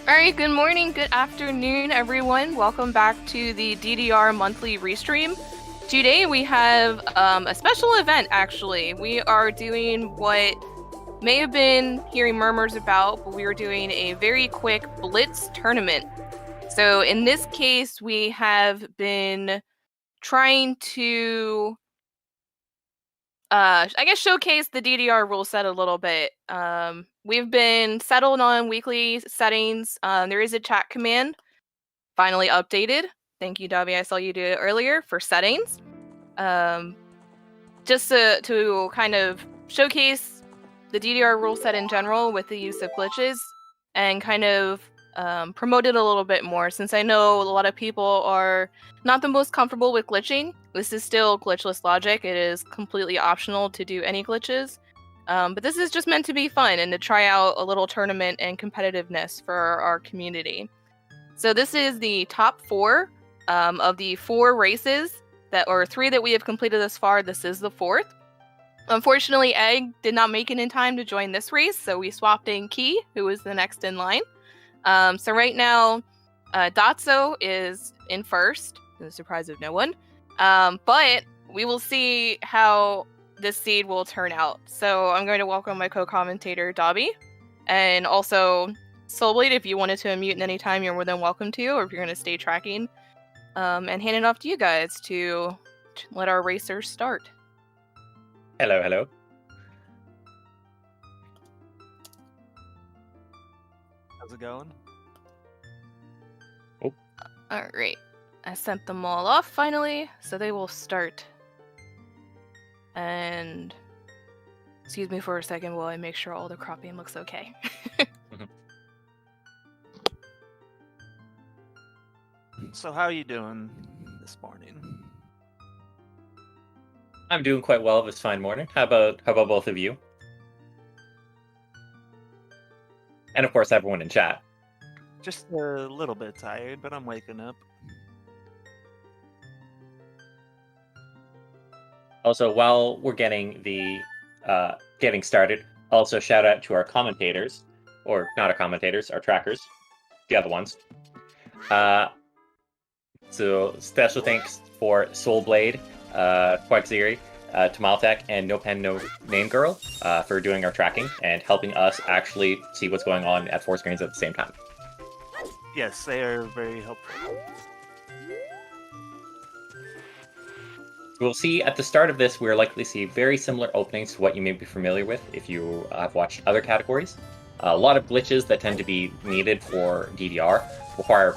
Alright, good morning, good afternoon, everyone. Welcome back to the DDR monthly restream. Today we have a special event, actually. We are doing what may have been hearing murmurs about, but we are doing a very quick Blitz tournament. So in this case, we have been trying to I guess showcase the DDR rule set a little bit. We've been settled on weekly settings. There is a chat command, finally updated. Thank you, Dobby. I saw you do it earlier for settings. Just to kind of showcase the DDR rule set in general with the use of glitches and kind of promote it a little bit more, since I know a lot of people are not the most comfortable with glitching. This is still glitchless logic. It is completely optional to do any glitches. But this is just meant to be fun and to try out a little tournament and competitiveness for our community. So this is the top 4 of the 4 races or 3 that we have completed thus far. This is the 4th. Unfortunately, Egg did not make it in time to join this race, so we swapped in Key, who is the next in line. So right now, Dotso is in first, to the surprise of no one. But we will see how this seed will turn out. So I'm going to welcome my co-commentator, Dobby. And also, Soulblade, if you wanted to unmute at any time, you're more than welcome to, or if you're going to stay tracking. And hand it off to you guys to let our racers start. Hello, hello. How's it going? Oh. Alright. I sent them all off finally, so they will start. And excuse me for a second while I make sure all the cropping looks okay. So how are you doing this morning? I'm doing quite well this fine morning. How about both of you? And of course, everyone in chat. Just a little bit tired, but I'm waking up. Also, while we're getting started, also shout out to our commentators, or not our commentators, our trackers, the other ones. So special thanks for Soulblade, Quaxiri, Tamaltech, and No Pen No Name Girl for doing our tracking and helping us actually see what's going on at 4 screens at the same time. Yes, they are very helpful. We'll see at the start of this, we're likely to see very similar openings to what you may be familiar with if you have watched other categories. A lot of glitches that tend to be needed for DDR require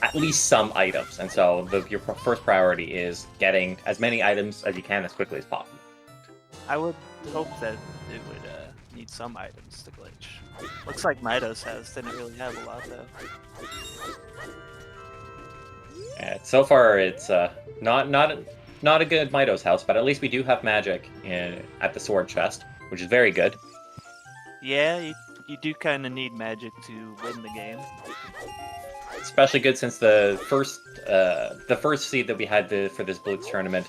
at least some items, and so your first priority is getting as many items as you can as quickly as possible. I would hope that it would need some items to glitch. Looks like Midos didn't really have a lot though. So far, it's not a good Midos house, but at least we do have magic at the sword chest, which is very good. Yeah, you do kind of need magic to win the game. Especially good since the first seed that we had for this Blitz tournament,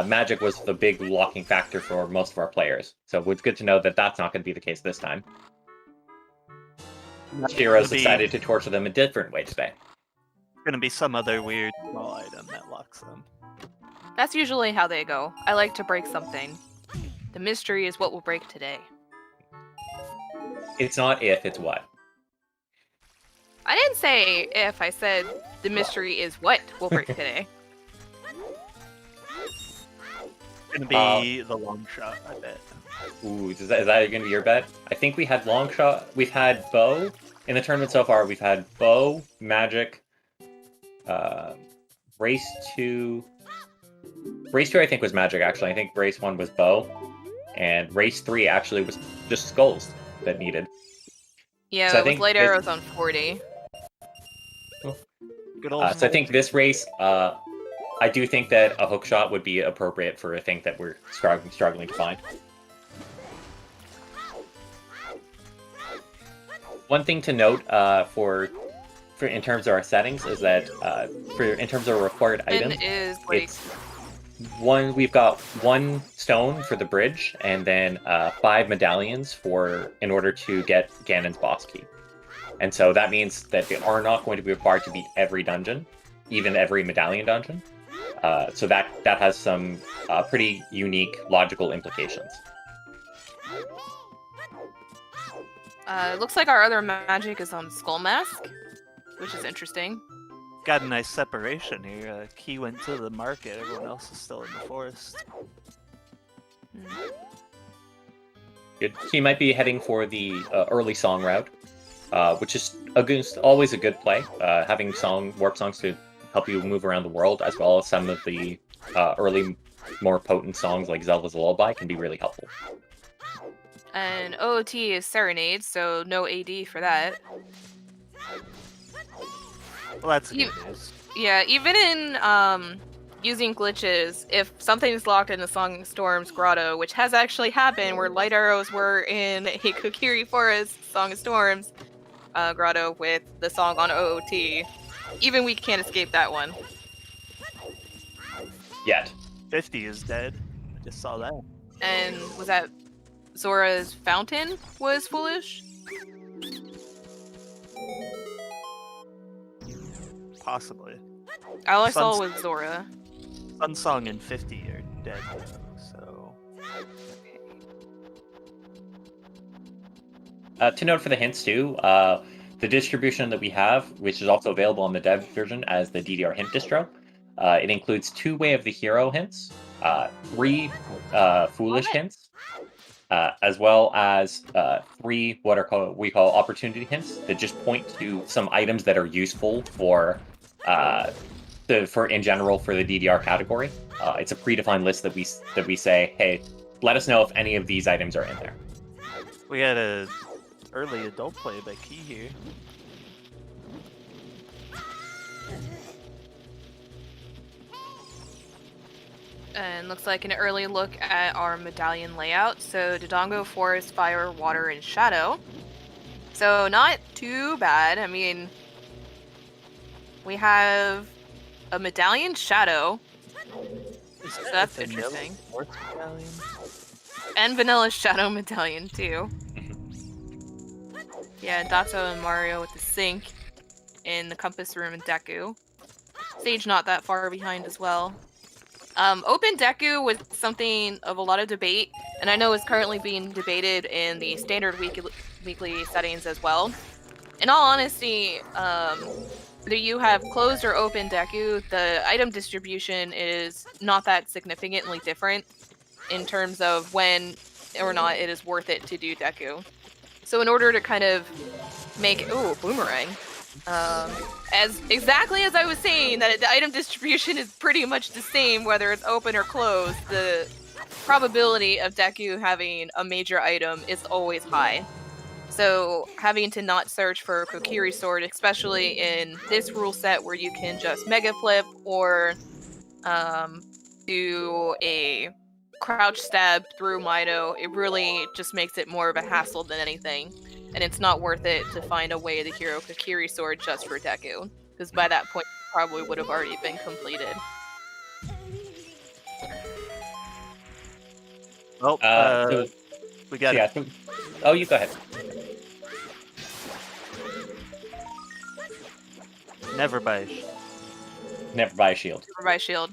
magic was the big locking factor for most of our players. So it's good to know that that's not going to be the case this time. Shiro's decided to torture them a different way today. Going to be some other weird small item that locks them. That's usually how they go. I like to break something. The mystery is what will break today. It's not if, it's what. I didn't say if, I said the mystery is what will break today. It's gonna be the long shot, I bet. Ooh, is that going to be your bet? I think we had long shot. We've had bow in the tournament so far. We've had bow, magic, race 2. Race 2, I think, was magic. Actually, I think race 1 was bow, and race 3 actually was just skulls that needed. Yeah, so with light arrows on 40. So I think this race, I do think that a hook shot would be appropriate for a thing that we're struggling to find. One thing to note for in terms of our settings is that in terms of required items, we've got 1 stone for the bridge, and then 5 medallions in order to get Ganon's boss key. And so that means that they are not going to be required to beat every dungeon, even every medallion dungeon. So that has some pretty unique logical implications. It looks like our other magic is on Skull Mask, which is interesting. Got a nice separation here. Key went to the market, everyone else is still in the forest. Good. So you might be heading for the early song route, which is always a good play. Having warp songs to help you move around the world, as well as some of the early, more potent songs like Zelda's Lullaby can be really helpful. And OoT is Serenade, so no AD for that. Well, that's good news. Yeah, even in using glitches, if something's locked in the Song of Storms grotto, which has actually happened, where light arrows were in a Kokiri Forest Song of Storms grotto with the song on OoT, even we can't escape that one. Yet. 50 is dead. I just saw that. And was that Zora's Fountain was foolish? Possibly. All I saw was Zora. Sunsong and 50 are dead, so... To note for the hints too, the distribution that we have, which is also available on the dev version as the DDR hint distro, it includes 2 Way of the Hero hints, 3 foolish hints, as well as 3 we call opportunity hints that just point to some items that are useful for in general for the DDR category. It's a predefined list that we say, hey, let us know if any of these items are in there. We had a early adult play by Key here. And looks like an early look at our medallion layout. So Dodongo, Forest, Fire, Water, and Shadow. So not too bad. I mean, we have a medallion Shadow. So that's interesting. And Vanilla Shadow medallion too. Yeah, Dato and Mario with the sink in the Compass Room and Deku. Sage not that far behind as well. Open Deku was something of a lot of debate, and I know it's currently being debated in the standard weekly settings as well. In all honesty, whether you have closed or open Deku, the item distribution is not that significantly different in terms of when or not it is worth it to do Deku. So in order to kind of make Boomerang. Exactly as I was saying, that the item distribution is pretty much the same whether it's open or closed, the probability of Deku having a major item is always high. So having to not search for a Kokiri sword, especially in this rule set where you can just Mega Flip or do a crouch stab through Mido, it really just makes it more of a hassle than anything. And it's not worth it to find a way to hero Kokiri sword just for Deku, because by that point it probably would have already been completed. Oh, we got it. Oh, you go ahead. Never buy a shield. Never buy a shield. Never buy a shield.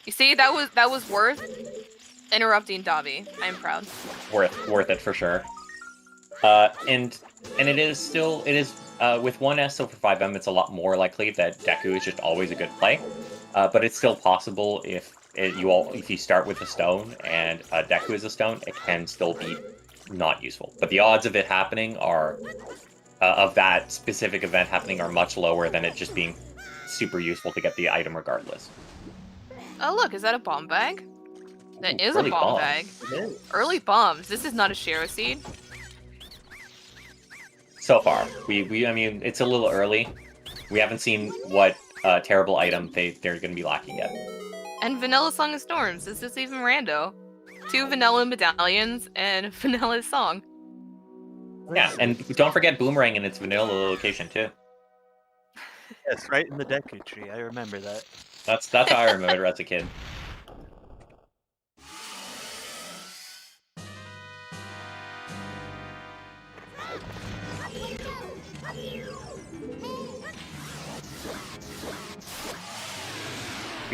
You see, that was worth interrupting Davi. I'm proud. Worth it for sure. And it is with 1S over 5M, it's a lot more likely that Deku is just always a good play. But it's still possible if you start with a stone and Deku is a stone, it can still be not useful. But the odds of it happening of that specific event happening are much lower than it just being super useful to get the item regardless. Oh look, is that a bomb bag? That is a Early bomb bombs. bag. It is. Early bombs. This is not a Shiro seed. So far, I mean, it's a little early. We haven't seen what terrible item they're going to be lacking yet. And Vanilla Song of Storms. Is this even rando? 2 vanilla medallions and vanilla song. Yeah, and don't forget Boomerang in its vanilla location too. Yes, right in the Deku tree. I remember that. That's how I remember as a kid.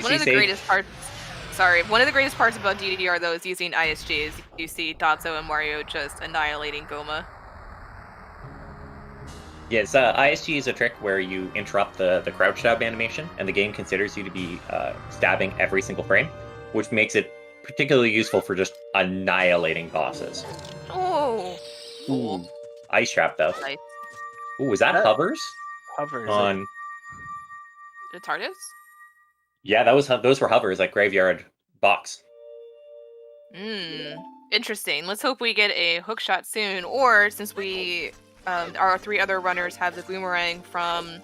One of the greatest parts. Sorry, one of the greatest parts about DDR though is using ISG. Is you see Dotso and Mario just annihilating Goma. Yes, ISG is a trick where you interrupt the crouch stab animation, and the game considers you to be stabbing every single frame, which makes it particularly useful for just annihilating bosses. Oh. Ooh. Ice trap though. Nice. Ooh, was that hovers? Hovers. On. The TARDIS? Yeah, those were hovers, like graveyard box. Interesting. Let's hope we get a hook shot soon, or since we our 3 other runners have the boomerang from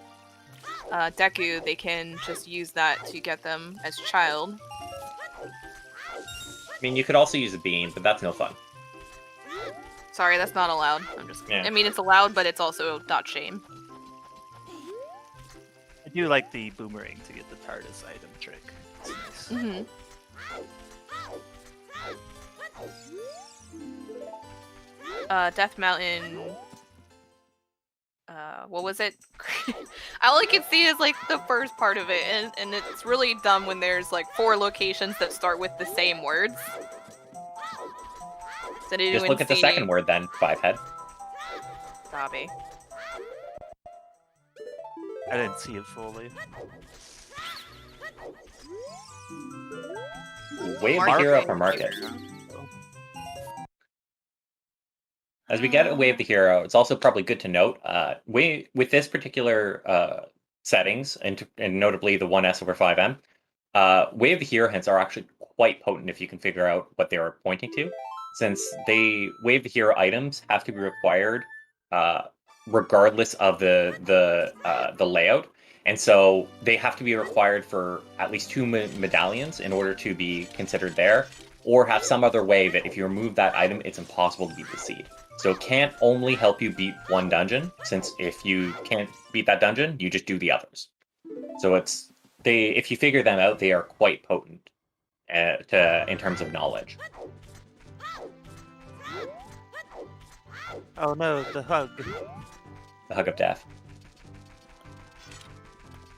Deku, they can just use that to get them as child. I mean, you could also use a beam, but that's no fun. Sorry, that's not allowed. I'm just. Yeah. I mean, it's allowed, but it's also not shame. I do like the boomerang to get the TARDIS item trick. It's nice. Death Mountain. What was it? All I can see is like the first part of it, and it's really dumb when there's like 4 locations that start with the same words. Just look at the second word then, 5-head. Dobby. I didn't see it fully. Wave the hero for market. As we get a Wave the Hero, it's also probably good to note, with this particular settings, and notably the 1S over 5M, Wave the Hero hints are actually quite potent if you can figure out what they are pointing to, since they Wave the Hero items have to be required regardless of the layout, and so they have to be required for at least 2 medallions in order to be considered there, or have some other way that if you remove that item, it's impossible to beat the seed. So it can't only help you beat one dungeon, since if you can't beat that dungeon, you just do the others. So if you figure them out, they are quite potent in terms of knowledge. Oh no, the hug. The hug of death.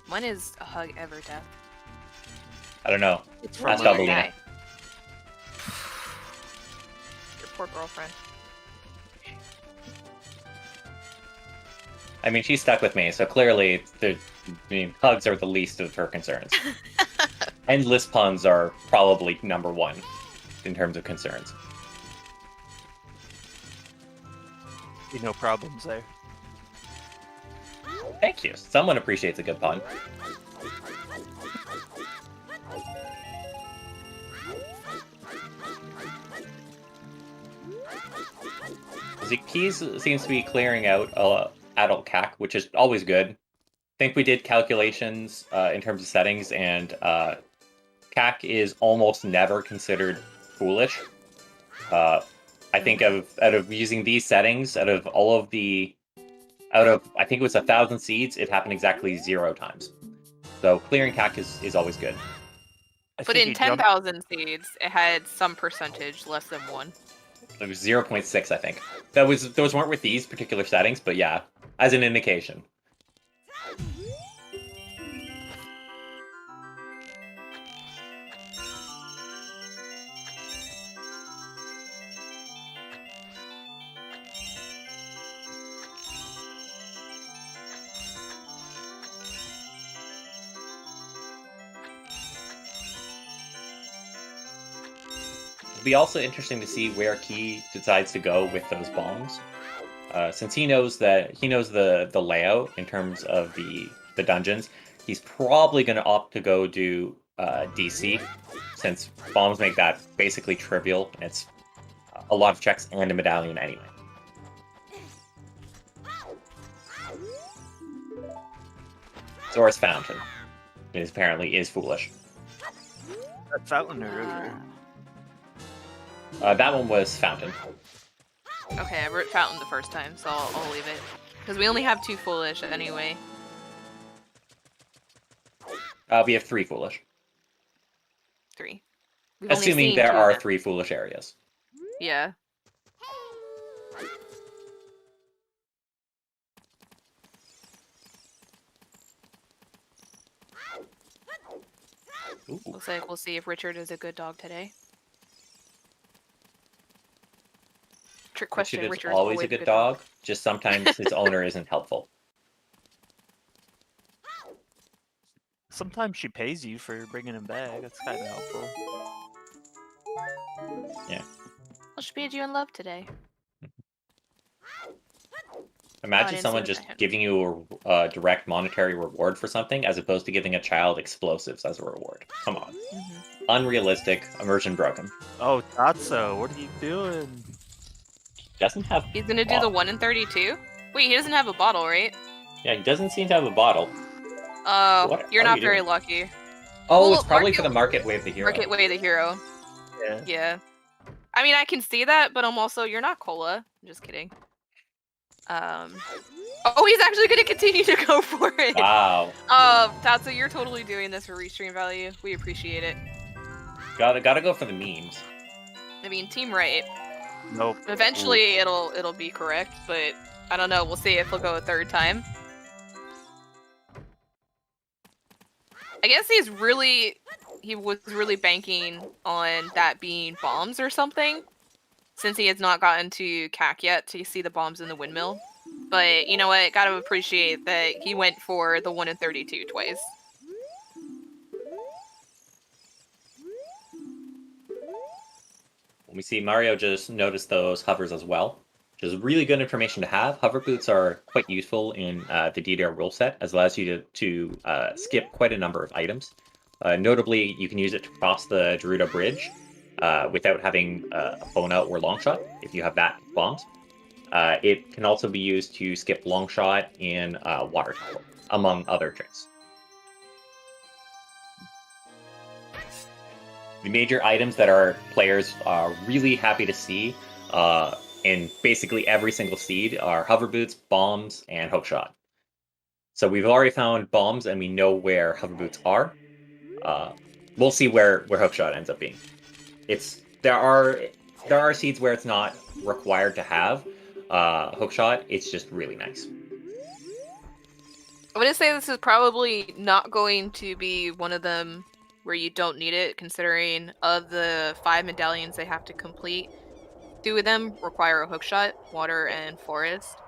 When is a hug ever death? I don't know. It's from Ask another Alvelina. guy. Your poor girlfriend. I mean, she's stuck with me, so clearly, hugs are the least of her concerns. Endless puns are probably number 1 in terms of concerns. No problems there. Thank you. Someone appreciates a good pun. Keys seems to be clearing out adult CAC, which is always good. I think we did calculations in terms of settings, and CAC is almost never considered foolish. I think out of using these settings, out of I think it was 1,000 seeds, it happened exactly 0 times. So clearing CAC is always good. But in 10,000 seeds, it had some percentage less than 1. It was 0.6, I think. Those weren't with these particular settings, but yeah, as an indication. It'll be also interesting to see where Key decides to go with those bombs, since he knows the layout in terms of the dungeons. He's probably going to opt to go do DC, since bombs make that basically trivial, and it's a lot of checks and a medallion anyway. Zora's Fountain apparently is foolish. That's Fountain or River? That one was Fountain. Okay, I wrote Fountain the first time, so I'll leave it. Because we only have 2 foolish anyway. We have 3 foolish. 3. We've only Assuming seen there 2 are then. 3 foolish areas. Yeah. Ooh. Looks like we'll see if Richard is a good dog today. Trick question. Richard is Richard's always a good dog. Just sometimes his owner isn't helpful. Sometimes she pays you for bringing him back. That's kind of helpful. Yeah. Well, she paid you in love today. Imagine didn't someone see just what that giving you a direct monetary reward for something as opposed to giving a child explosives as a reward. Come on. Unrealistic, immersion broken. Oh, Tatsu, what are you doing? Doesn't have. He's gonna do the 1 in 32? Wait, he doesn't have a bottle, right? Yeah, he doesn't seem to have a bottle. Oh, What you're are not you very doing? lucky. Oh, Well, it's probably for the Market Way of the Hero. Market Way the Hero. Yeah. Yeah. I mean, I can see that, but I'm also, you're not Cola. I'm just kidding. Oh, he's actually gonna continue to go for it. Wow. Tatsu, you're totally doing this for restream value. We appreciate it. Gotta go for the memes. I mean, team right. Nope. Eventually, it'll be correct, but I don't know. We'll see if he'll go a third time. I guess he was really banking on that being bombs or something, since he has not gotten to CAC yet to see the bombs in the windmill. But you know what? Gotta appreciate that he went for the 1 in 32 twice. We see Mario just noticed those hovers as well, which is really good information to have. Hover boots are quite useful in the DDR rule set, as allows you to skip quite a number of items. Notably, you can use it to cross the Gerudo Bridge without having a Bona or Longshot, if you have that bombs. It can also be used to skip Longshot in Water Tower, among other tricks. The major items that our players are really happy to see in basically every single seed are hover boots, bombs, and hookshot. So we've already found bombs and we know where hover boots are. We'll see where hookshot ends up being. There are seeds where it's not required to have hookshot. It's just really nice. I'm gonna say this is probably not going to be one of them where you don't need it, considering of the 5 medallions they have to complete, 2 of them require a hookshot, water and forest.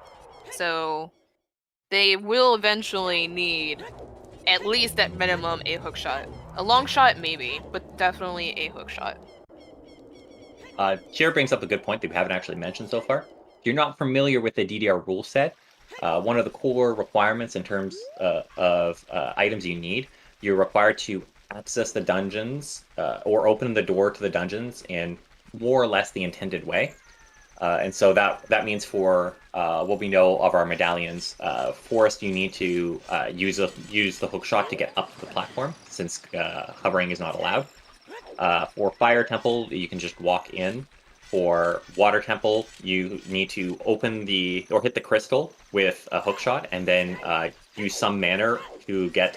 So they will eventually need at least at minimum a hookshot. A long shot maybe, but definitely a hookshot. Chair brings up a good point that we haven't actually mentioned so far. If you're not familiar with the DDR rule set, one of the core requirements in terms of items you need, you're required to access the dungeons or open the door to the dungeons in more or less the intended way. And so that means for what we know of our medallions, Forest, you need to use the hookshot to get up to the platform, since hovering is not allowed. For Fire Temple, you can just walk in. For Water Temple, you need to hit the crystal with a hookshot, and then use some manner to get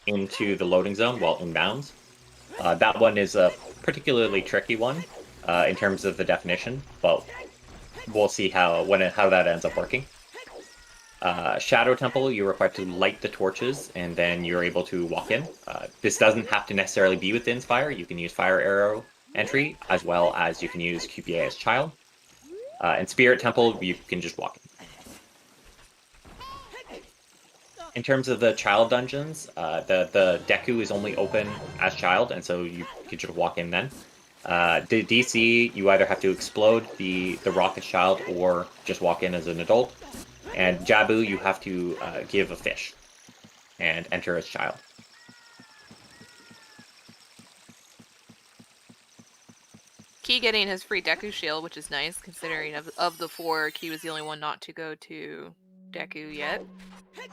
into the loading zone while inbounds. That one is a particularly tricky one in terms of the definition, but we'll see how that ends up working. Shadow Temple, you're required to light the torches, and then you're able to walk in. This doesn't have to necessarily be within Fire. You can use Fire Arrow entry, as well as you can use QPA as Child. And Spirit Temple, you can just walk in. In terms of the Child dungeons, the Deku is only open as Child, and so you can just walk in then. The DC, you either have to explode the rock as Child or just walk in as an adult. And Jabu, you have to give a fish and enter as Child. Key getting his free Deku shield, which is nice, considering of the 4, Key was the only one not to go to Deku yet.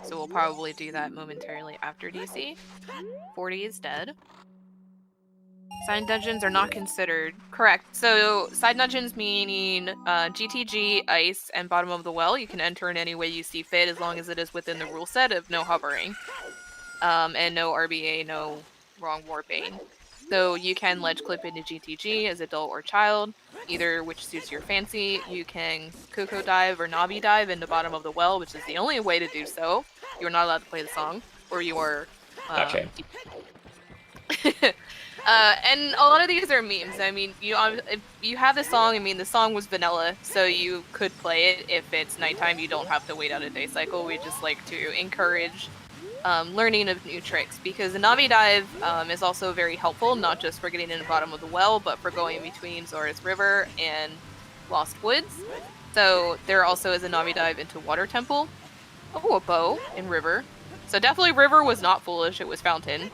So we'll probably do that momentarily after DC. 40 is dead. Side dungeons are not considered. Correct. So side dungeons meaning GTG, ice, and bottom of the well. You can enter in any way you see fit, as long as it is within the rule set of no hovering. And no RBA, no wrong warping. So you can ledge clip into GTG as adult or child, either which suits your fancy. You can Coco dive or Nabi dive into bottom of the well, which is the only way to do so. You're not allowed to play the song, or you are... Gotcha. And a lot of these are memes. I mean, if you have the song. I mean, the song was vanilla, so you could play it if it's nighttime. You don't have to wait out a day cycle. We just like to encourage learning of new tricks, because the Navi dive is also very helpful, not just for getting in the bottom of the well, but for going between Zora's River and Lost Woods. So there also is a Navi dive into Water Temple. Oh, a bow in River. So definitely River was not foolish, it was Fountain.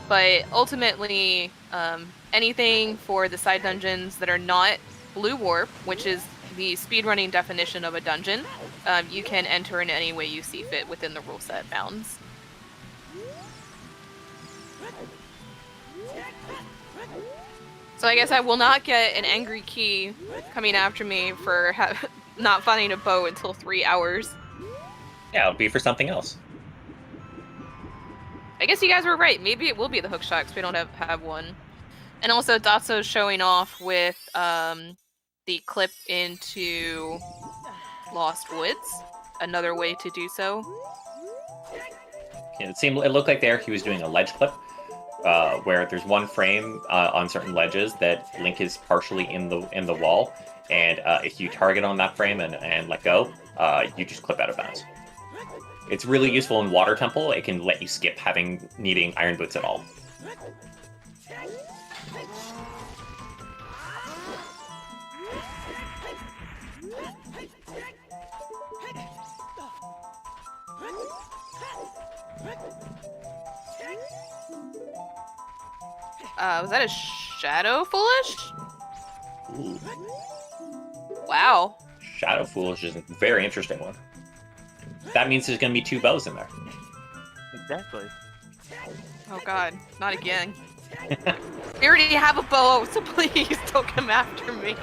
But ultimately, anything for the side dungeons that are not Blue Warp, which is the speedrunning definition of a dungeon, you can enter in any way you see fit within the rule set bounds. So I guess I will not get an angry key coming after me for not finding a bow until 3 hours. Yeah, it'll be for something else. I guess you guys were right. Maybe it will be the hookshot because we don't have one. And also, Datso's showing off with the clip into Lost Woods. Another way to do so. Yeah, it looked like there he was doing a ledge clip, where there's one frame on certain ledges that Link is partially in the wall, and if you target on that frame and let go, you just clip out of bounds. It's really useful in Water Temple. It can let you skip needing Iron Boots at all. Was that a Shadow Foolish? Ooh. Wow. Shadow Foolish is a very interesting one. That means there's going to be 2 bows in there. Exactly. Oh god, not again. We already have a bow, so please don't come after me.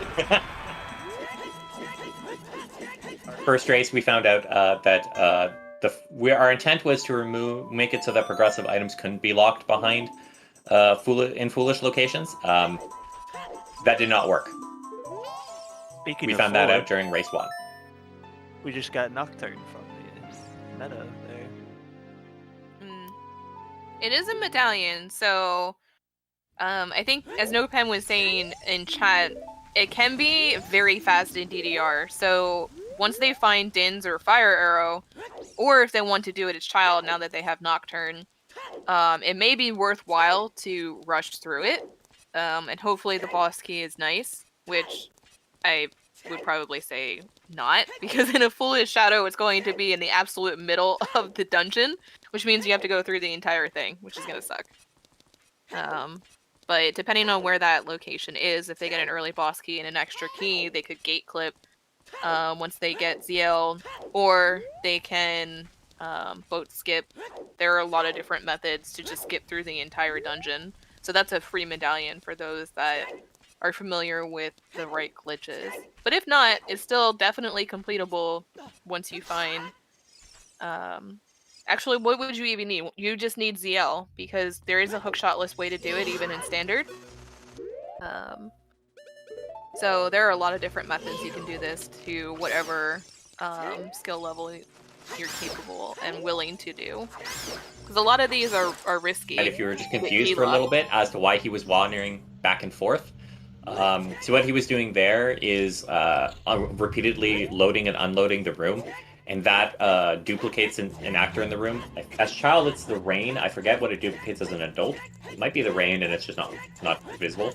First race, we found out that our intent was to make it so that progressive items couldn't be locked behind in foolish locations. That did not work. We found that out during race 1. We just got Nocturne from the meta there. It is a medallion, so I think, as NoPen was saying in chat, it can be very fast in DDR. So once they find Din's or Fire Arrow, or if they want to do it as Child now that they have Nocturne, it may be worthwhile to rush through it. And hopefully the boss key is nice, which I would probably say not, because in a Foolish Shadow it's going to be in the absolute middle of the dungeon, which means you have to go through the entire thing, which is going to suck. But depending on where that location is, if they get an early boss key and an extra key, they could gate clip once they get ZL, or they can boat skip. There are a lot of different methods to just skip through the entire dungeon. So that's a free medallion for those that are familiar with the right glitches. But if not, it's still definitely completable once you find... Actually, what would you even need? You just need ZL, because there is a hookshot-less way to do it, even in Standard. So there are a lot of different methods you can do this to whatever skill level you're capable and willing to do. Because a lot of these are risky. And if you were just confused for a little bit as to why he was wandering back and forth, so what he was doing there is repeatedly loading and unloading the room, and that duplicates an actor in the room. As Child, it's the rain. I forget what it duplicates as an adult. It might be the rain, and it's just not visible.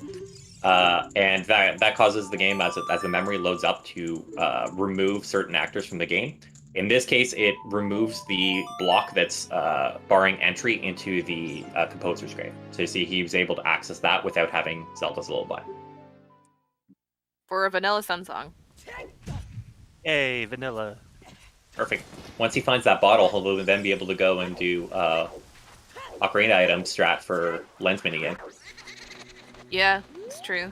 And that causes the game, as the memory loads up, to remove certain actors from the game. In this case, it removes the block that's barring entry into the composer's grave. So you see, he was able to access that without having Zelda's Lullaby. For a Vanilla Sun song. Hey, Vanilla. Perfect. Once he finds that bottle, he'll then be able to go and do Ocarina item strat for Lens Minigame. Yeah, it's true.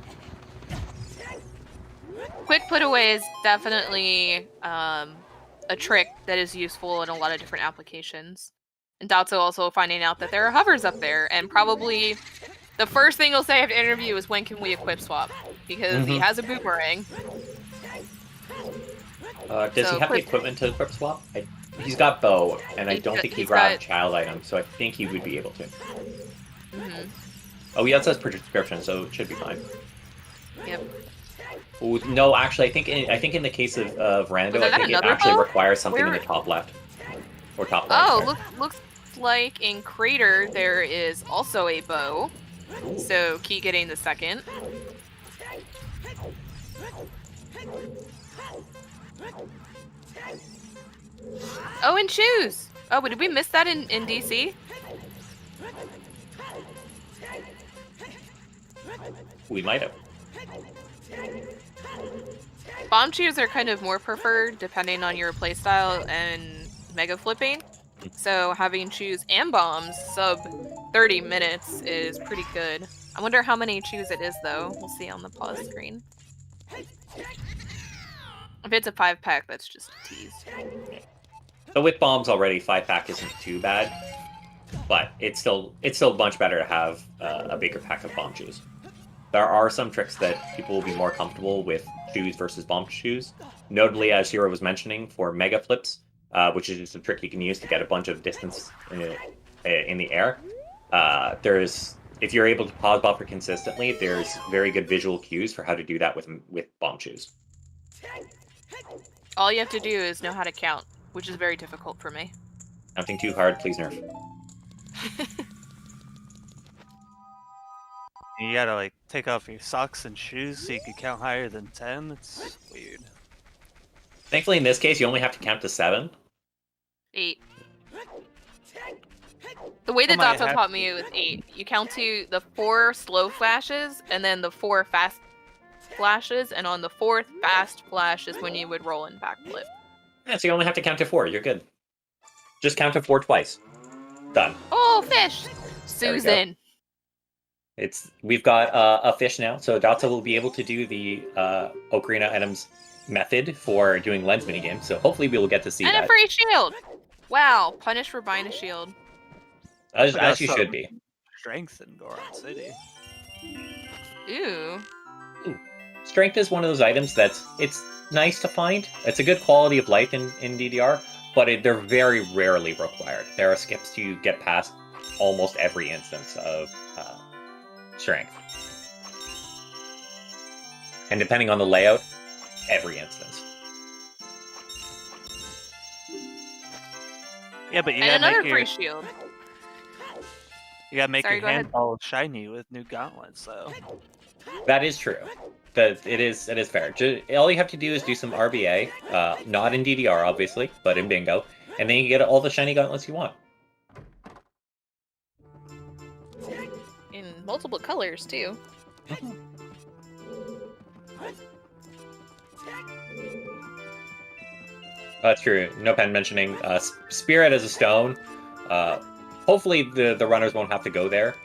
Quick put away is definitely a trick that is useful in a lot of different applications. And Datso also finding out that there are hovers up there, and probably the first thing he'll say after interview is, when can we equip swap? Because he has a boomerang. Does he have the equipment to equip swap? He's got bow, and I don't think he he's grabbed got- child item, so I think he would be able to. Mhm. Oh, he also has prescription, so it should be fine. Yep. Ooh, no, actually, I think in the case of Rando, Was I that think it another actually bow? requires something in Where- the top left or top right. Oh, sorry. looks like in Crater there is also a bow. Ooh. So keep getting the second. Oh, and shoes. Oh, but did we miss that in DC? We might have. Bomb shoes are kind of more preferred depending on your playstyle and mega flipping. So having shoes and bombs sub 30 minutes is pretty good. I wonder how many chews it is though. We'll see on the pause screen. If it's a 5-pack, that's just a tease. So with bombs already, 5-pack isn't too bad, but it's still much better to have a bigger pack of bomb shoes. There are some tricks that people will be more comfortable with shoes versus bomb shoes. Notably, as Hiro was mentioning, for mega flips, which is just a trick you can use to get a bunch of distance in the air. If you're able to pause buffer consistently, there's very good visual cues for how to do that with bomb shoes. All you have to do is know how to count, which is very difficult for me. Nothing too hard, please nerf. You gotta like take off your socks and shoes so you can count higher than 10. It's weird. Thankfully, in this case, you only have to count to 7. 8. The way that might Dato have taught me it was 8. You count to the 4 slow flashes and then the 4 fast flashes, and on the 4th fast flash is when you would roll and backflip. Yeah, so you only have to count to 4. You're good. Just count to 4 twice. Done. Oh, fish! There we go. Susan. We've got a fish now, so Dotsa will be able to do the Ocarina items method for doing lens minigame. So hopefully we will get to see And that. a free shield! Wow, punish for buying a shield. As Got you some should be. Strength in Goron City. Ooh. Strength is one of those items it's nice to find. It's a good quality of life in DDR, but they're very rarely required. There are skips to get past almost every instance of strength. And depending on the layout, every instance. Yeah, but you And gotta another make free your, shield. you gotta make Sorry, your go ahead. hand all shiny with new gauntlets, though. That is true. It is fair. All you have to do is do some RBA, not in DDR obviously, but in Bingo, and then you get all the shiny gauntlets you want. In multiple colors, too. That's true. No pen mentioning Spirit as a stone. Hopefully the runners won't have to go there.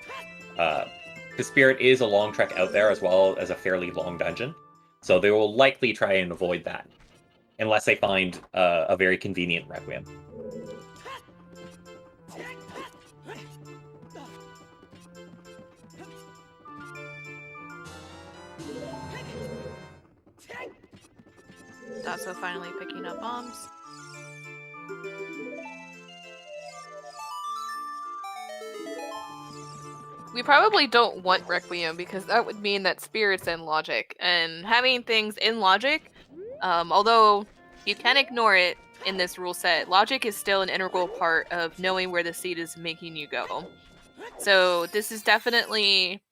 The Spirit is a long trek out there as well as a fairly long dungeon. So they will likely try and avoid that. Unless they find a very convenient Requiem. Dato finally picking up bombs. We probably don't want Requiem because that would mean that Spirit's in Logic. And having things in Logic, although you can ignore it in this rule set, Logic is still an integral part of knowing where the seed is making you go. So this is definitely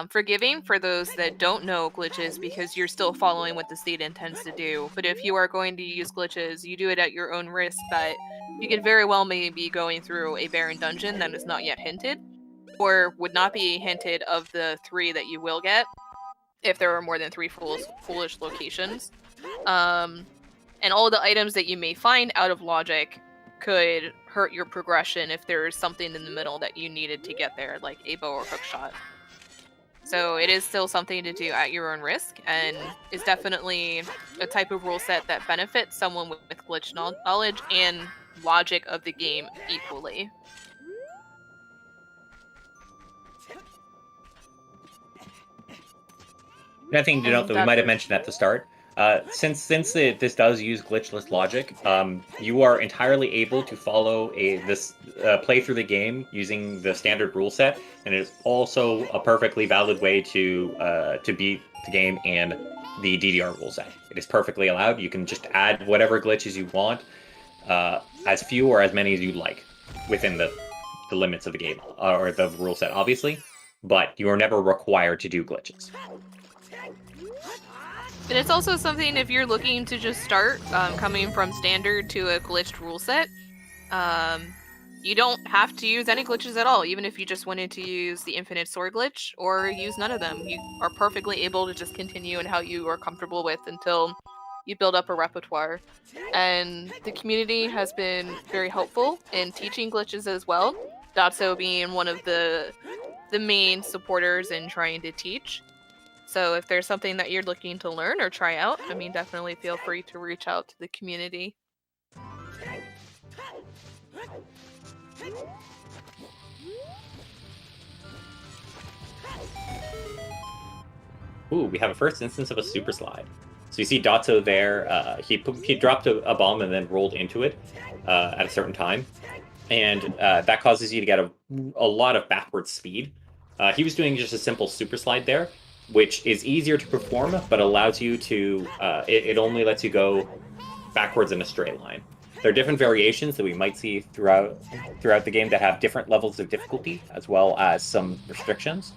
forgiving for those that don't know glitches because you're still following what the seed intends to do. But if you are going to use glitches, you do it at your own risk that you could very well maybe going through a barren dungeon that is not yet hinted, or would not be hinted of the 3 that you will get, if there are more than 3 foolish locations. And all the items that you may find out of Logic could hurt your progression if there's something in the middle that you needed to get there, like a bow or hook shot. So it is still something to do at your own risk, and is definitely a type of rule set that benefits someone with glitch knowledge and logic of the game equally. Another thing to note that we might have mentioned at the start, This does use glitchless logic, you are entirely able to follow play through the game using the standard rule set, and it is also a perfectly valid way to beat the game and the DDR rule set. It is perfectly allowed. You can just add whatever glitches you want, as few or as many as you'd like, within the limits of the game or the rule set, obviously. But you are never required to do glitches. And it's also something, if you're looking to just start coming from standard to a glitched rule set, you don't have to use any glitches at all. Even if you just wanted to use the infinite sword glitch or use none of them, you are perfectly able to just continue in how you are comfortable with until you build up a repertoire. And the community has been very helpful in teaching glitches as well, Datso being one of the main supporters in trying to teach. So if there's something that you're looking to learn or try out, I mean, definitely feel free to reach out to the community. Ooh, we have a first instance of a super slide. So you see Datso there, he dropped a bomb and then rolled into it at a certain time. And that causes you to get a lot of backward speed. He was doing just a simple super slide there, which is easier to perform, but allows you to, it only lets you go backwards in a straight line. There are different variations that we might see throughout the game that have different levels of difficulty, as well as some restrictions.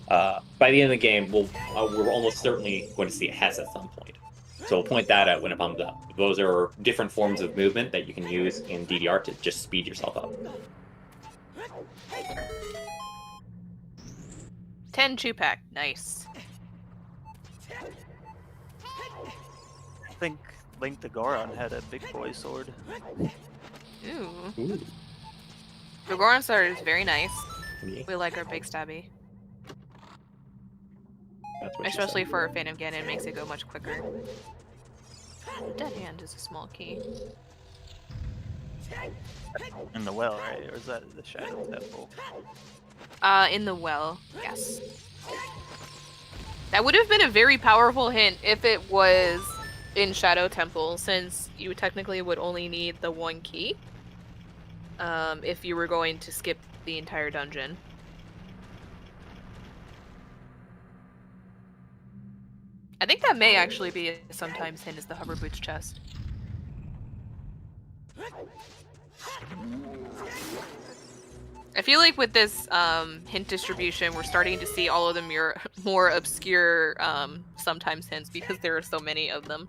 By the end of the game, we're almost certainly going to see a Hess at some point. So we'll point that out when it comes up. Those are different forms of movement that you can use in DDR to just speed yourself up. 10 Chupac, nice. I think Link the Goron had a big boy sword. Ooh. The Goron sword is very nice. Yeah. We like our big stabby. That's what she Especially said. for Phantom Ganon, it makes it go much quicker. Dead Hand is a small key. In the well, right? Or is that the Shadow Temple? In the well, yes. That would have been a very powerful hint if it was in Shadow Temple, since you technically would only need the one key if you were going to skip the entire dungeon. I think that may actually be sometimes hint as the hover boots chest. I feel like with this hint distribution, we're starting to see all of the more obscure sometimes hints because there are so many of them.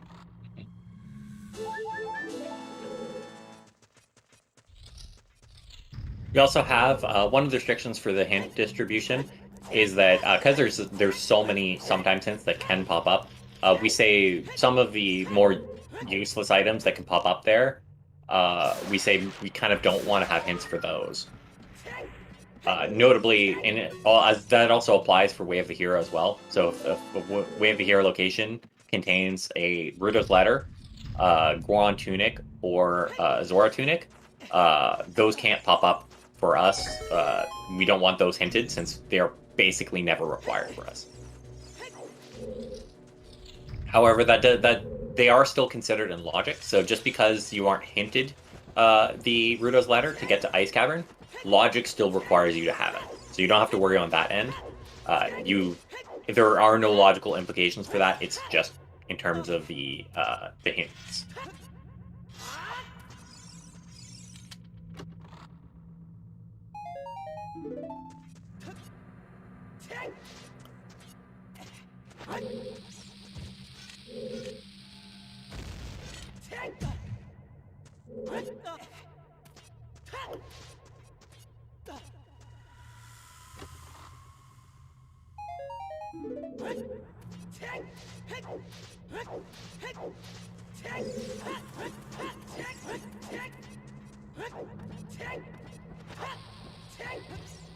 We also have one of the restrictions for the hint distribution is that because there's so many sometimes hints that can pop up, we say some of the more useless items that can pop up there, we say we kind of don't want to have hints for those. Notably, that also applies for Way of the Hero as well. So if Way of the Hero location contains a Bruto's Ladder, Goron Tunic, or Zora Tunic, those can't pop up for us. We don't want those hinted since they're basically never required for us. However, that they are still considered in logic. So just because you aren't hinted the Bruto's Ladder to get to Ice Cavern, logic still requires you to have it. So you don't have to worry on that end. If there are no logical implications for that, it's just in terms of the hints.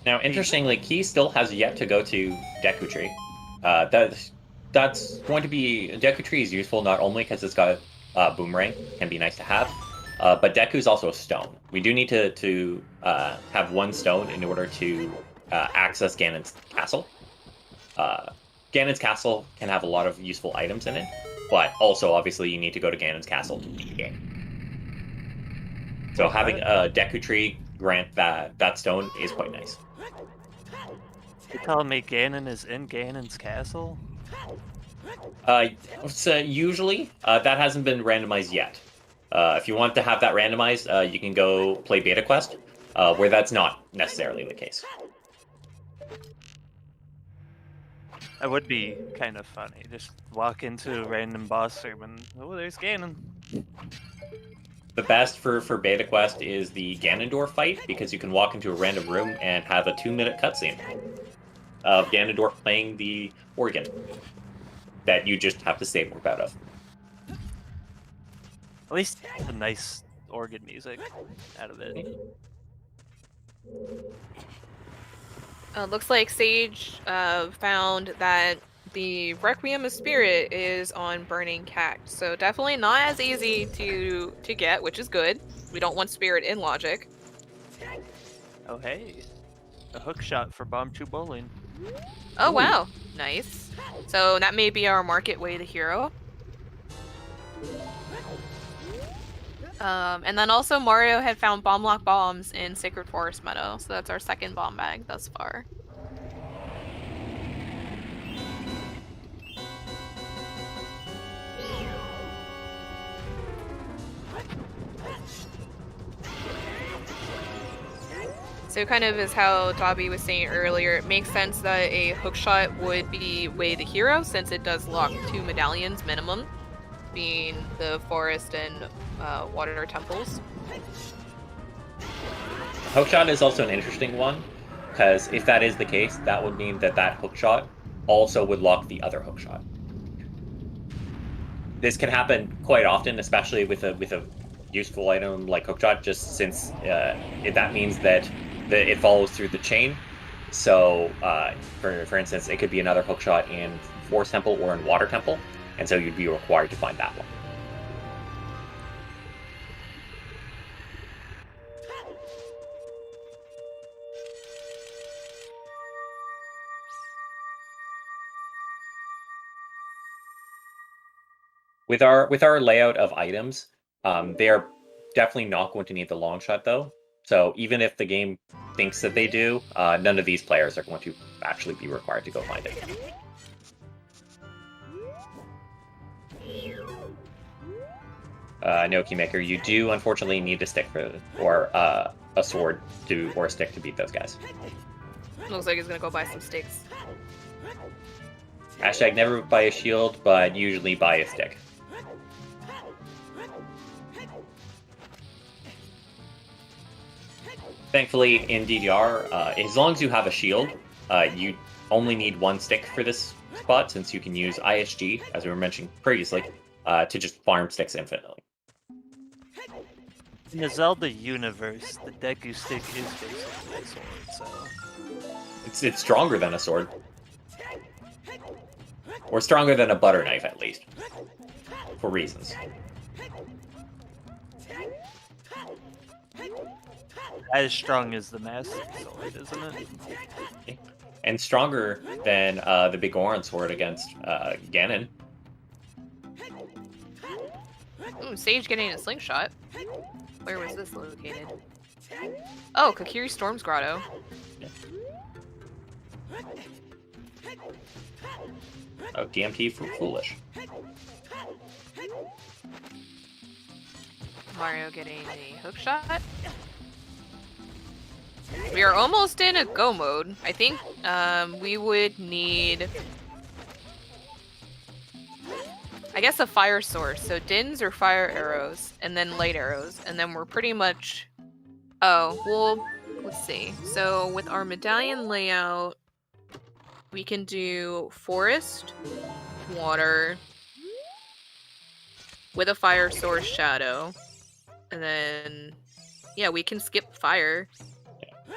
Now, interestingly, Key still has yet to go to Deku Tree. That's going to be... Deku Tree is useful not only because it's got Boomerang, can be nice to have, but Deku is also a stone. We do need to have one stone in order to access Ganon's castle. Ganon's castle can have a lot of useful items in it, but also obviously you need to go to Ganon's castle to beat the game. So having a Deku Tree grant that stone is quite nice. You telling me Ganon is in Ganon's castle? So usually that hasn't been randomized yet. If you want to have that randomized, you can go play Beta Quest, where that's not necessarily the case. That would be kind of funny. Just walk into a random boss room and, oh, there's Ganon. The best for Beta Quest is the Ganondorf fight, because you can walk into a random room and have a 2-minute cutscene of Ganondorf playing the organ that you just have to stay more out of. At least a nice organ music out of it. Looks like Sage found that the Requiem of Spirit is on Burning Cact, so definitely not as easy to get, which is good. We don't want Spirit in Logic. Oh hey, a hook shot for Bomb 2 Bowling. Oh wow, nice. So that may be our market way to hero. And then also Mario had found Bomb Lock bombs in Sacred Forest Meadow, so that's our second bomb bag thus far. So kind of is how Dobby was saying earlier, it makes sense that a hookshot would be way the hero, since it does lock 2 medallions minimum, being the forest and water temples. Hookshot is also an interesting one, because if that is the case, that would mean that hookshot also would lock the other hookshot. This can happen quite often, especially with a useful item like hookshot, just since that means that it follows through the chain. So, for instance, it could be another hookshot in Forest Temple or in Water Temple, and so you'd be required to find that one. With our layout of items, they are definitely not going to need the long shot though. So even if the game thinks that they do, none of these players are going to actually be required to go find it. No, Keymaker, you do unfortunately need a stick or a sword or a stick to beat those guys. Looks like he's gonna go buy some sticks. Hashtag never buy a shield, but usually buy a stick. Thankfully, in DDR, as long as you have a shield, you only need 1 stick for this spot, since you can use ISG, as we were mentioning previously, to just farm sticks infinitely. In the Zelda universe, the Deku stick is basically a sword, so... It's stronger than a sword. Or stronger than a butter knife, at least. For reasons. As strong as the Master Sword, isn't it? And stronger than the Big Oran sword against Ganon. Ooh, Sage getting a slingshot. Where was this located? Oh, Kokiri Storm's Grotto. Yeah. Oh, DMT for foolish. Mario getting a hookshot. We are almost in a go mode. I think we would need, I guess, a fire source. So Dins or fire arrows, and then light arrows, and then we're pretty much... Oh, well, let's see. So with our medallion layout, we can do forest, water, with a fire source shadow, and then, yeah, we can skip fire.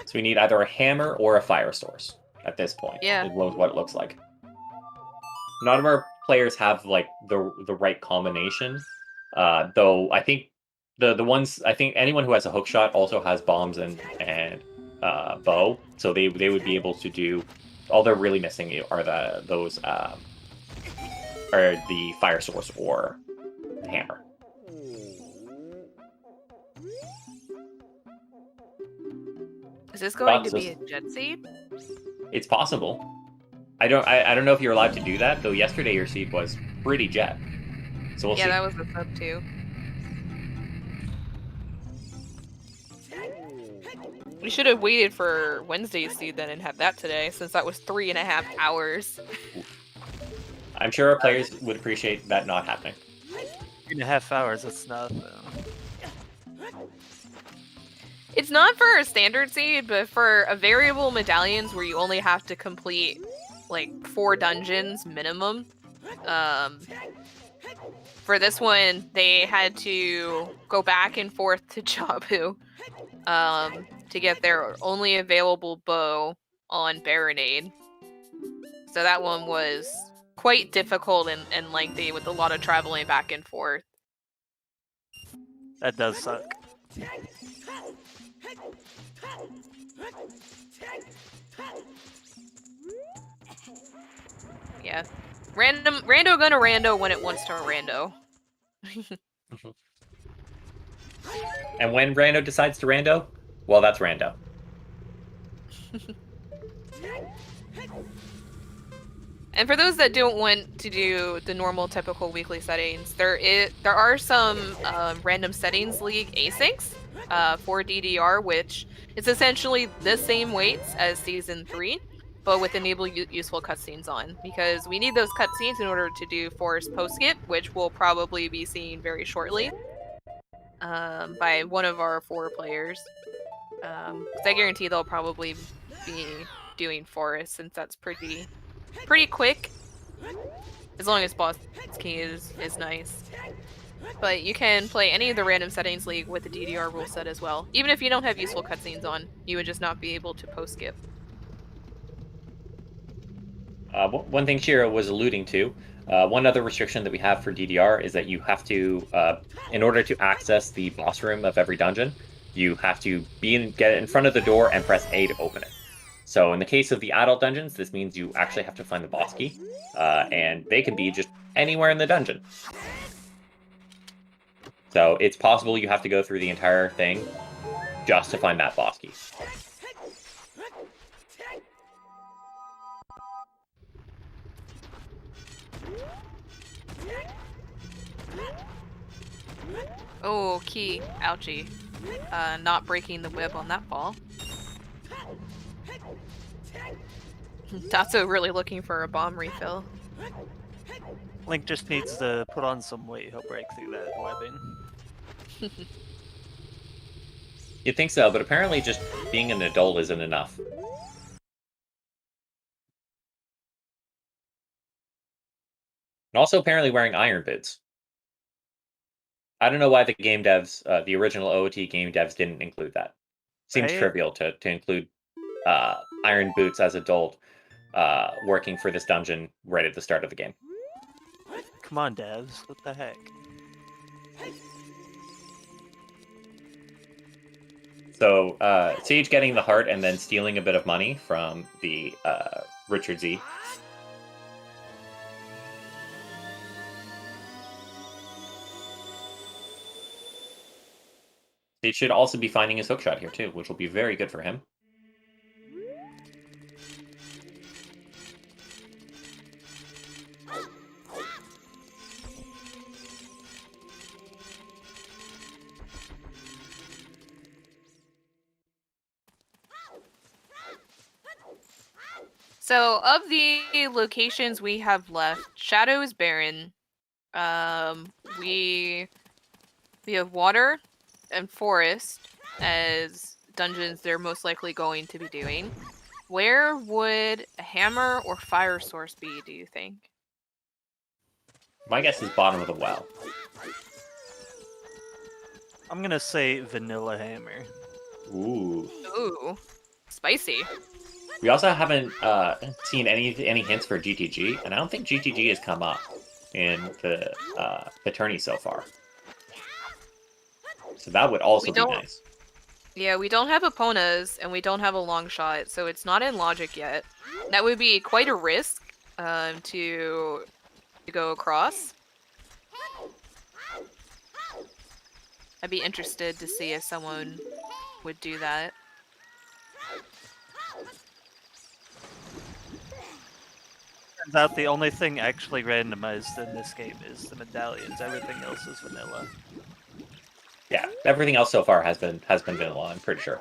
So we need either a hammer or a fire source at this point. Yeah. Is what it looks like. None of our players have like the right combination. Though I think the ones anyone who has a hookshot also has bombs and bow, so they would be able to do. All they're really missing are those or the fire source or the hammer. Is this going to Thoughts? be a jet seed? It's possible. I don't know if you're allowed to do that, though yesterday your seed was pretty jet. So we'll see. Yeah, that was the sub too. We should have waited for Wednesday's seed then and had that today, since that was 3.5 hours. I'm sure our players would appreciate that not happening. 3.5 hours, that's nothing. It's not for a standard seed, but for a variable medallions where you only have to complete like 4 dungeons minimum. For this one, they had to go back and forth to Jabu to get their only available bow on Baronade. So that one was quite difficult and lengthy with a lot of traveling back and forth. That does suck. Yeah. Rando gonna rando when it wants to rando. And when Rando decides to Rando, well, that's Rando. And for those that don't want to do the normal typical weekly settings, there are some random settings league asyncs for DDR, which is essentially the same weights as season 3, but with enable useful cutscenes on, because we need those cutscenes in order to do forced post-skip, which we'll probably be seeing very shortly by one of our 4 players. So I guarantee they'll probably be doing forest, since that's pretty quick, as long as boss key is nice. But you can play any of the random settings league with the DDR rule set as well. Even if you don't have useful cutscenes on, you would just not be able to post skip. One thing Shira was alluding to, one other restriction that we have for DDR is that you have to, in order to access the boss room of every dungeon, you have to get in front of the door and press A to open it. So in the case of the adult dungeons, this means you actually have to find the boss key, and they can be just anywhere in the dungeon. So it's possible you have to go through the entire thing just to find that boss key. Oh, key. Ouchie. Not breaking the web on that ball. Tatsu really looking for a bomb refill. Link just needs to put on some weight, he'll break through that webbing. You'd think so, but apparently just being an adult isn't enough. And also apparently wearing iron boots. I don't know why the game devs, the original OoT game devs didn't include that. Seems trivial to include iron boots as adult working for this dungeon right at the start of the game. Come on, devs, what the heck? So, Sage getting the heart and then stealing a bit of money from the Richard Z. Sage should also be finding his hookshot here too, which will be very good for him. So, of the locations we have left, Shadow is barren. We have water and forest as dungeons they're most likely going to be doing. Where would a hammer or fire source be, do you think? My guess is bottom of the well. I'm gonna say vanilla hammer. Ooh. Ooh, spicy. We also haven't seen any hints for GTG, and I don't think GTG has come up in the tourney so far. So that would also be nice. Yeah, we don't have Eponas, and we don't have a long shot, so it's not in logic yet. That would be quite a risk to to go across. I'd be interested to see if someone would do that. Turns out the only thing actually randomized in this game is the medallions. Everything else is vanilla. Yeah, everything else so far has been vanilla, I'm pretty sure.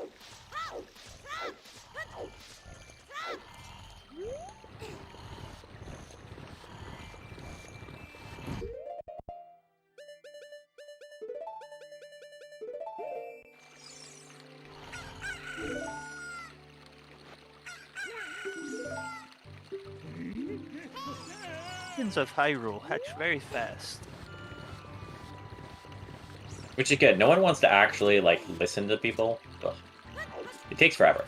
Dragons of Hyrule hatch very fast. Which is good. No one wants to actually, like, listen to people. Ugh. It takes forever.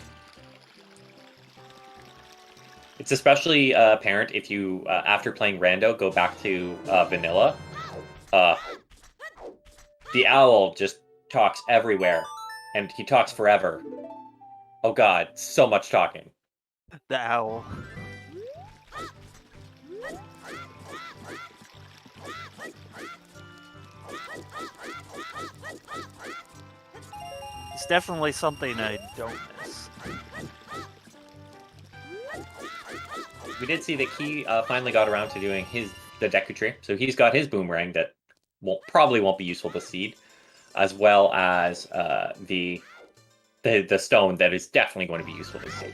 It's especially apparent if you, after playing Rando, go back to Vanilla. The owl just talks everywhere, and he talks forever. Oh god, so much talking. The owl. It's definitely something I don't miss. We did see that he finally got around to doing the Deku Tree, so he's got his boomerang that probably won't be useful to seed, as well as the stone that is definitely going to be useful to seed.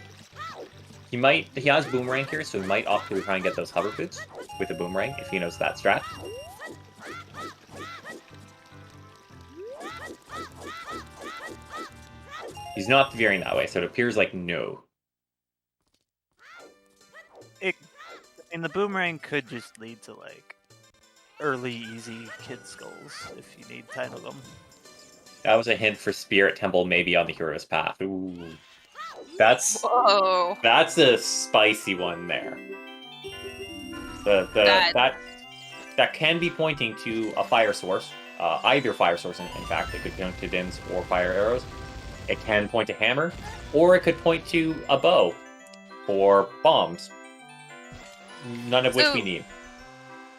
He has boomerang here, so he might opt to try and get those hover boots with the boomerang if he knows that strat. He's not veering that way, so it appears like no. And the boomerang could just lead to, like, early, easy kid skulls, if you need 10 of them. That was a hint for Spirit Temple maybe on the hero's path. Ooh. That's a spicy one there. That can be pointing to a fire source. Either fire source, in fact. It could point to Dims or fire arrows. It can point to hammer, or it could point to a bow, or bombs. None of which we need.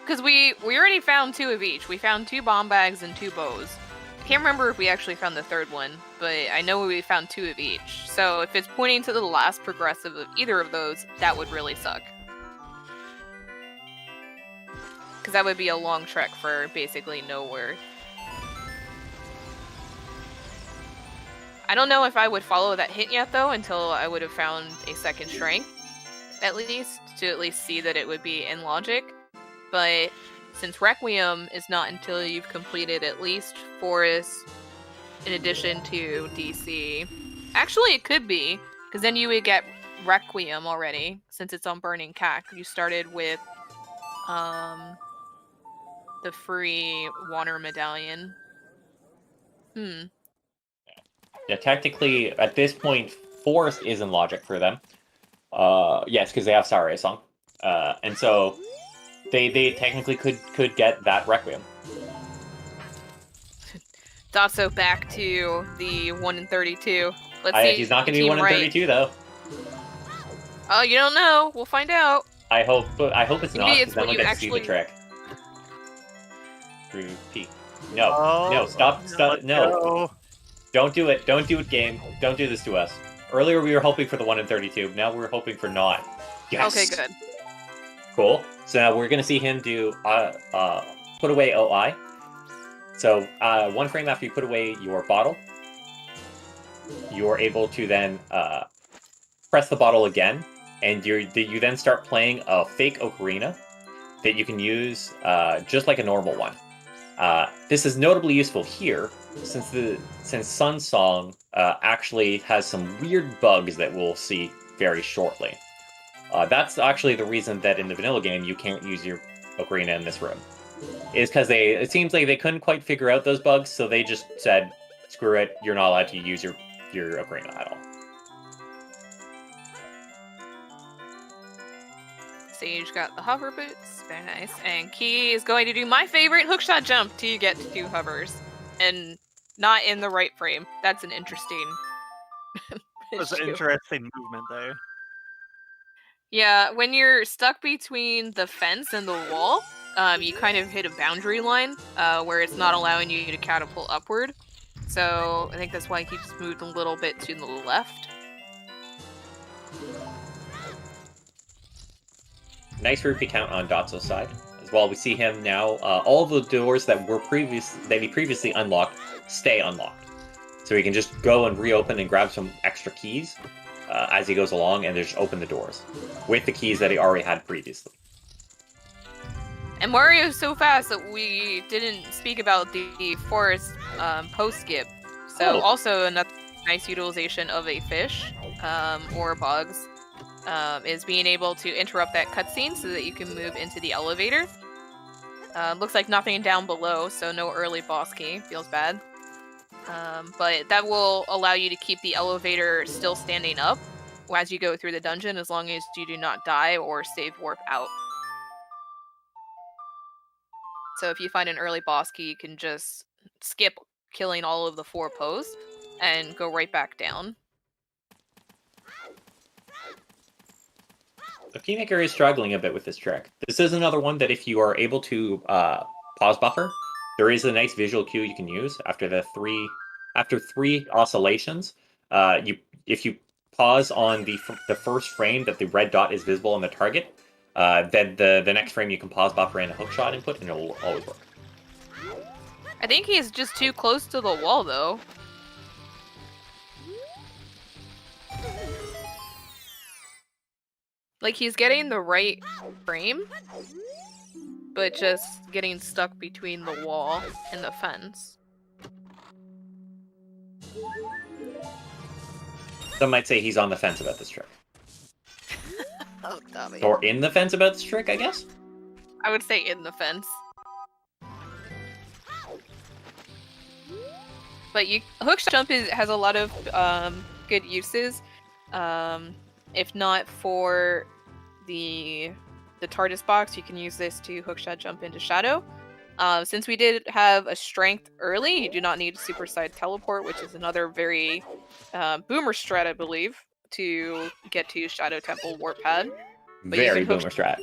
Because we already found 2 of each. We found 2 bomb bags and 2 bows. I can't remember if we actually found the 3rd one, but I know we found 2 of each. So if it's pointing to the last progressive of either of those, that would really suck. Because that would be a long trek for basically nowhere. I don't know if I would follow that hint yet, though, until I would have found a 2nd strength, at least, to at least see that it would be in logic. But since Requiem is not until you've completed at least Forest in addition to DC. Actually, it could be, because then you would get Requiem already, since it's on Burning Cack. You started with the free water medallion. Yeah, technically, at this point, Forest is in logic for them. Yes, because they have Sarai Song. And so they technically could get that Requiem. Dotso back to the 1 in 32. Let's see. He's not going to be 1 in 32, though. Oh, you don't know. We'll find out. I hope it's not, because then we'll get to see the trick. Through P. No, stop, no. Don't do it. Don't do it, game. Don't do this to us. Earlier we were hoping for the 1 in 32. Now we're hoping for not. Yes. Okay, good. Cool. So now we're going to see him do put away OI. So 1 frame after you put away your bottle, you're able to then press the bottle again, and you then start playing a fake ocarina that you can use just like a normal one. This is notably useful here, since Sun Song actually has some weird bugs that we'll see very shortly. That's actually the reason that in the vanilla game you can't use your ocarina in this room. Is because it seems like they couldn't quite figure out those bugs, so they just said, screw it, you're not allowed to use your ocarina at all. Sage got the hover boots, very nice. And Key is going to do my favorite hookshot jump to get to 2 hovers. And not in the right frame. That's an interesting That's an interesting movement there. Yeah, when you're stuck between the fence and the wall, you kind of hit a boundary line where it's not allowing you to catapult upward. So I think that's why he just moved a little bit to the left. Nice rupee count on Dotso's side. As well, we see him now. All the doors that he previously unlocked stay unlocked. So he can just go and reopen and grab some extra keys as he goes along and just open the doors with the keys that he already had previously. And Mario's so fast that we didn't speak about the forest post skip. So also another nice utilization of a fish or bugs is being able to interrupt that cutscene so that you can move into the elevator. Looks like nothing down below, so no early boss key. Feels bad. But that will allow you to keep the elevator still standing up as you go through the dungeon, as long as you do not die or save warp out. So if you find an early boss key, you can just skip killing all of the 4 posts and go right back down. The Keymaker is struggling a bit with this trick. This is another one that if you are able to pause buffer, there is a nice visual cue you can use after after 3 oscillations. If you pause on the first frame that the red dot is visible on the target, then the next frame you can pause buffer in a hookshot input and it'll always work. I think he's just too close to the wall though. Like, he's getting the right frame, but just getting stuck between the wall and the fence. Some might say he's on the fence about this trick. Oh, Tommy. Or in the fence about this trick, I guess? I would say in the fence. But hook jump has a lot of good uses. If not for the TARDIS box, you can use this to hookshot jump into Shadow. Since we did have a strength early, you do not need a super side teleport, which is another very boomer strat, I believe, to get to Shadow Temple Warp Pad. But very boomer strat.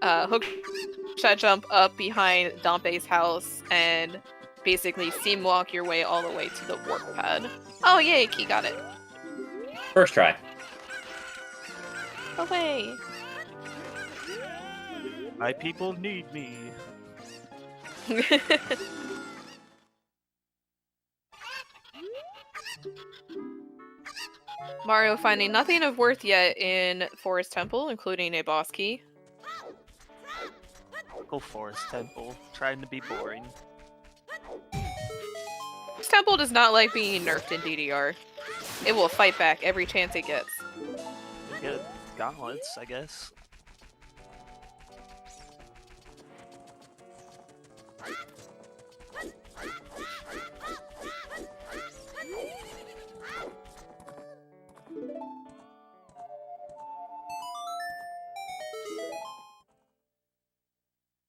Hookshot jump up behind Dompe's house and basically seam walk your way all the way to the Warp Pad. Oh yay, Key got it. First try. Away. My people need me. Mario finding nothing of worth yet in Forest Temple, including a boss key. Go Forest Temple, trying to be boring. Forest Temple does not like being nerfed in DDR. It will fight back every chance it gets. You get gauntlets, I guess.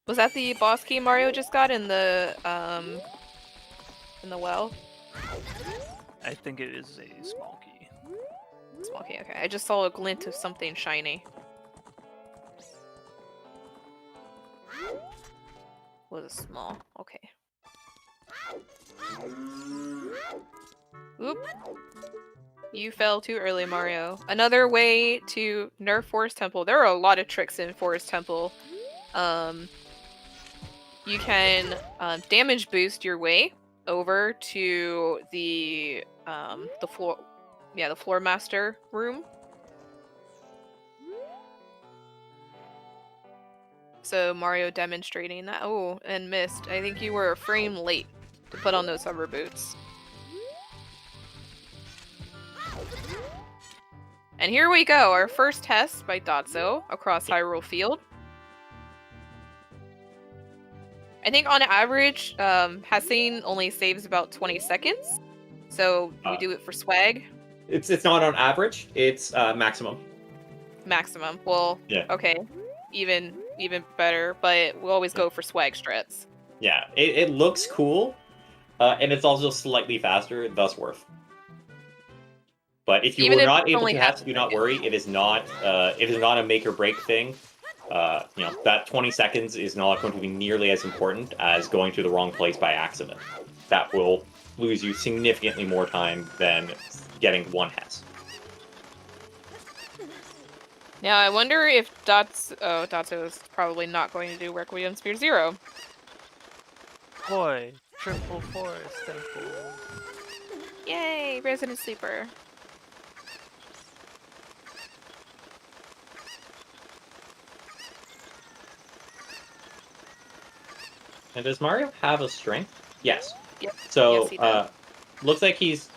Was that the boss key Mario just got in the well? I think it is a small key. Small key, okay. I just saw a glint of something shiny. Was it small? Okay. Oop. You fell too early, Mario. Another way to nerf Forest Temple. There are a lot of tricks in Forest Temple. You can damage boost your way over to the floor, the floor master room. So Mario demonstrating that. Oh, and missed. I think you were a frame late to put on those hover boots. And here we go, our first test by Dotso across Hyrule Field. I think on average, Hessing only saves about 20 seconds. So we do it for swag. It's not on average, it's maximum. Maximum. Well, yeah. Okay. Even better, but we'll always go for swag strats. Yeah, it looks cool, and it's also slightly faster, thus worth. But if you were not able to test, do not worry. It is not a make or break thing. that 20 seconds is not going to be nearly as important as going to the wrong place by accident. That will lose you significantly more time than getting one Hess. Now, I wonder if Dotso is probably not going to do Requiem Spear 0. Boy, triple forest temple. Yay, Resident Sleeper. And does Mario have a strength? Yes. Yep. So, Yes, he does. looks like he's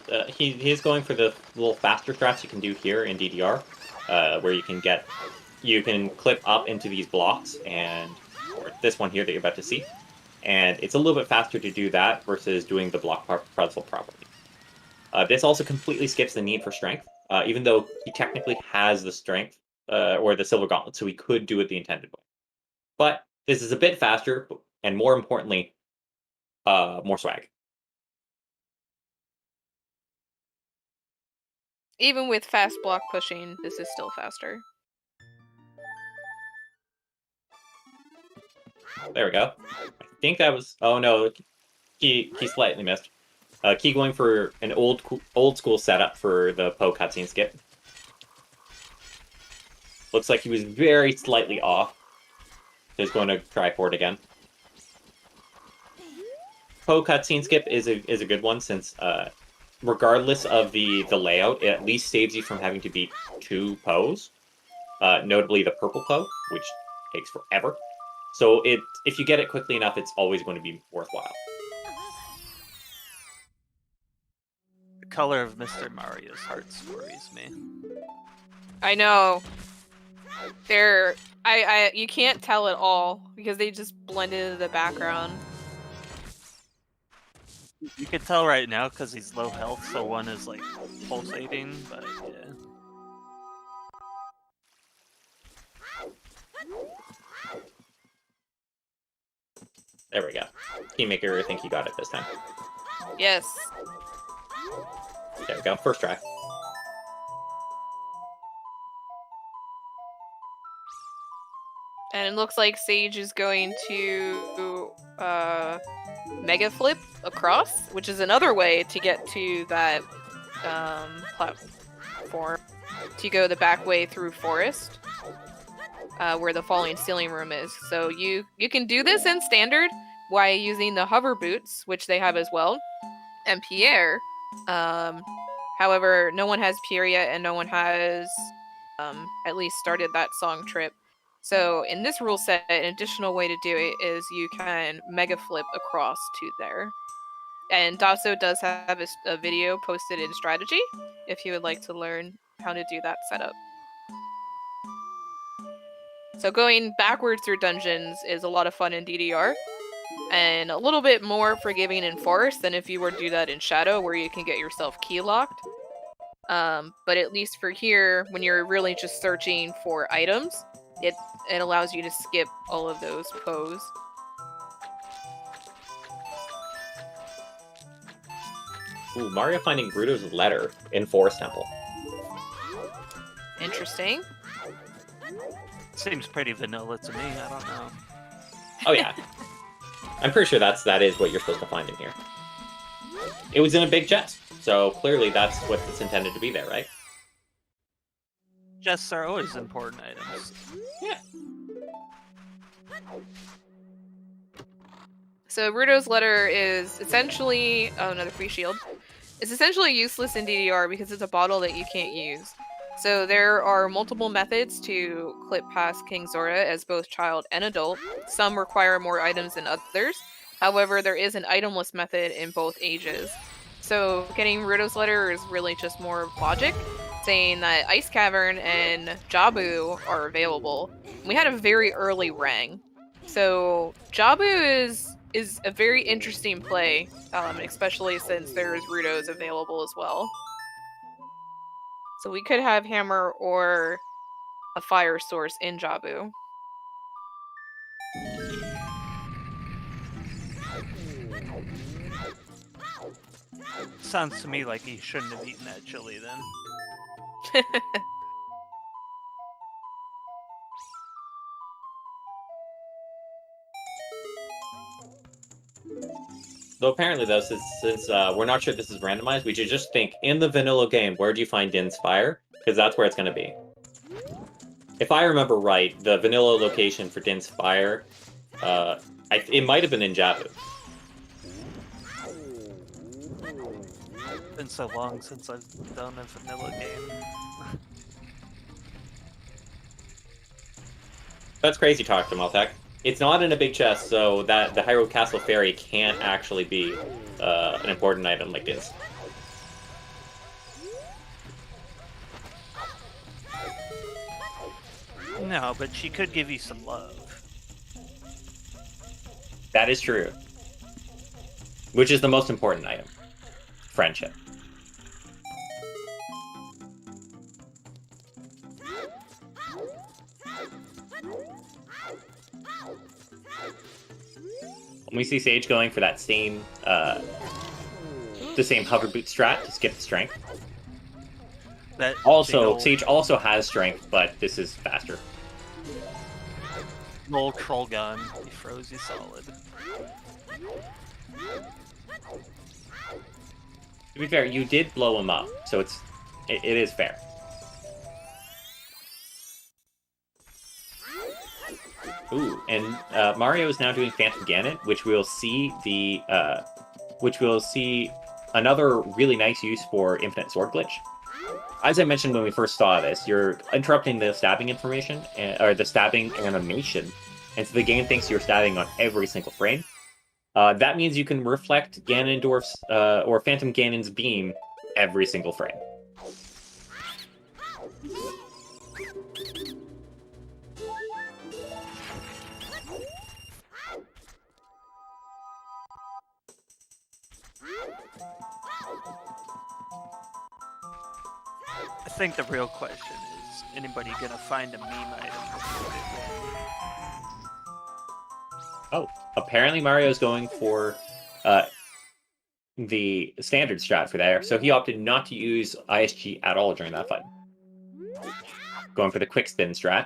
going for the little faster strats you can do here in DDR, where you can clip up into these blocks or this one here that you're about to see, and it's a little bit faster to do that versus doing the block puzzle properly. This also completely skips the need for strength, even though he technically has the strength or the silver gauntlet, so he could do it the intended way. But this is a bit faster, and more importantly, more swag. Even with fast block pushing, this is still faster. There we go. I think that was... Oh no, he slightly missed. Key going for an old school setup for the Poe cutscene skip. Looks like he was very slightly off. He's going to try for it again. Poe cutscene skip is a good one since regardless of the layout, it at least saves you from having to beat 2 Poes. Notably the purple Poe, which takes forever. So if you get it quickly enough, it's always going to be worthwhile. The color of Mr. Mario's hearts worries me. I know. You can't tell at all because they just blend into the background. You can tell right now because he's low health, so one is like pulsating, but yeah. There we go. Keymaker, I think he got it this time. Yes. There we go. First try. And it looks like Sage is going to Mega Flip across, which is another way to get to that platform. To go the back way through Forest, where the falling ceiling room is. So you can do this in standard while using the hover boots, which they have as well, and Pierre. However, no one has Pierre yet, and no one has at least started that song trip. So in this rule set, an additional way to do it is you can mega flip across to there. And Dasso does have a video posted in strategy if you would like to learn how to do that setup. So going backwards through dungeons is a lot of fun in DDR, and a little bit more forgiving in Forest than if you were to do that in Shadow, where you can get yourself key locked. But at least for here, when you're really just searching for items, it allows you to skip all of those poses. Ooh, Mario finding Bruto's letter in Forest Temple. Interesting. Seems pretty vanilla to me, I don't know. Oh yeah. I'm pretty sure that is what you're supposed to find in here. It was in a big chest, so clearly that's what it's intended to be there, right? Chests are always important items. Yeah. So Bruto's letter is essentially another free shield. It's essentially useless in DDR because it's a bottle that you can't use. So there are multiple methods to clip past King Zora as both child and adult. Some require more items than others. However, there is an itemless method in both ages. So getting Bruto's letter is really just more logic, saying that Ice Cavern and Jabu are available. We had a very early rang. So Jabu is a very interesting play, especially since there's Rutos available as well. So we could have Hammer or a fire source in Jabu. Sounds to me like he shouldn't have eaten that chili then. So apparently, though, since we're not sure this is randomized, we should just think, in the vanilla game, where do you find Din's Fire? Because that's where it's going to be. If I remember right, the vanilla location for Din's Fire, it might have been in Jabu. It's been so long since I've done a vanilla game. That's crazy talk to Malthek. It's not in a big chest, so that the Hyrule Castle Fairy can't actually be an important item like this. No, but she could give you some love. That is true. Which is the most important item. Friendship. We see Sage going for that same, the same hover boot strat to skip the strength. That Also, Sage also has strength, but this is faster. Roll troll gun, he froze you solid. To be fair, you did blow him up, so it is fair. Ooh, and Mario is now doing Phantom Ganon, which we'll see another really nice use for Infinite Sword Glitch. As I mentioned when we first saw this, you're interrupting the stabbing information, or the stabbing animation, and so the game thinks you're stabbing on every single frame. That means you can reflect Ganondorf's, or Phantom Ganon's beam every single frame. I think the real question is, anybody gonna find a meme item before they win? Oh, apparently Mario's going for the standard strat for there, so he opted not to use ISG at all during that fight. Going for the quick spin strat.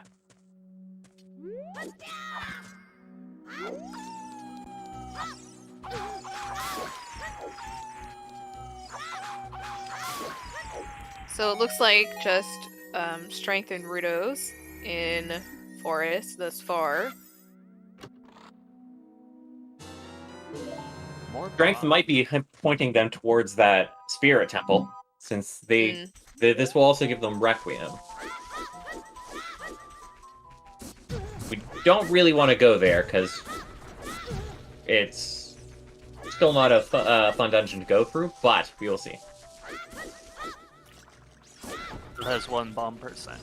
So it looks like just strengthened Brutos in Forest thus far. More Strength bombs. might be pointing them towards that Spirit Temple, since this will also give them Requiem. We don't really want to go there, because it's still not a fun dungeon to go through, but we will see. It has 1 bomb %.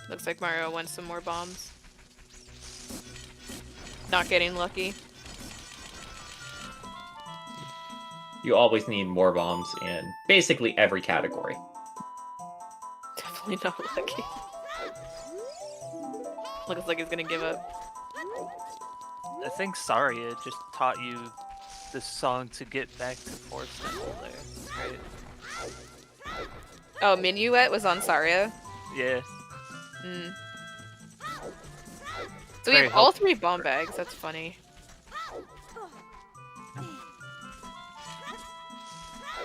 Looks like Mario wants some more bombs. Not getting lucky. You always need more bombs in basically every category. Definitely not lucky. Looks like he's gonna give up. I think Saria just taught you this song to get back to Forest Temple there. It's great. Oh, Minuet was on Saria. Yeah. Mm. So we Very have all helpful. 3 bomb bags. That's funny.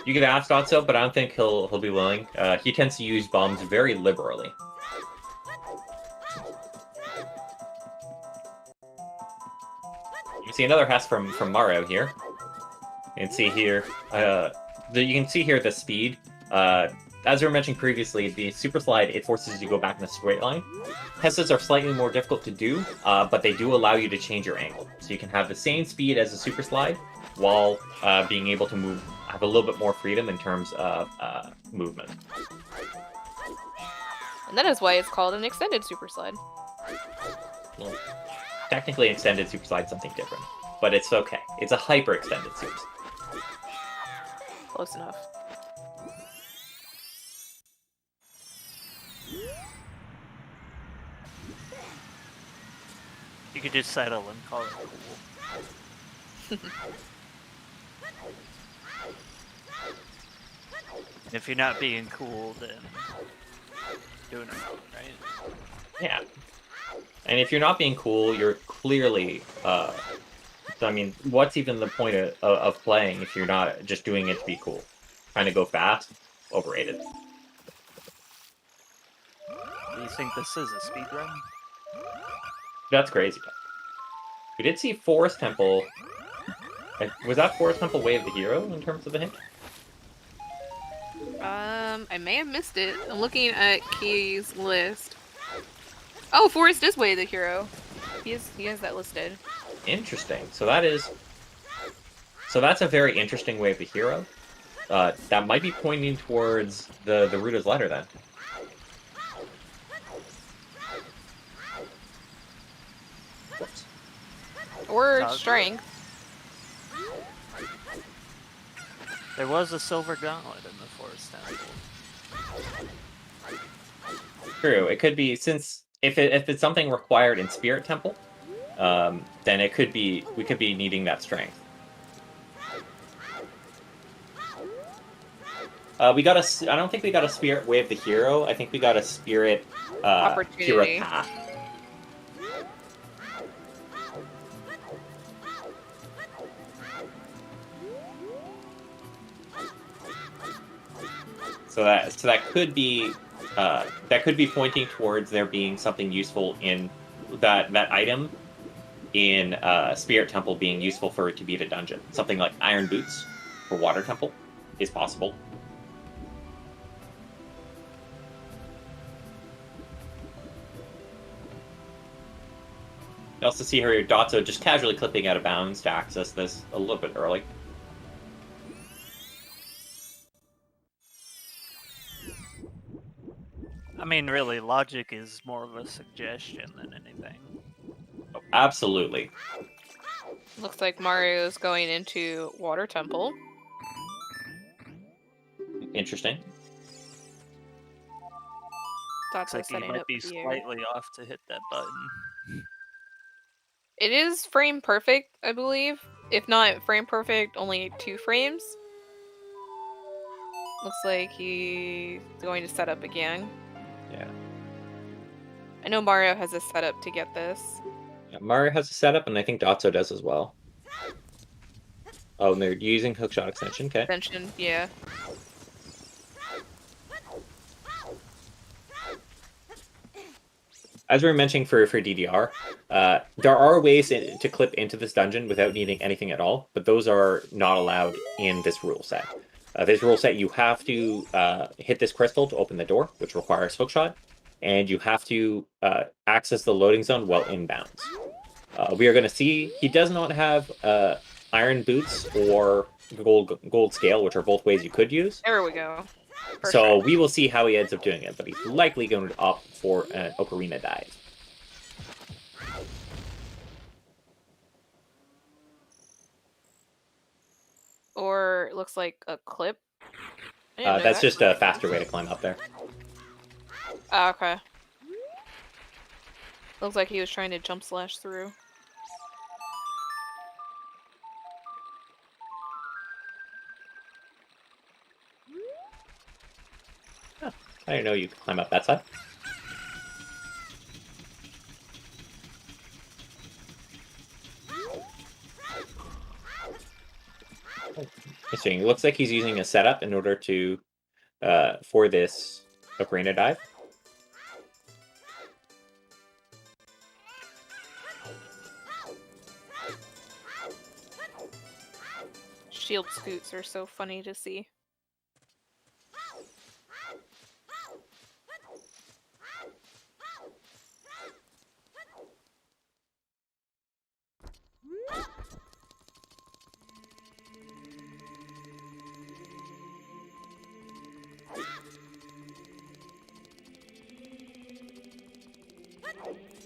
You could ask Otso, but I don't think he'll be willing. He tends to use bombs very liberally. You see another Hess from Mario here. You can see here, the speed. As we were mentioning previously, the Super Slide, it forces you to go back in a straight line. Hesses are slightly more difficult to do, but they do allow you to change your angle. So you can have the same speed as a Super Slide, while being able to have a little bit more freedom in terms of movement. And that is why it's called an extended super slide. Well, technically, extended Super Slide is something different, but it's okay. It's a hyper extended Super Slide. Close enough. You could just settle and call it cool. If you're not being cool, then you're doing it wrong, right? Yeah. And if you're not being cool, you're clearly. I mean, what's even the point of playing if you're not just doing it to be cool? Trying to go fast? Overrated. Do you think this is a speed run? That's crazy. We did see Forest Temple. Was that Forest Temple Way of the Hero in terms of the hint? I may have missed it. I'm looking at Key's list. Oh, Forest is Way of the Hero. He has that listed. Interesting. So that's a very interesting Way of the Hero. That might be pointing towards the Ruta's letter then. Whoops. Or strength. There was a silver gauntlet in the Forest Temple. True. It could be, since if it's something required in Spirit Temple, then we could be needing that strength. I don't think we got a Spirit Way of the Hero. I think we got a Spirit Hero Path. So that could be pointing towards there being something useful in that item in Spirit Temple being useful for it to beat a dungeon. Something like Iron Boots for Water Temple is possible. You also see here Dotso just casually clipping out of bounds to access this a little bit early. I mean, really, logic is more of a suggestion than anything. Oh, absolutely. Looks like Mario's going into Water Temple. Interesting. That's Looks like he might be here. slightly off to hit that button. It is frame perfect, I believe. If not frame perfect, only 2 frames. Looks like he's going to set up again. Yeah. I know Mario has a setup to get this. Yeah, Mario has a setup, and I think Dotso does as well. Oh, and they're using hookshot extension. Okay. Extension, yeah. As we were mentioning for DDR, there are ways to clip into this dungeon without needing anything at all, but those are not allowed in this rule set. This rule set, you have to hit this crystal to open the door, which requires hookshot, and you have to access the loading zone while inbounds. We are going to see he does not have iron boots or gold scale, which are both ways you could use. There we go. Perfect. So we will see how he ends up doing it, but he's likely going to opt for an ocarina dive. Or it looks like a clip. That's just a faster way to climb up there. Ah, okay. Looks like he was trying to jump slash through. Oh, I didn't know you could climb up that side. Interesting. It looks like he's using a setup in order to for this ocarina dive. Shield scoots are so funny to see.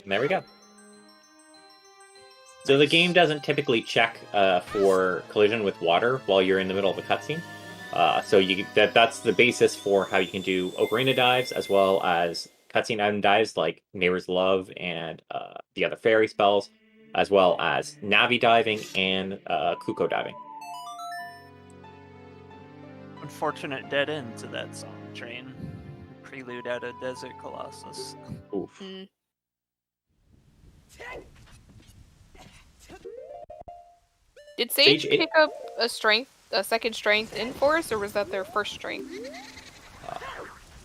And there we go. So the game doesn't typically check for collision with water while you're in the middle of a cutscene. So that's the basis for how you can do ocarina dives as well as cutscene item dives like Neighbor's Love and the other fairy spells, as well as Navi diving and Kuko diving. Unfortunate dead end to that song, Train. Prelude out of Desert Colossus. Oof. Did Sage Sage, pick up a second strength in Forest, or was that their first strength?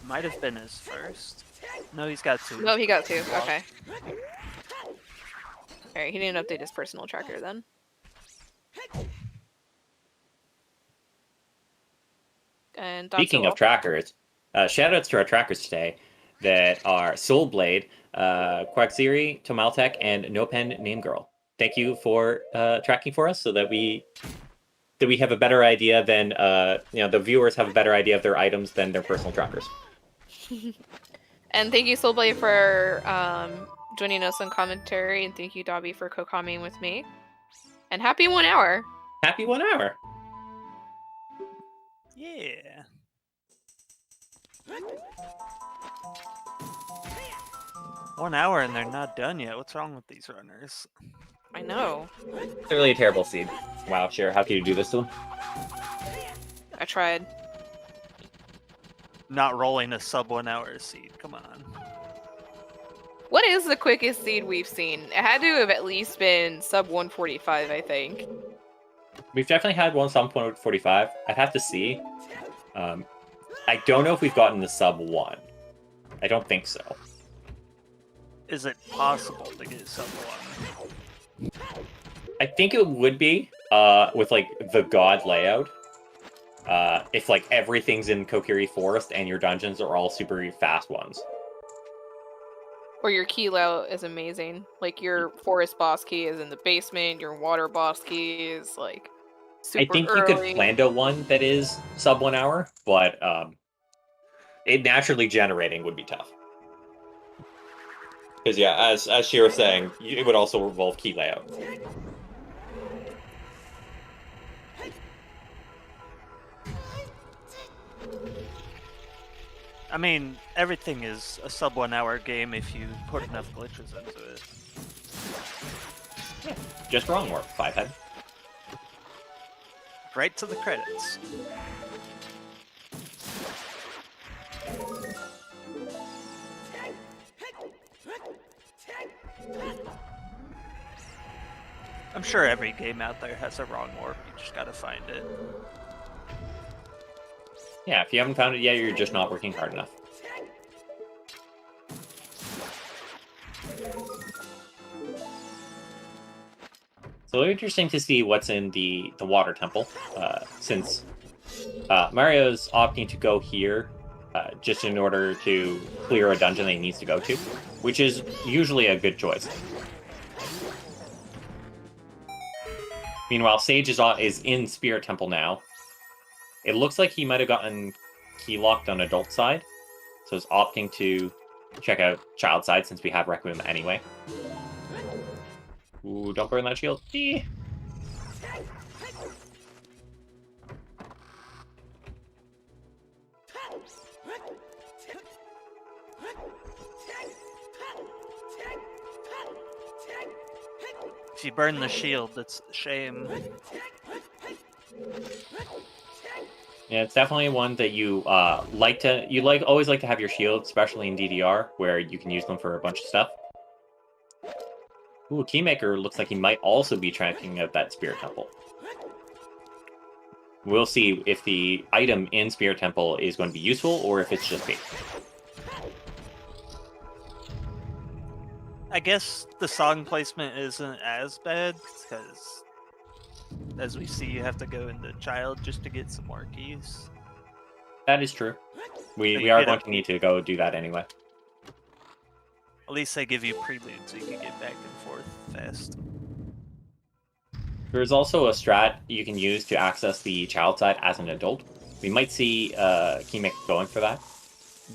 Might have been his first. No, he's got 2. No, he got 2. Okay. Alright, he didn't update his personal tracker then. And Speaking of trackers, shoutouts to our trackers today that are Soulblade, Quaxiri, Tomaltech, and NoPen Name Girl. Thank you for tracking for us so that we have a better idea than the viewers have a better idea of their items than their personal trackers. And thank you, Soulblade, for joining us on commentary, and thank you, Dobby, for co-commenting with me. And happy 1 hour! Happy 1 hour! Yeah. One hour and they're not done yet. What's wrong with these runners? I know. It's really a terrible seed. Wow, Cher, how can you do this to them? I tried. Not rolling a sub 1 hour seed. Come on. What is the quickest seed we've seen? It had to have at least been sub 145, I think. We've definitely had one sub 145. I'd have to see. I don't know if we've gotten the sub 1. I don't think so. Is it possible to get sub 1? I think it would be with like the god layout. If like everything's in Kokiri Forest and your dungeons are all super fast ones. Or your key layout is amazing. Like your forest boss key is in the basement, your water boss key is like super I think early. you could plando one that is sub 1 hour, but it naturally generating would be tough. Because yeah, as she was saying, it would also involve key layout. I mean, everything is a sub 1 hour game if you put enough glitches into it. Yeah, just wrong work, 5-head. Right to the credits. I'm sure every game out there has a wrong warp, you just gotta find it. Yeah, if you haven't found it yet, you're just not working hard enough. So it'll be interesting to see what's in the water temple, since Mario's opting to go here just in order to clear a dungeon that he needs to go to, which is usually a good choice. Meanwhile, Sage is in Spirit Temple now. It looks like he might have gotten key locked on adult side, so he's opting to check out child side since we have Requiem anyway. Ooh, don't burn that shield. Eee. If you burn the shield, that's a shame. Yeah, it's definitely one that you always like to have your shield, especially in DDR, where you can use them for a bunch of stuff. Ooh, Keymaker looks like he might also be tracking out that Spirit Temple. We'll see if the item in Spirit Temple is going to be useful or if it's just bait. I guess the song placement isn't as bad, because as we see, you have to go into child just to get some more keys. That is true. We you are get going to need to go do that anyway. At least they give you prelude so you can get back and forth fast. There's also a strat you can use to access the child side as an adult. We might see Keymaker going for that.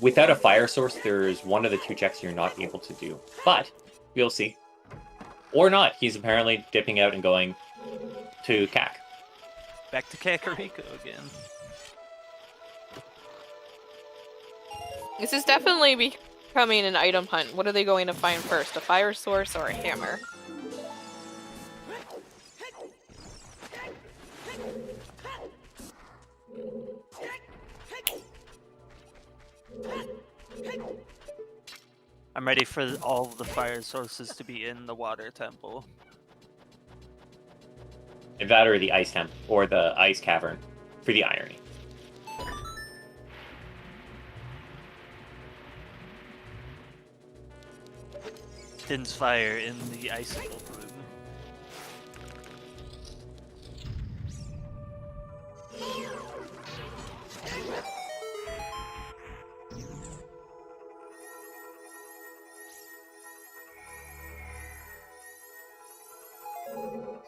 Without a fire source, there's one of the 2 checks you're not able to do. But we'll see. Or not. He's apparently dipping out and going to CAC. Back to Kakariko again. This is definitely becoming an item hunt. What are they going to find first? A fire source or a hammer? I'm I'm ready for all of the fire sources to be in the water temple. That or the ice temp or the ice cavern for the irony. Din's fire in the icicle room.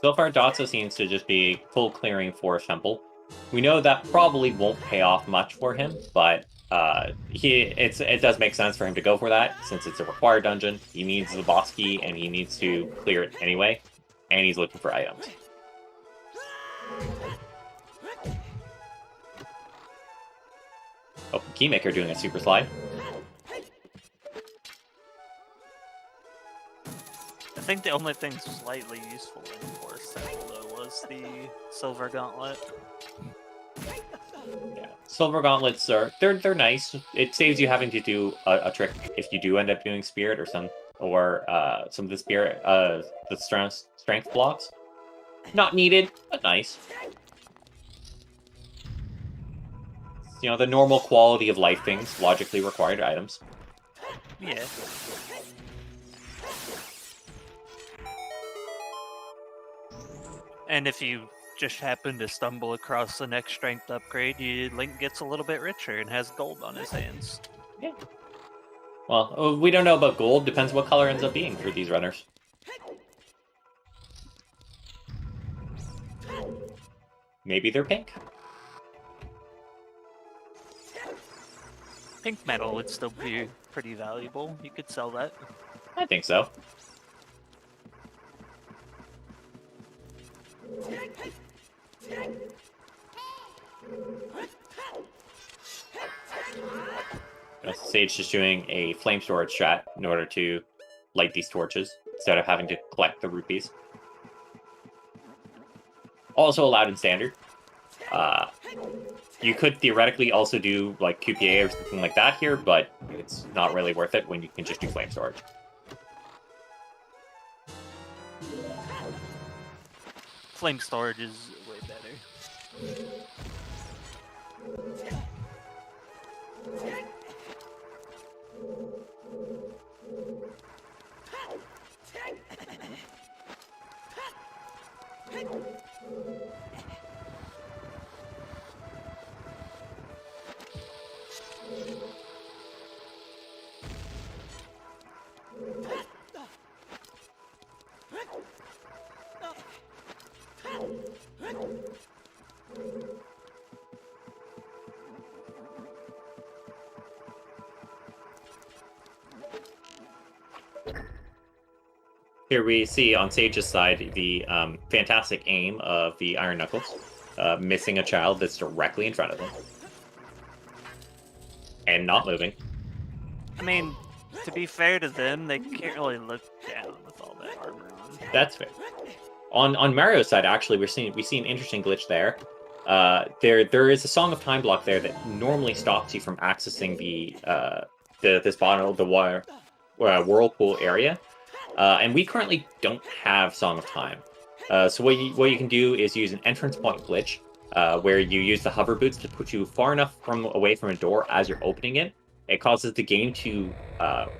So far, Dotso seems to just be full clearing Forest Temple. We know that probably won't pay off much for him, but it does make sense for him to go for that, since it's a required dungeon. He needs the boss key, and he needs to clear it anyway, and he's looking for items. Oh, Keymaker doing a super slide. I think the only thing slightly useful in Forest Temple though was the Silver Gauntlet. Yeah, Silver Gauntlets they're nice. It saves you having to do a trick if you do end up doing Spirit or some of the Spirit the strength blocks. Not needed, but nice. You know, the normal quality of life things, logically required items. Yeah. And if you just happen to stumble across the next strength upgrade, Link gets a little bit richer and has gold on his hands. Yeah. Well, we don't know about gold. Depends what color ends up being for these runners. Maybe they're pink. Pink metal would still be pretty valuable. You could sell that. I think so. Sage just doing a flame storage strat in order to light these torches instead of having to collect the rupees. Also allowed in standard. You could theoretically also do like QPA or something like that here, but it's not really worth it when you can just do flame storage. Flame storage is way better. Here we see on Sage's side the fantastic aim of the Iron Knuckles, missing a child that's directly in front of him. And not moving. I mean, to be fair to them, they can't really look down with all that armor on. That's fair. On Mario's side, actually, we see an interesting glitch there. There is a Song of Time block there that normally stops you from accessing this bottom of the whirlpool area. And we currently don't have Song of Time. So what you can do is use an entrance point glitch, where you use the hover boots to put you far enough away from a door as you're opening it. It causes the game to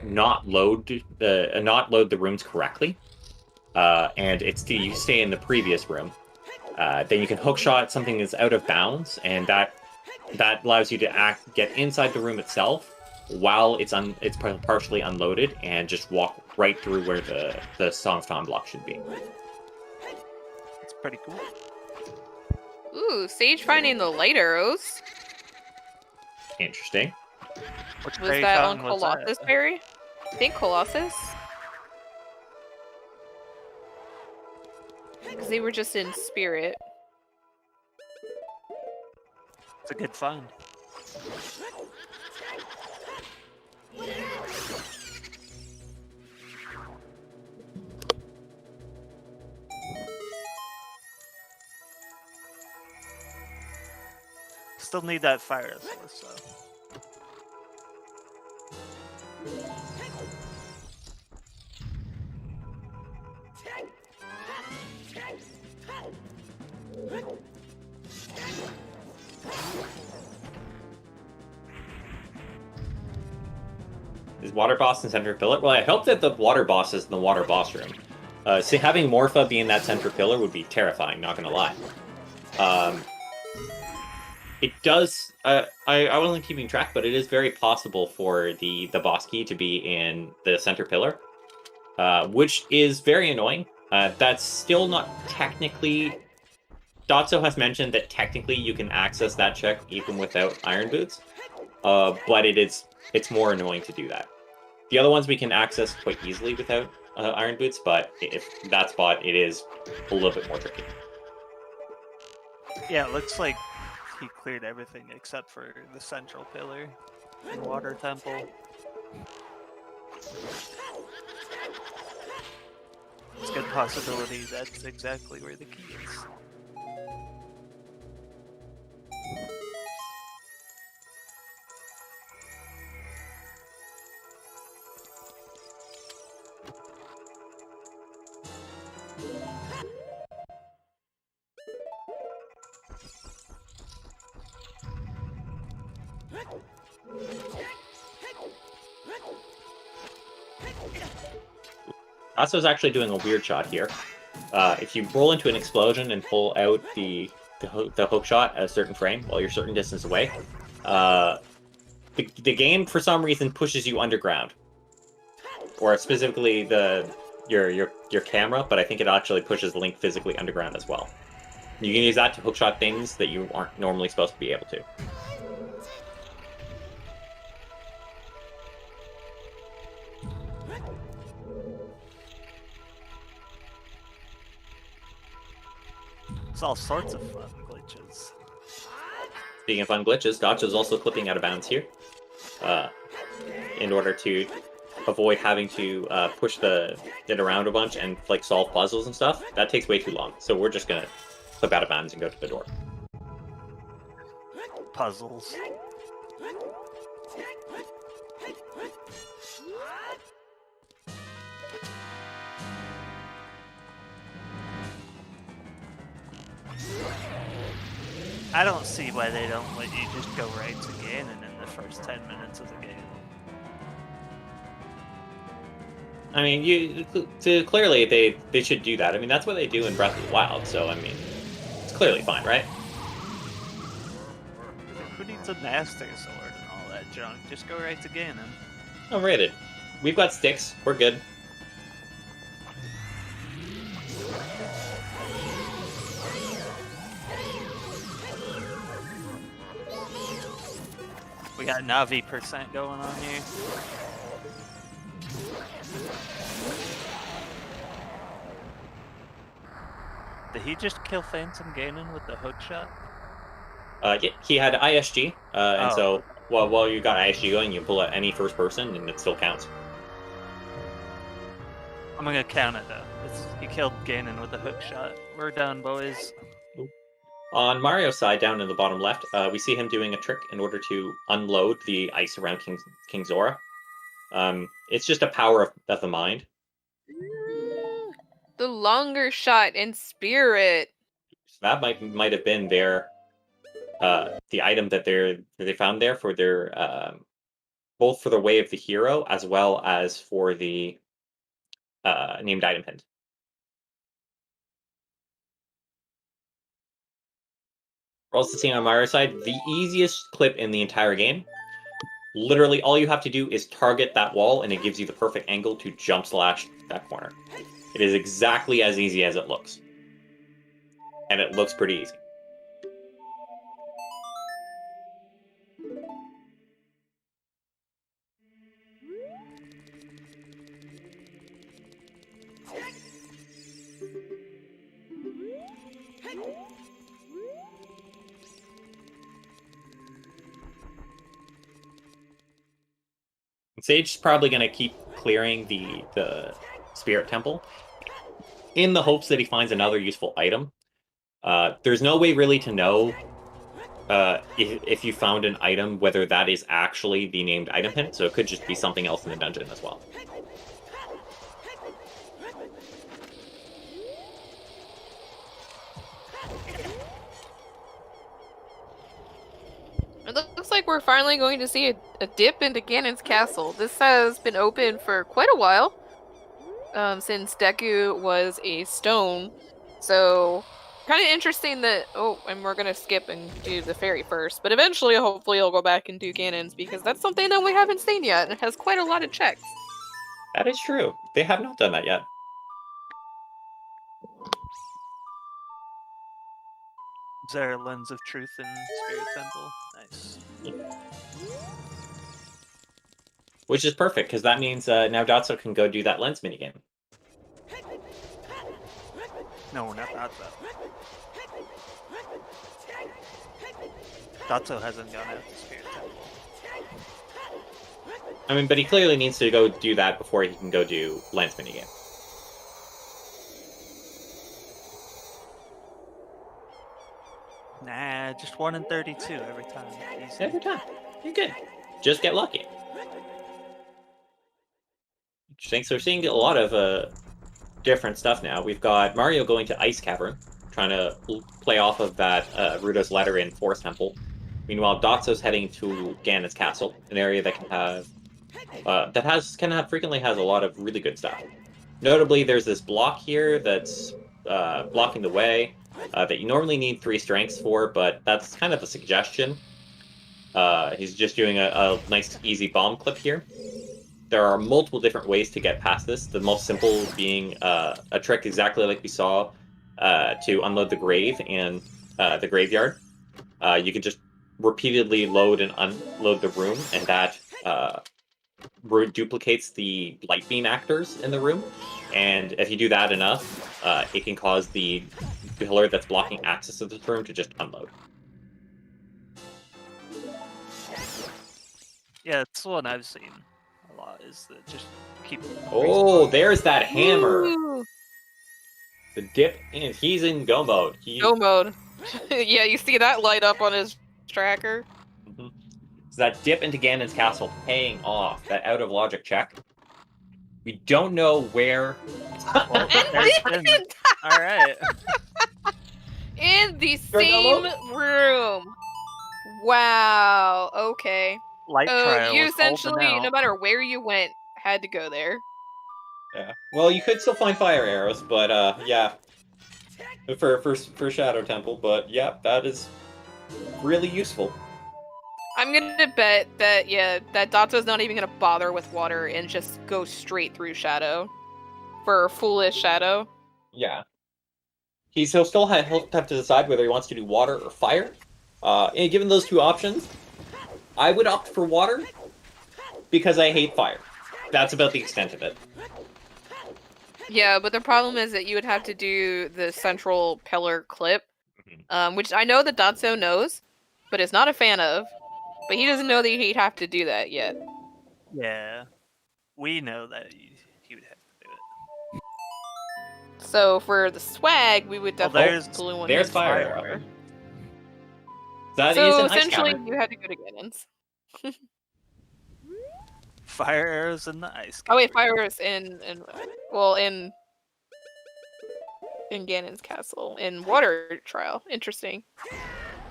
not load the rooms correctly, and you stay in the previous room. Then you can hookshot something that's out of bounds, and that allows you to get inside the room itself while it's partially unloaded, and just walk right through where the Song of Time block should be. It's pretty cool. Ooh, Sage finding the light arrows. Interesting. Which Was berry that on fountain was Colossus that? Berry? I think Colossus. Because they were just in spirit. It's a good find. Still need that fire source, though. Is water boss and center pillar? Well, I hope that the water boss is in the water boss room. See, having Morpha be in that center pillar would be terrifying, not gonna lie. It does... I wasn't keeping track, but it is very possible for the boss key to be in the center pillar, which is very annoying. That's still not technically... Dotso has mentioned that technically you can access that check even without Iron Boots, but it's more annoying to do that. The other ones we can access quite easily without Iron Boots, but if that spot, it is a little bit more tricky. Yeah, it looks like he cleared everything except for the central pillar and water temple. It's a good possibility that's exactly where the key is. Aso's actually doing a weird shot here. If you roll into an explosion and pull out the hook shot at a certain frame while you're a certain distance away, the game for some reason pushes you underground, or specifically your camera. But I think it actually pushes Link physically underground as well. You can use that to hookshot things that you aren't normally supposed to be able to. It's all sorts of fun glitches. Speaking of fun glitches, Dotch is also clipping out of bounds here, in order to avoid having to push it around a bunch and like solve puzzles and stuff. That takes way too long, so we're just gonna clip out of bounds and go to the door. Puzzles. I don't see why they don't let you just go right to Ganon in the first 10 minutes of the game. I mean, clearly they should do that. I mean, that's what they do in Breath of the Wild, so I mean, it's clearly fine, right? Who needs a Master Sword and all that junk? Just go right to Ganon. I'm rated. We've got sticks. We're good. We got Navi % going on here. Did he just kill Phantom Ganon with the hook shot? Yeah, he had ISG, and Oh. so while you got ISG going, you pull out any first person, and it still counts. I'm gonna count it though. He killed Ganon with the hook shot. We're done, boys. On Mario's side, down in the bottom left, we see him doing a trick in order to unload the ice around King Zora. It's just a power of the mind. The longer shot in spirit. So that might have been their the item that they found there for their both for the Way of the Hero as well as for the named item hint. We're also seeing on Mario's side the easiest clip in the entire game. Literally, all you have to do is target that wall, and it gives you the perfect angle to jump slash that corner. It is exactly as easy as it looks. And it looks pretty easy. Sage's probably going to keep clearing the Spirit Temple in the hopes that he finds another useful item. There's no way really to know if you found an item, whether that is actually the named item hint, so it could just be something else in the dungeon as well. It looks like we're finally going to see a dip into Ganon's castle. This has been open for quite a while, since Deku was a stone. So, kind of interesting that, oh, and we're going to skip and do the fairy first, but eventually, hopefully, I'll go back and do Ganon's, because that's something that we haven't seen yet, and it has quite a lot of checks. That is true. They have not done that yet. Is there a lens of truth in Spirit Temple? Nice. Which is perfect, because that means now Dotso can go do that lens minigame. No, not Dotso. Dotso hasn't gone out to Spirit Temple. I mean, but he clearly needs to go do that before he can go do lens minigame. Nah, just 1 in 32 every time. Easy. Every time. You're good. Just get lucky. Interesting. So we're seeing a lot of different stuff now. We've got Mario going to Ice Cavern, trying to play off of that Ruto's letter in Forest Temple. Meanwhile, Dotso's heading to Ganon's castle, an area that can have frequently has a lot of really good stuff. Notably, there's this block here that's blocking the way that you normally need 3 strengths for, but that's kind of a suggestion. He's just doing a nice, easy bomb clip here. There are multiple different ways to get past this, the most simple being a trick exactly like we saw to unload the grave in the graveyard. You can just repeatedly load and unload the room, and that duplicates the light beam actors in the room. And if you do that enough, it can cause the pillar that's blocking access to this room to just unload. Yeah, it's the one I've seen a lot, is that just keep... Oh, there's that hammer! Ooh. The dip, and he's in go mode. Go mode. Yeah, you see that light up on his tracker. So that dip into Ganon's castle paying off, that out of logic check. We don't know where... Well, alright. In the same room. Wow. Okay. Light trial You was holding essentially, out. no matter where you went, had to go there. Yeah. Well, you could still find fire arrows, but yeah. For Shadow Temple, but yeah, that is really useful. I'm gonna bet that, yeah, that Dotso's not even gonna bother with water and just go straight through Shadow. For Foolish Shadow. Yeah. He'll still he'll have to decide whether he wants to do water or fire. And given those 2 options, I would opt for water because I hate fire. That's about the extent of it. Yeah, but the problem is that you would have to do the central pillar clip, which I know that Dotso knows, but is not a fan of. But he doesn't know that he'd have to do that yet. Yeah. We know that he would have to do it. So for the swag, we would definitely Well, one. There's fire arrow. That is So an ice essentially, cavern. you had to go to Ganon's. Fire arrows in the ice. Oh wait, fire is in Ganon's castle in water trial. Interesting.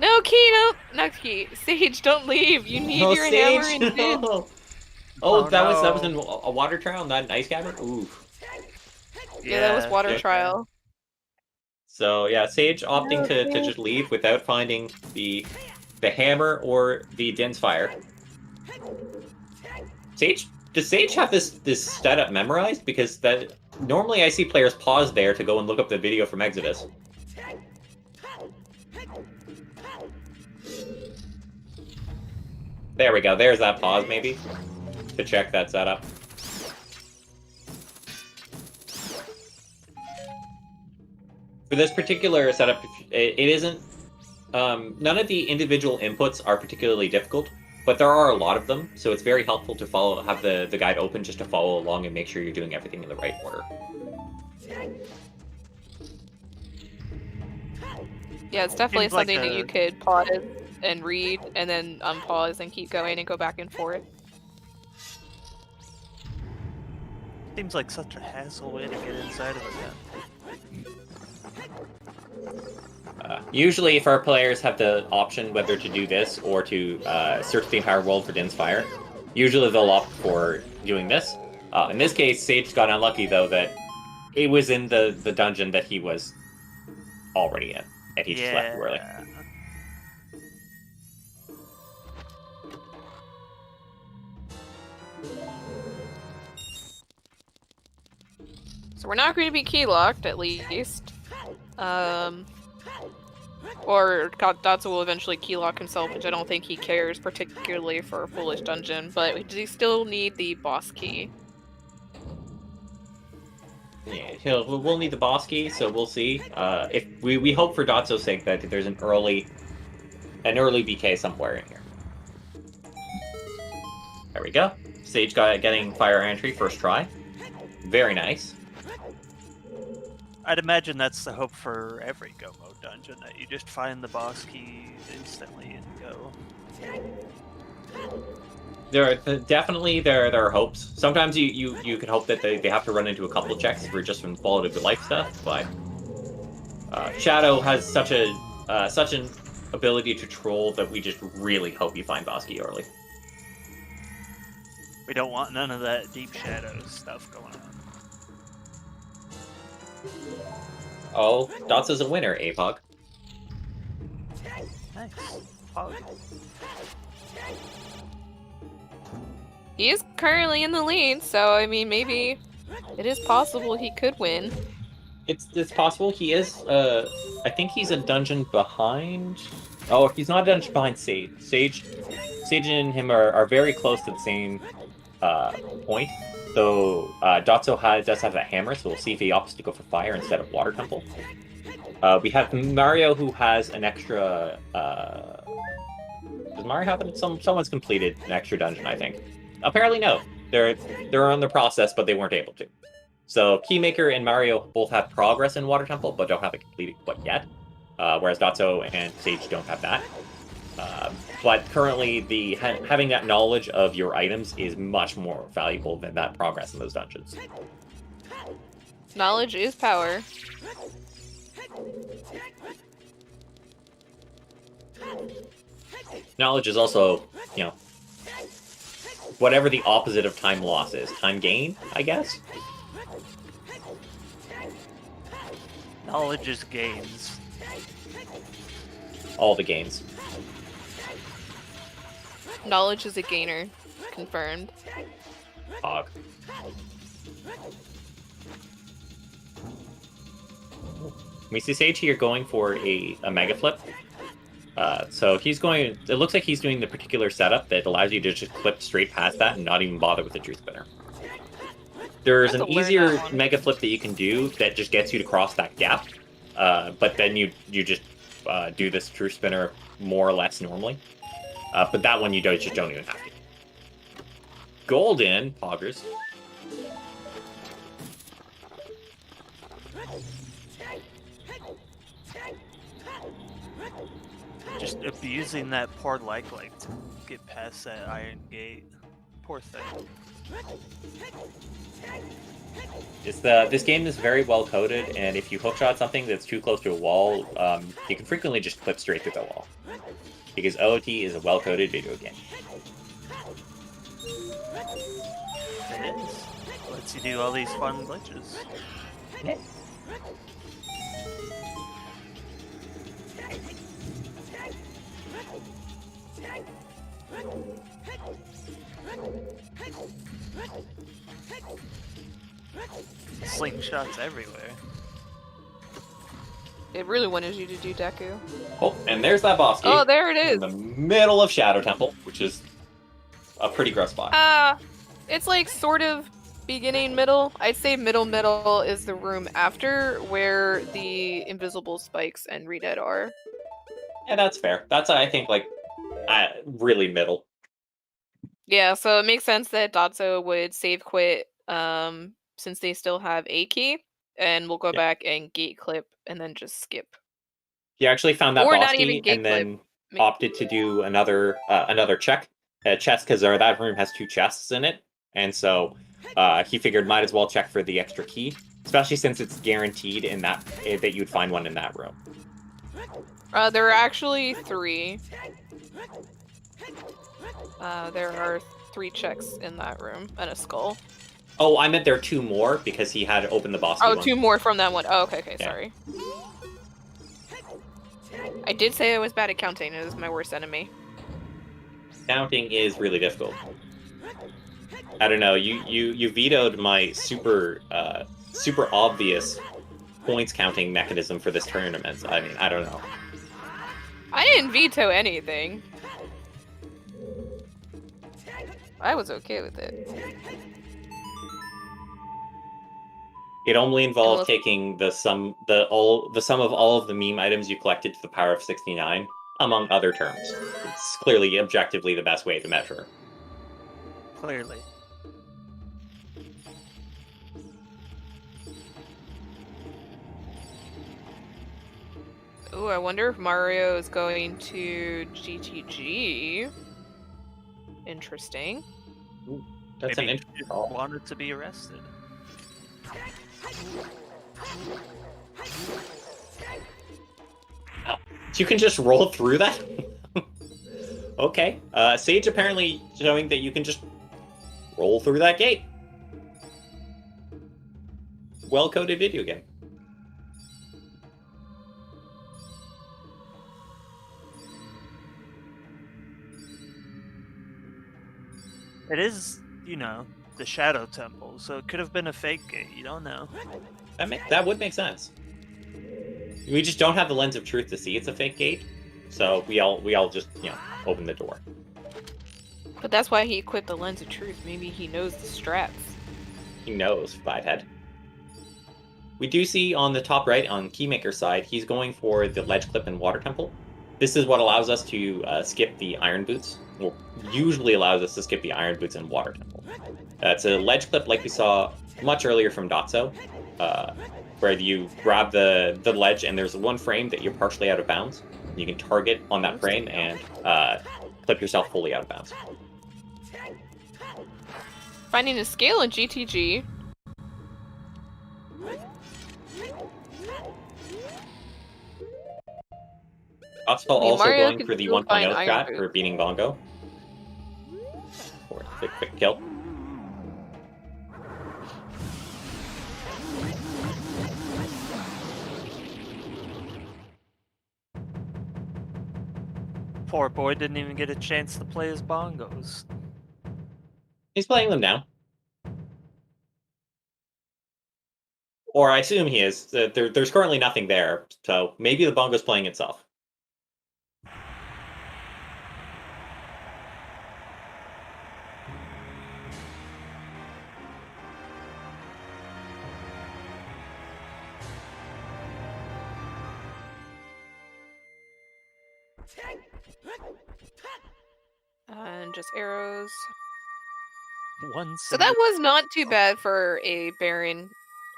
No key, no, not key. Sage, don't leave. You need your hammer and Sage, din. no. Oh, that was no. in a water trial, not an ice cavern? Ooh. Yeah, that was water okay. trial. So yeah, Sage opting to just leave without finding the hammer or the Din's fire. Does Sage have this setup memorized? Because that normally I see players pause there to go and look up the video from Exodus. There we go. There's that pause, maybe, to check that setup. For this particular setup, it isn't... none of the individual inputs are particularly difficult, but there are a lot of them, so it's very helpful to have the guide open just to follow along and make sure you're doing everything in the right order. Yeah, it's definitely Seems like something that you could pause and read, and then unpause and keep going and go back and forth. Seems like such a hassle way to get inside of a gun. Usually, if our players have the option whether to do this or to search the entire world for Din's Fire, usually they'll opt for doing this. In this case, Sage got unlucky, though, that it was in the dungeon that he was already in, and he just left too early. So we're not going to be key locked, at least. Or Dotso will eventually key lock himself, which I don't think he cares particularly for a foolish dungeon, but does he still need the boss key? Yeah, we'll need the boss key, so we'll see. If we hope for Dotso's sake that there's an early BK somewhere in here. There we go. Sage getting fire entry first try. Very nice. I'd imagine that's the hope for every Go mode dungeon, that you just find the boss key instantly and go. There are hopes. Sometimes you can hope that they have to run into a couple checks for just from quality of life stuff, but Shadow has such an ability to troll that we just really hope you find boss key early. We don't want none of that deep shadow stuff going on. Oh, Dots is a winner, Apog. Nice. Pog. He is currently in the lead, so I mean, maybe it is possible he could win. It's possible he is. I think he's a dungeon behind. Oh, he's not a dungeon behind Sage. Sage and him are very close to the same point. Though Dotso does have a hammer, so we'll see if he opts to go for fire instead of water temple. We have Mario, who has an extra. Does Mario have it? Someone's completed an extra dungeon, I think. Apparently, no. They're on the process, but they weren't able to. So Keymaker and Mario both have progress in water temple, but don't have it completed quite yet. Whereas Dotso and Sage don't have that. But currently, having that knowledge of your items is much more valuable than that progress in those dungeons. Knowledge is power. Knowledge is also, whatever the opposite of time loss is. Time gain, I guess? Knowledge is gains. All the gains. Knowledge is a gainer. Confirmed. Hog. We see Sage here going for a mega flip. So he's going. It looks like he's doing the particular setup that allows you to just clip straight past that and not even bother with the truth spinner. There's an easier mega flip that you can do that just gets you to cross that gap, but then you just do this truth spinner more or less normally. But that one you just don't even have to. Golden poggers. Just abusing that poor like to get past that iron gate. Poor thing. This game is very well coded, and if you hookshot something that's too close to a wall, you can frequently just clip straight through the wall. Because OoT is a well-coded video game. It is. Lets you do all these fun glitches. Yeah. Slingshots everywhere. It really wanted you to do Deku. Oh, and there's that boss gate. Oh, there it is. In the middle of Shadow Temple, which is a pretty gross spot. It's like sort of beginning middle. I'd say middle is the room after where the invisible spikes and Redead are. Yeah, that's fair. That's, I think, like, really middle. Yeah, so it makes sense that Dotso would save quit since they still have a key, and we'll go back and gate clip and then just skip. He actually found that Or boss not even key gate and then clip. opted to do another check. Chest, because that room has 2 chests in it, and so he figured might as well check for the extra key. especially since it's guaranteed in that you'd find one in that room. There are actually 3. There are 3 checks in that room and a skull. Oh, I meant there are 2 more because he had opened the boss key Oh, one. 2 more from that one. Oh, okay, Yeah. sorry. I did say I was bad at counting. It was my worst enemy. Counting is really difficult. I don't know. You vetoed my super obvious points counting mechanism for this tournament. I mean, I don't know. I didn't veto anything. I was okay with it. It only involved Unless- taking the sum of all of the meme items you collected to the power of 69, among other terms. It's clearly objectively the best way to measure. Clearly. Ooh, I wonder if Mario is going to GTG. Interesting. That's Maybe an interesting he call. wanted to be arrested. You can just roll through that? Okay. Sage apparently showing that you can just roll through that gate. Well-coded video game. It is, you know, the Shadow Temple, so it could have been a fake gate. You don't know. That would make sense. We just don't have the lens of truth to see it's a fake gate, so we all just open the door. But that's why he equipped the lens of truth. Maybe he knows the strats. He knows, Fivehead. We do see on the top right, on Keymaker's side, he's going for the Ledge Clip and Water Temple. This is what allows us to skip the Iron Boots. Well, usually allows us to skip the Iron Boots and Water Temple. It's a Ledge Clip like we saw much earlier from Dotso, where you grab the ledge and there's one frame that you're partially out of bounds. You can target on that frame and clip yourself fully out of bounds. Finding a scale in GTG. Dotso also Mario going can for the still 1.0 find Iron strat Boots. for beating Bongo. For the quick kill. Poor boy didn't even get a chance to play his bongos. He's playing them now. Or I assume he is. There's currently nothing there, so maybe the bongo's playing itself. And just arrows. One So that was not too bad for a Baron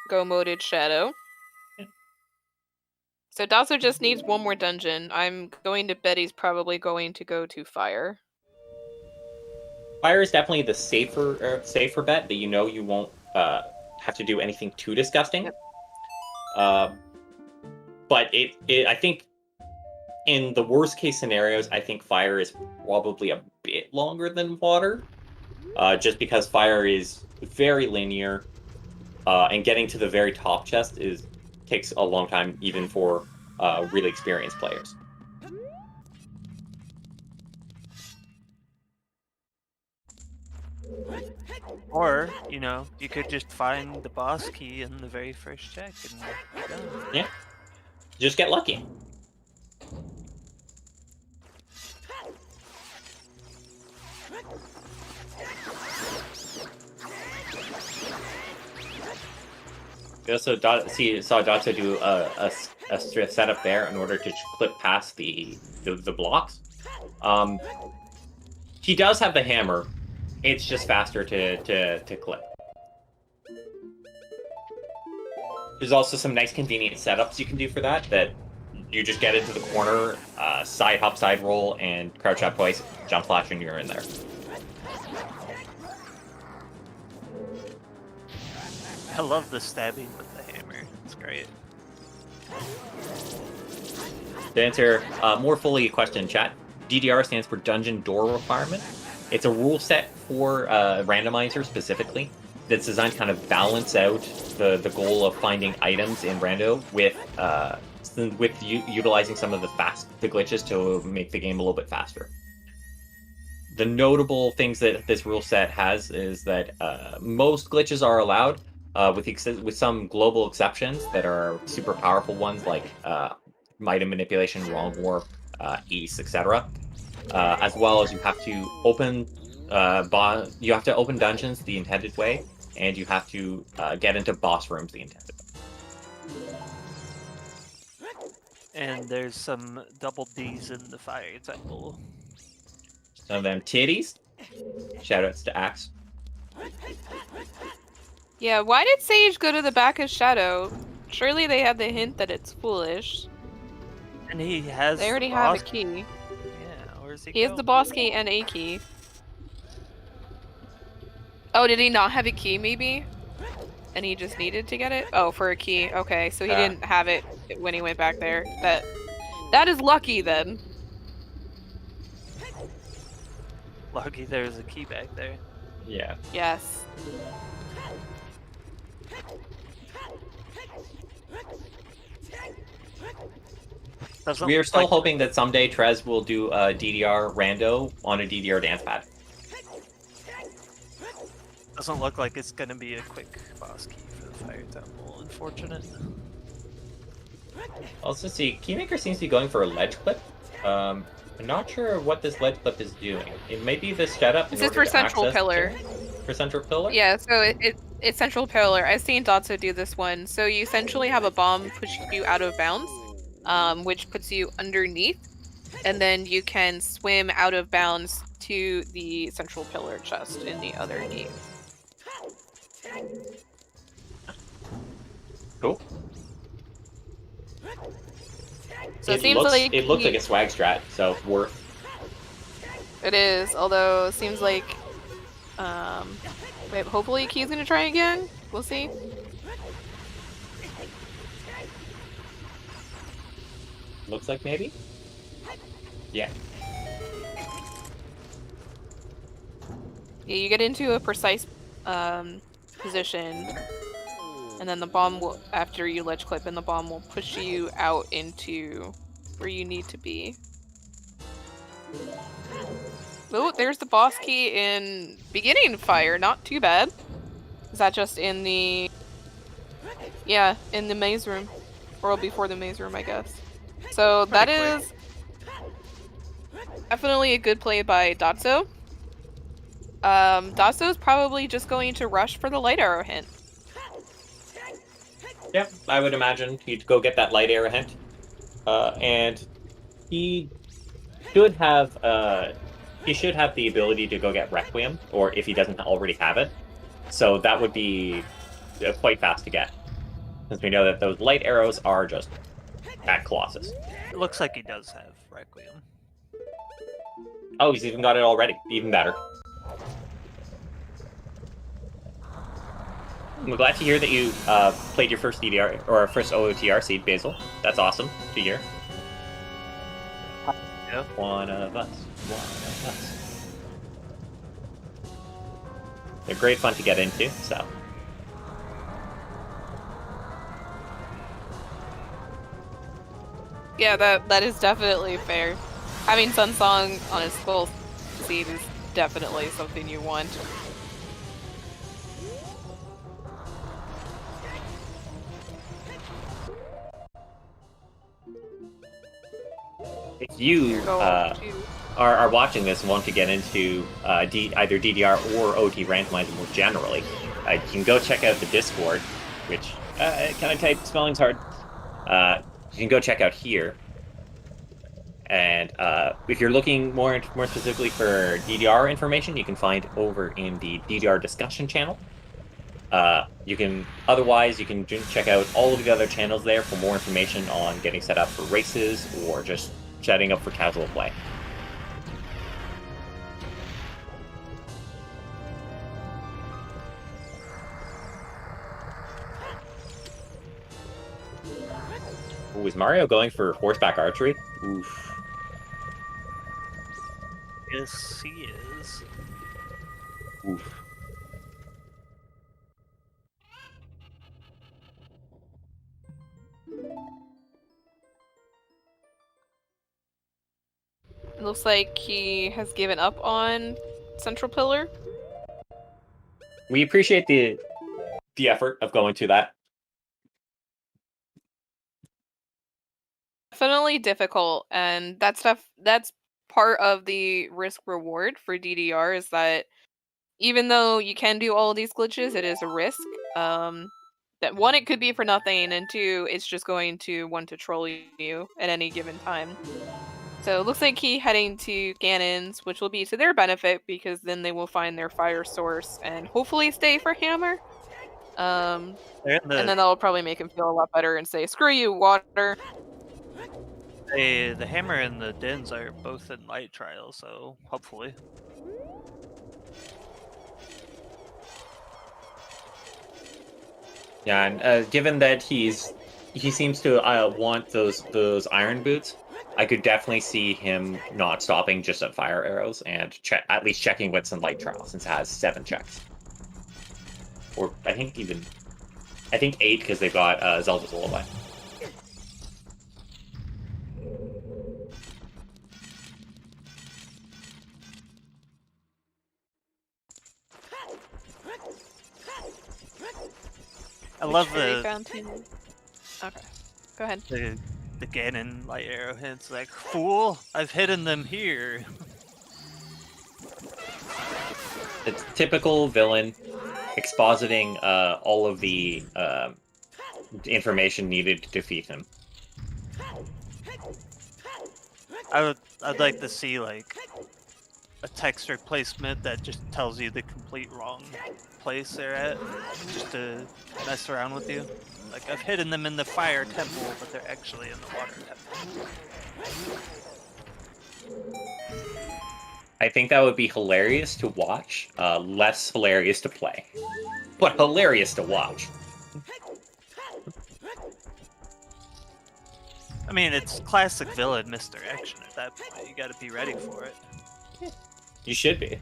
go-moded Shadow. Yeah. So Dotso just needs one more dungeon. I'm going to bet he's probably going to go to Fire. Fire is definitely the safer bet that you know you won't have to do anything too disgusting. Yep. But I think in the worst case scenarios, I think Fire is probably a bit longer than Water, just because Fire is very linear, and getting to the very top chest takes a long time, even for really experienced players. Or, you know, you could just find the boss key in the very first check and you're done. Yeah, just get lucky. We also saw Dotso do a setup there in order to clip past the blocks. He does have the hammer. It's just faster to clip. There's also some nice convenient setups you can do for that you just get into the corner, side hop, side roll, and crouch up twice, jump flash, and you're in there. I love the stabbing with the It's great. To answer more fully a question in chat, DDR stands for Dungeon Door Requirement. It's a rule set for Randomizer specifically that's designed to kind of balance out the goal of finding items in Rando with utilizing some of the glitches to make the game a little bit faster. The notable things that this rule set has is that most glitches are allowed, with some global exceptions that are super powerful ones like item manipulation, wrong warp, ace, etc. As well as you have to open dungeons the intended way, and you have to get into boss rooms the intended way. And there's some double D's in the fire temple. Some of them titties. Shoutouts to Axe. Yeah, why did Sage go to the back of Shadow? Surely they had the hint that it's foolish. And he has. They already the have a boss- key. Yeah, where's he? He has the boss key and a key. Oh, did he not have a key, maybe? And he just needed to get it? Oh, for a key. Okay, so he didn't have it when he went back there. That is lucky, then. Lucky there's a key back there. Yeah. Yes. We are still hoping that someday Trez will do a DDR rando on a DDR dance pad. Doesn't look like it's gonna be a quick boss key for the fire temple. Unfortunate. Also, see, Keymaker seems to be going for a ledge clip. I'm not sure what this ledge clip is doing. It may be the setup. This is for Central Pillar. For Central Pillar? Yeah, so it's Central Pillar. I've seen Dotso do this one. So you essentially have a bomb push you out of bounds, which puts you underneath, and then you can swim out of bounds to the Central Pillar chest in the other gate. Cool. So it looks like a swag strat, so worth. It is, although it seems like wait, hopefully Key's gonna try again. We'll see. Looks like maybe? Yeah. Yeah, you get into a precise position, and then the bomb will, after you ledge clip, and the bomb will push you out into where you need to be. Oh, there's the boss key in beginning fire. Not too bad. Is that just in the... Yeah, in the maze room. Or before the maze room, I guess. So that is definitely a good play by Dotso. Dotso's probably just going to rush for the light arrow hint. Yeah, I would imagine he'd go get that light arrow hint. And he should have the ability to go get Requiem, or if he doesn't already have it. So that would be quite fast to get, since we know that those light arrows are just at Colossus. It looks like he does have Requiem. Oh, he's even got it already. Even better. I'm glad to hear that you played your first DDR or first OOTR seed, Basil. That's awesome to hear. Yeah. One of us. One of us. They're great fun to get into, so. Yeah, that is definitely fair. Having Sun Song on his full seed is definitely something you want. If you are watching this and want to get into either DDR or OT randomizer more generally, you can go check out the Discord, which can I type spelling's hard. You can go check out here. And if you're looking more specifically for DDR information, you can find over in the DDR discussion channel. You can check out all of the other channels there for more information on getting set up for races or just setting up for casual play. Was Mario going for horseback archery? Oof. Yes, he is. Oof. It looks like he has given up on Central Pillar. We appreciate the effort of going to that. Definitely difficult, and that's part of the risk reward for DDR is that even though you can do all of these glitches, it is a risk. That one, it could be for nothing, and two, it's just going to want to troll you at any given time. So it looks like he heading to Ganon's, which will be to their benefit because then they will find their fire source and hopefully stay for Hammer. And then that'll probably make him feel a lot better and say, "Screw you, water." The hammer and the dens are both in light trial, so hopefully. Yeah, and given that he seems to want those iron boots, I could definitely see him not stopping just at fire arrows and at least checking what's in light trial since it has 7 checks, or I think 8 because they've got Zelda's Lullaby. I love Okay, go ahead. the Ganon light arrow hits. Like, fool! I've hidden them here. It's typical villain expositing all of the information needed to defeat him. I'd like to see like a text replacement that just tells you the complete wrong place they're at, just to mess around with you. Like, I've hidden them in the fire temple, but they're actually in the water temple. I think that would be hilarious to watch, less hilarious to play, but hilarious to watch. I mean, it's classic villain misdirection at that point. You gotta be ready for it. You should be.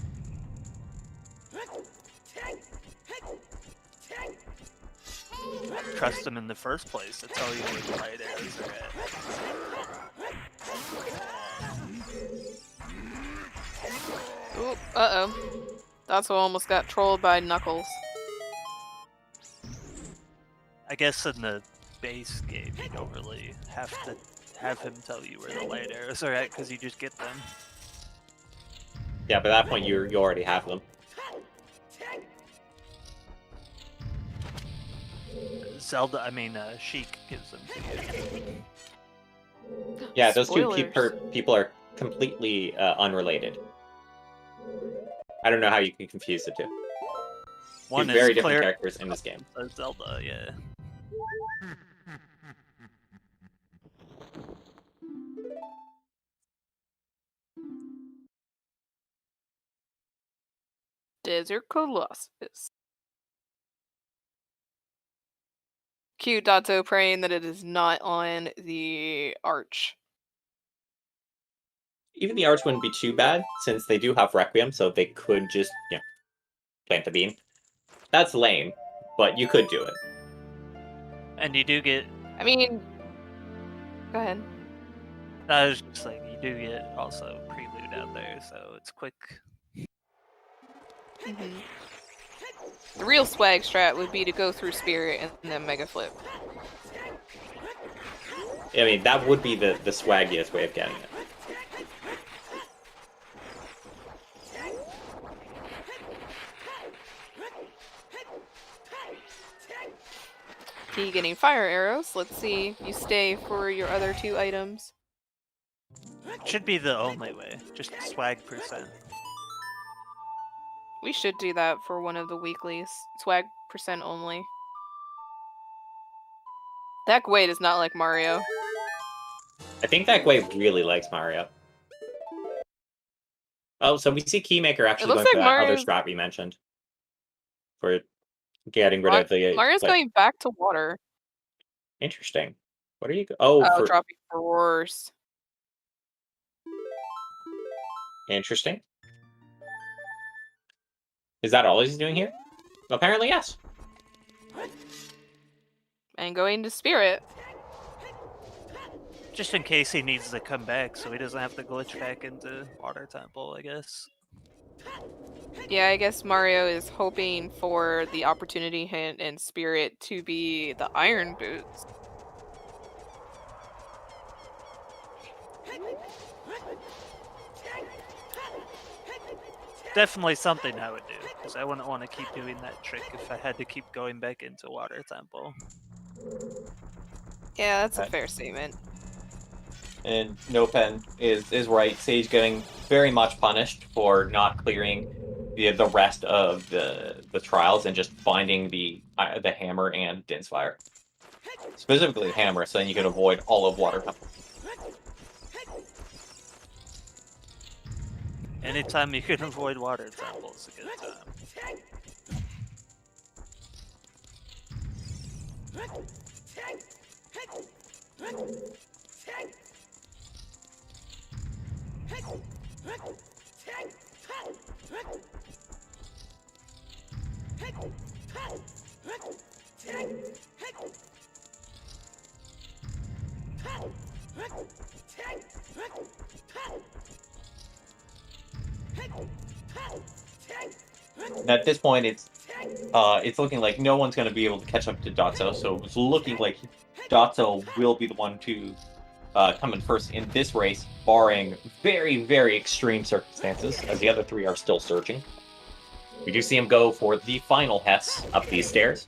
Trust them in the first place to tell you where the light arrows are at. Ooh, uh-oh. That's what almost got trolled by Knuckles. I guess in the base game, you don't really have to have him tell you where the light arrows are at, because you just get them. Yeah, by that point, you already have them. Zelda, Sheik gives them to you. Yeah, those Spoilers. two people are completely unrelated. I don't know how you can confuse the two. One Two very is different clear characters in this game. Zelda, yeah. Desert Colossus. Cute Dato praying that it is not on the arch. Even the arch wouldn't be too bad, since they do have Requiem, so they could just, plant the beam. That's lame, but you could do it. And you do get... I mean... Go ahead. I was just like, you do get also prelude out there, so it's quick. Mm-hmm. The real swag strat would be to go through Spirit and then Mega Flip. I mean, that would be the swaggiest way of getting it. Key getting fire arrows. Let's see if you stay for your other 2 items. Should be the only way. Just swag percent. We should do that for one of the weeklies. Swag percent only. That Gwei does not like Mario. I think that Gwei really likes Mario. Oh, so we see Keymaker actually going for that other strat we mentioned. For getting rid of the... Mario's going back to water. Interesting. What are you? Oh, Oh, for dropping force. interesting. Is that all he's doing here? Apparently, yes. And going to spirit. Just in case he needs to come back, so he doesn't have to glitch back into Water Temple, I guess. Yeah, I guess Mario is hoping for the opportunity hint and spirit to be the iron boots. Definitely something I would do, because I wouldn't want to keep doing that trick if I had to keep going back into Water Temple. Yeah, that's a fair statement. And Nopen is right. Sage getting very much punished for not clearing the rest of the trials and just finding the hammer and Dinsfire. Specifically the hammer, so then you can avoid all of Water Temple. Anytime you can avoid Water Temple is a good time. At this point, it's looking like no one's going to be able to catch up to Dotso, so it's looking like Dotso will be the one to come in first in this race, barring very, very extreme circumstances, as the other three are still searching. We do see him go for the final Hess up these stairs.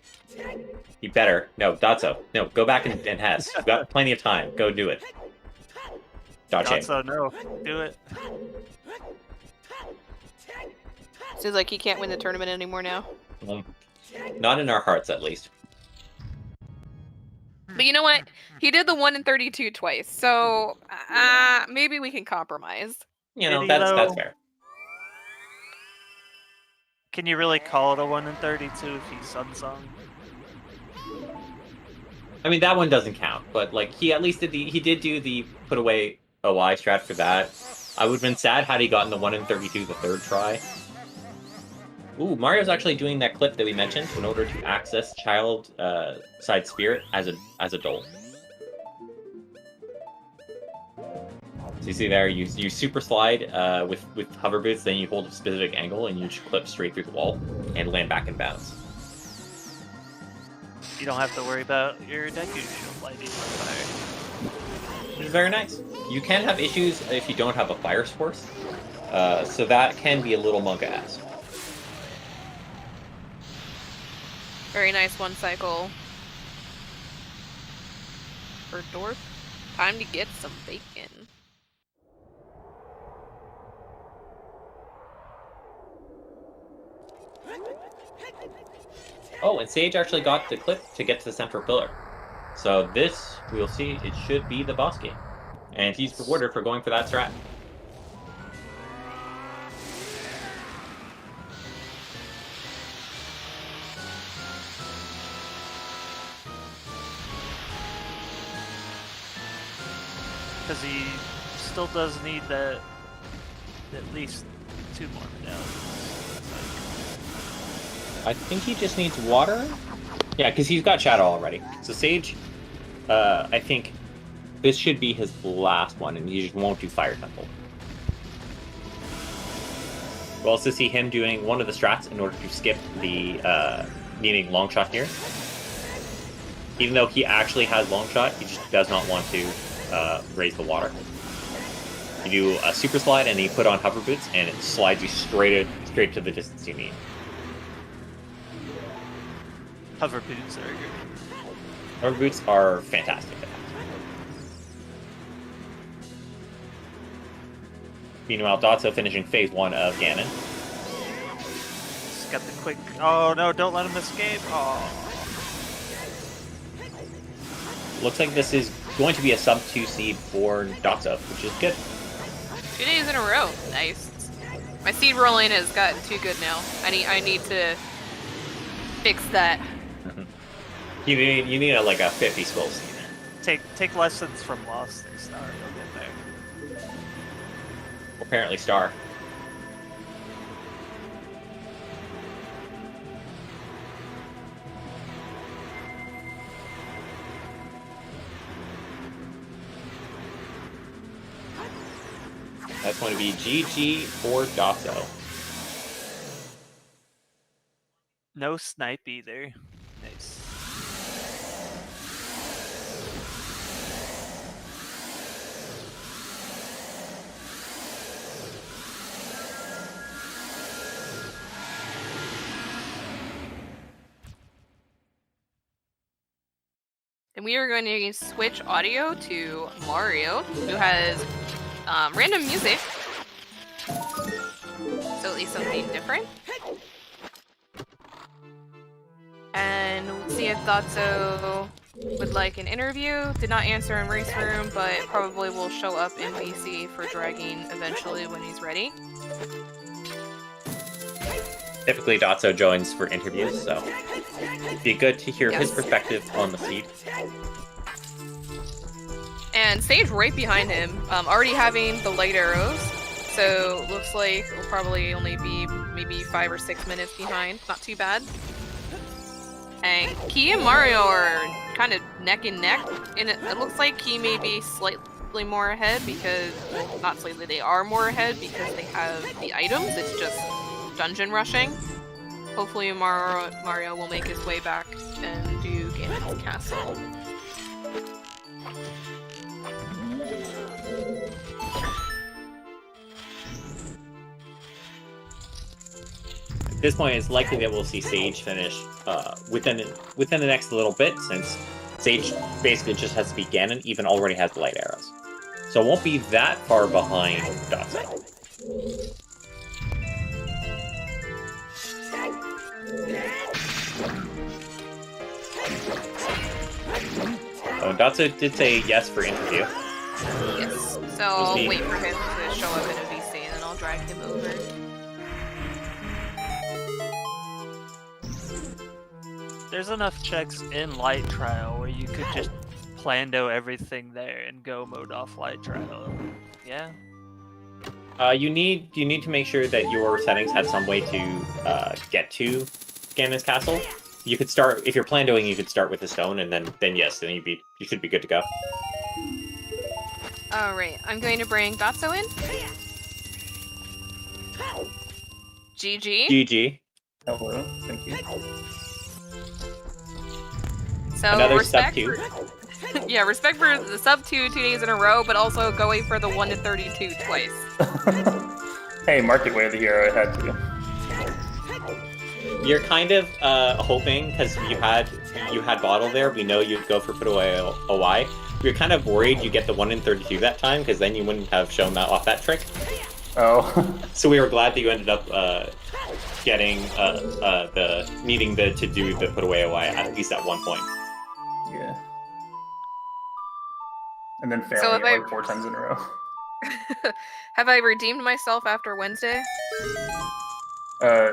He better. No, Dotso. No, go back and Hess. You've got plenty of time. Go do it. Dotso, no. Do it. Seems like he can't win the tournament anymore now. Not in our hearts, at least. But you know what? He did the 1 in 32 twice, so maybe we can compromise. You know, Did he, that's though? fair. Can you really call it a 1 in 32 if he's unsung? I mean, that one doesn't count, but like he at least did do the put away OI strat for that. I would have been sad had he gotten the 1 in 32 the third try. Ooh, Mario's actually doing that clip that we mentioned in order to access child side spirit as a dole. So you see there, you super slide with hover boots, then you hold a specific angle and you just clip straight through the wall and land back in bounds. You don't have to worry about your Deku shield lighting on fire. Which is very nice. You can have issues if you don't have a fire source, so that can be a little monka-ass. Very nice one cycle. For Dorf. Time to get some bacon. Oh, and Sage actually got the clip to get to the central pillar. So this, we'll see, it should be the boss game. And he's rewarded for going for that strat. Because he still does need that at least 2 more medallions. I think he just needs water? Yeah, because he's got Shadow already. So Sage, I think this should be his last one, and he just won't do Fire Temple. We'll also see him doing one of the strats in order to skip the needing long shot here. Even though he actually has long shot, he just does not want to raise the water. You do a super slide and you put on hover boots and it slides you straight to the distance you need. Hover boots are good. Hover boots are fantastic. Meanwhile, Dotso finishing phase 1 of Ganon. Just got the quick. Oh no! Don't let him escape. Oh. Looks like this is going to be a sub 2 seed for Dotso, which is good. 2 days in a row. Nice. My seed rolling has gotten too good now. I need to fix that. You need like a 50 skull seed take lessons from Lost and Star. You'll get there. Apparently, Star. That's going to be GG for Dotso. No snipe either. Nice. And we are going to switch audio to Mario, who has random music. So at least something different. And we'll see if Dotso would like an interview. Did not answer in Race Room, but probably will show up in VC for dragging eventually when he's ready. Typically, Dotso joins for interviews, so it'd be good to hear his perspective on the seed. And Sage right behind him, already having the light arrows. So looks like we'll probably only be maybe 5 or 6 minutes behind. Not too bad. And Key and Mario are kind of neck and neck. And it looks like Key may be slightly more ahead because, well, not slightly, they are more ahead because they have the items. It's just dungeon rushing. Hopefully Mario will make his way back and do Ganon's Castle. At this point, it's likely that we'll see Sage finish within the next little bit, since Sage basically just has to be Ganon, even already has the light arrows. So it won't be that far behind Dotso. Oh, Dotso did say yes for interview. Yes, so I'll wait for him to show up in a VC and then I'll drag him over. There's enough checks in Light Trial where you could just plando everything there and go mode off Light Trial. Yeah? You need to make sure that your settings have some way to get to Ganon's Castle. You could start, if you're plandoing, you could start with a stone, and then yes, then you should be good to go. Alright, I'm going to bring Dotso in. GG. GG. Hello, thank you. So Another respect sub 2. Yeah, respect for the sub 2 days in a row, but also going for the 1 to 32 twice. Hey, market way of the hero, I had to. You're kind of hoping, because you had Bottle there, we know you'd go for Put Away OY. You're kind of worried you get the 1 in 32 that time, because then you wouldn't have shown that off that trick. Oh. So we were glad that you ended up getting needing to do the Put Away OY at least at one point. Yeah. And then failing So it like 4 times in a row. Have I redeemed myself after Wednesday?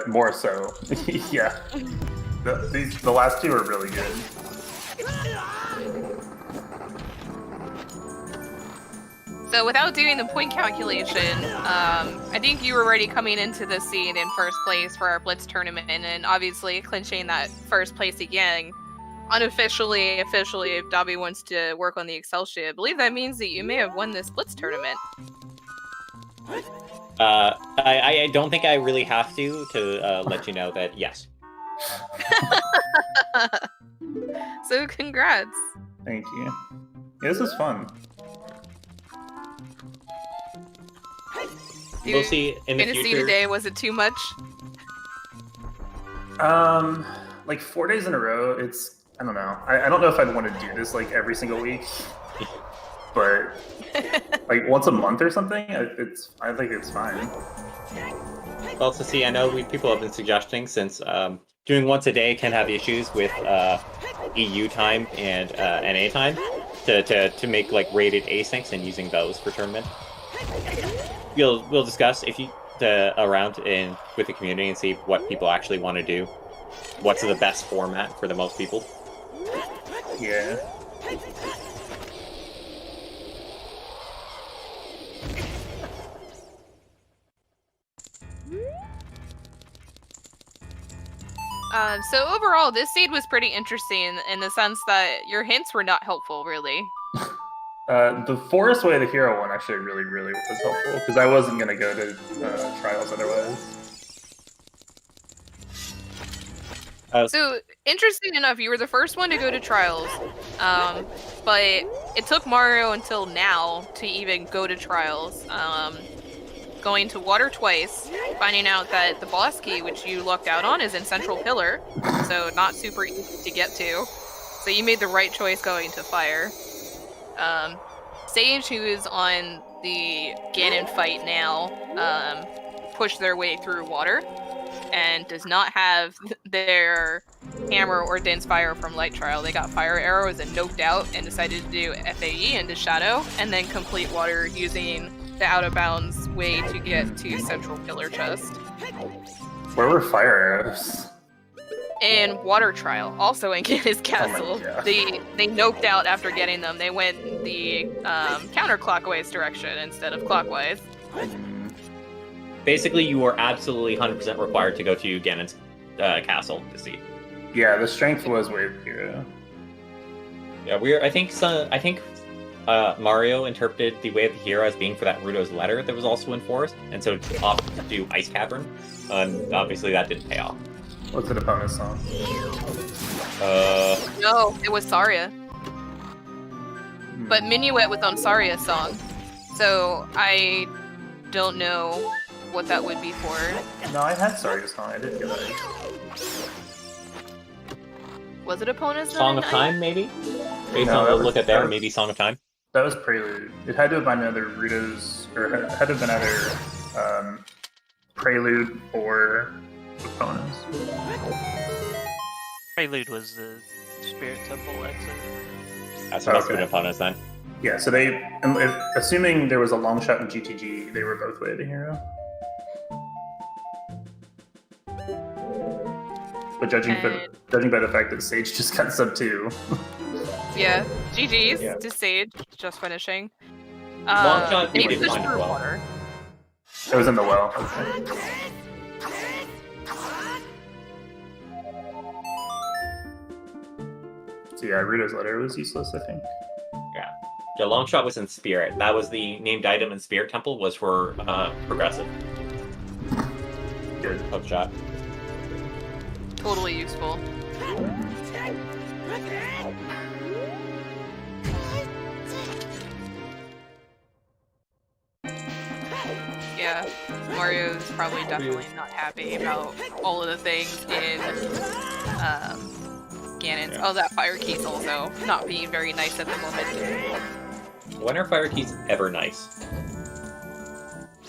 More so. Yeah. The last 2 are really good. So without doing the point calculation, I think you were already coming into the scene in first place for our Blitz tournament, and obviously clinching that first place again. Unofficially, officially, if Dobby wants to work on the Excel sheet, I believe that means that you may have won this Blitz tournament. I don't think I really have to let you know that yes. So congrats. Thank you. Yeah, this is fun. We'll see in the Fantasy future. today, was it too much? Like 4 days in a row, it's, I don't know. I don't know if I'd want to do this like every single week, but like once a month or something, I think it's fine. Well, to see, I know people have been suggesting, since doing once a day can have issues with EU time and NA time, to make like rated asyncs and using those for tournament. We'll discuss if you around with the community and see what people actually want to do. What's the best format for the most people? Yeah. So overall, this seed was pretty interesting in the sense that your hints were not helpful, really. The Forest Way, the hero one, actually really, really was helpful, because I wasn't going to go to Trials otherwise. So, interesting enough, you were the first one to go to Trials, but it took Mario until now to even go to Trials. Going to Water twice, finding out that the boss key, which you lucked out on, is in Central Pillar, so not super easy to get to. So you made the right choice going to Fire. Sage, who is on the Ganon fight now, pushed their way through Water, and does not have their hammer or dense fire from Light Trial. They got fire arrows and noped out and decided to do FAE into Shadow, and then complete Water using the out of bounds way to get to Central Pillar Chest. Where were fire arrows? And Water Trial, also in Ganon's castle. They noped out after getting them. They went the counterclockwise direction instead of clockwise. Basically, you are absolutely 100% required to go to Ganon's castle to see. Yeah, the strength was way hero. Yeah, I think Mario interpreted the Way of the Hero as being for that Bruto's letter that was also in Forest, and so opted to do Ice Cavern. Obviously, that didn't pay off. What's an opponent's song? No, it was Saria. But Minuet was on Saria's song, so I don't know what that would be for. No, I had Saria's song. I didn't get that. Was it opponent's Song of Time, maybe? Based on the look at there, maybe Song of Time. That was Prelude. It had to have been either Bruto's, or it had to have been either Prelude or opponents. Prelude was the Spirit Temple exit. That's what must have been opponents then. Yeah, so they, assuming there was a long shot in GTG, they were both Way of the Hero. But judging by the fact that Sage just got sub 2. Yeah, GG's to Sage, just finishing. Long shot, they did pushed find through well. Water. It was in the well. So yeah, Rita's letter was useless, I think. Yeah. The long shot was in Spirit. That was the named item in Spirit Temple, was for progressive. Good. Hook shot. Totally useful. Yeah, Mario's probably definitely not happy about all of the things in Ganon's. Oh, that fire key's also not being very nice at the moment. When are fire keys ever nice?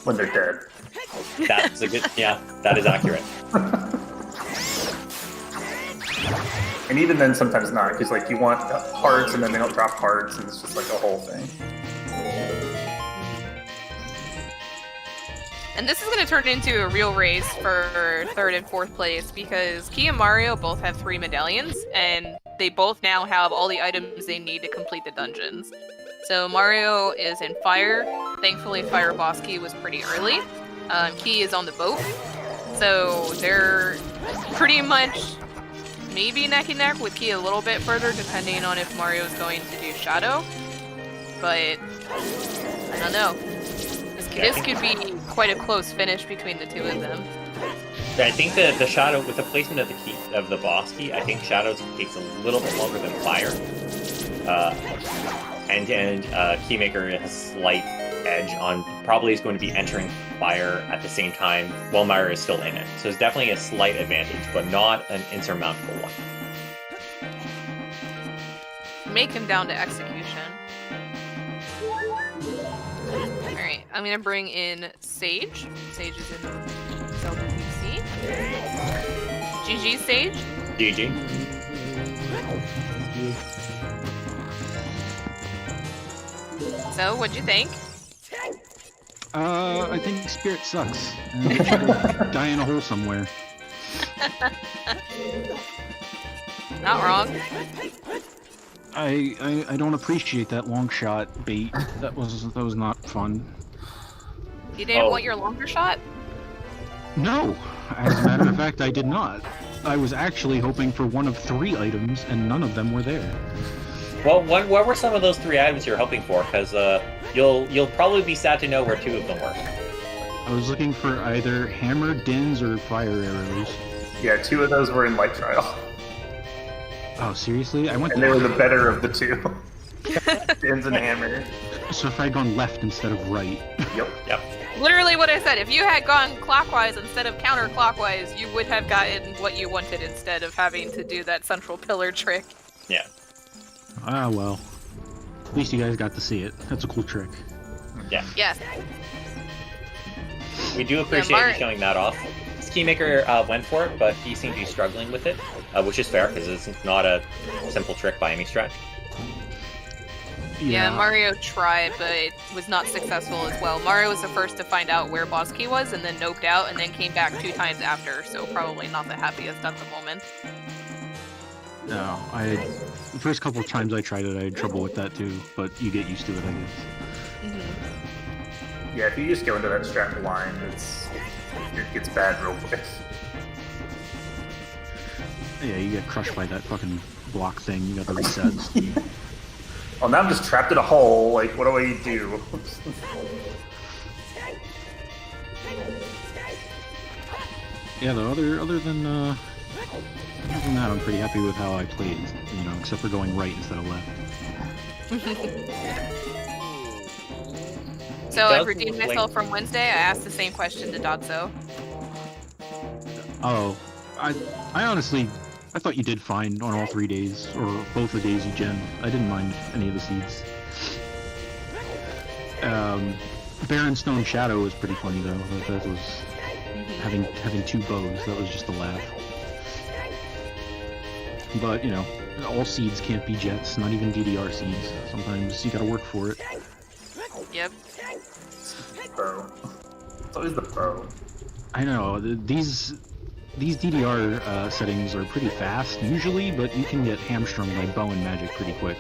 When they're dead. That's a good, yeah, that is accurate. And even then, sometimes not, because like you want hearts and then they don't drop hearts, and it's just like a whole thing. And this is going to turn into a real race for 3rd and 4th place, because Key and Mario both have 3 medallions, and they both now have all the items they need to complete the dungeons. So Mario is in Fire. Thankfully, Fire boss key was pretty early. Key is on the boat. So they're pretty much maybe neck and neck, with Key a little bit further, depending on if Mario's going to do Shadow. But I don't know. This could be quite a close finish between the two of them. I think that the Shadow, with the placement of the key of the boss key, I think Shadow takes a little bit longer than Fire. And Keymaker has a slight edge on, probably is going to be entering Fire at the same time while Mario is still in it. So it's definitely a slight advantage, but not an insurmountable one. May come down to execution. Alright, I'm gonna bring in Sage. Sage is in Zelda PC. GG, Sage. GG. So, what'd you think? I think Spirit sucks. And it should die in a hole somewhere. Not wrong. I don't appreciate that long shot bait. That was not fun. You didn't want your longer shot? No, as a matter of fact, I did not. I was actually hoping for one of 3 items, and none of them were there. Well, what were some of those 3 items you're hoping for? Because you'll probably be sad to know where 2 of them were. I was looking for either hammer, dins, or fire arrows. Yeah, 2 of those were in Light Trial. Oh, seriously? I went. And they were the better of the 2. Dins and hammer. So if I'd gone left instead of right. Yep. Literally what I said. If you had gone clockwise instead of counterclockwise, you would have gotten what you wanted instead of having to do that central pillar trick. Yeah. Ah, well. At least you guys got to see it. That's a cool trick. Yeah. Yes. We do appreciate you showing that off. Keymaker went for it, but he seemed to be struggling with it, which is fair, because it's not a simple trick by any stretch. Yeah, Mario tried, but was not successful as well. Mario was the first to find out where boss key was, and then noped out, and then came back 2 times after, so probably not the happiest at the moment. No, the first couple of times I tried it, I had trouble with that too, but you get used to it, I guess. Mm-hmm. Yeah, if you just go into that strat line, it gets bad real quick. Yeah, you get crushed by that fucking block thing, you got the resets. Well, now I'm just trapped in a hole, like, what do I do? Yeah, though, other than that, I'm pretty happy with how I played, except for going right instead of left. So I've redeemed myself from Wednesday. I asked the same question to Dotso. Oh, I honestly, I thought you did fine on all 3 days, or both the days you gen. I didn't mind any of the seeds. Barrenstone Shadow was pretty funny though. That was having 2 bows. That was just a laugh. But all seeds can't be jets. Not even DDR seeds. Sometimes you gotta work for it. Yep. Bow. It's always the bow. I know these DDR settings are pretty fast usually, but you can get hamstrung by bow and magic pretty quick.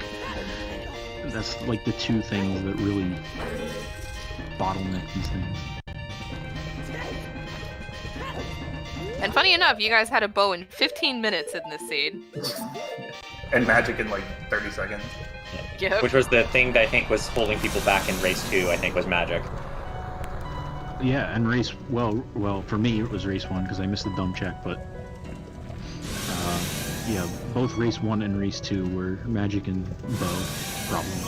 That's like the 2 things that really bottleneck these things. And funny enough, you guys had a bow in 15 minutes in this seed. And magic in like 30 seconds. Yep. Which was the thing that I think was holding people back in race 2, I think, was magic. Yeah, and race, well, for me it was race 1 because I missed the dumb check, but yeah, both race 1 and race 2 were magic and bow problems.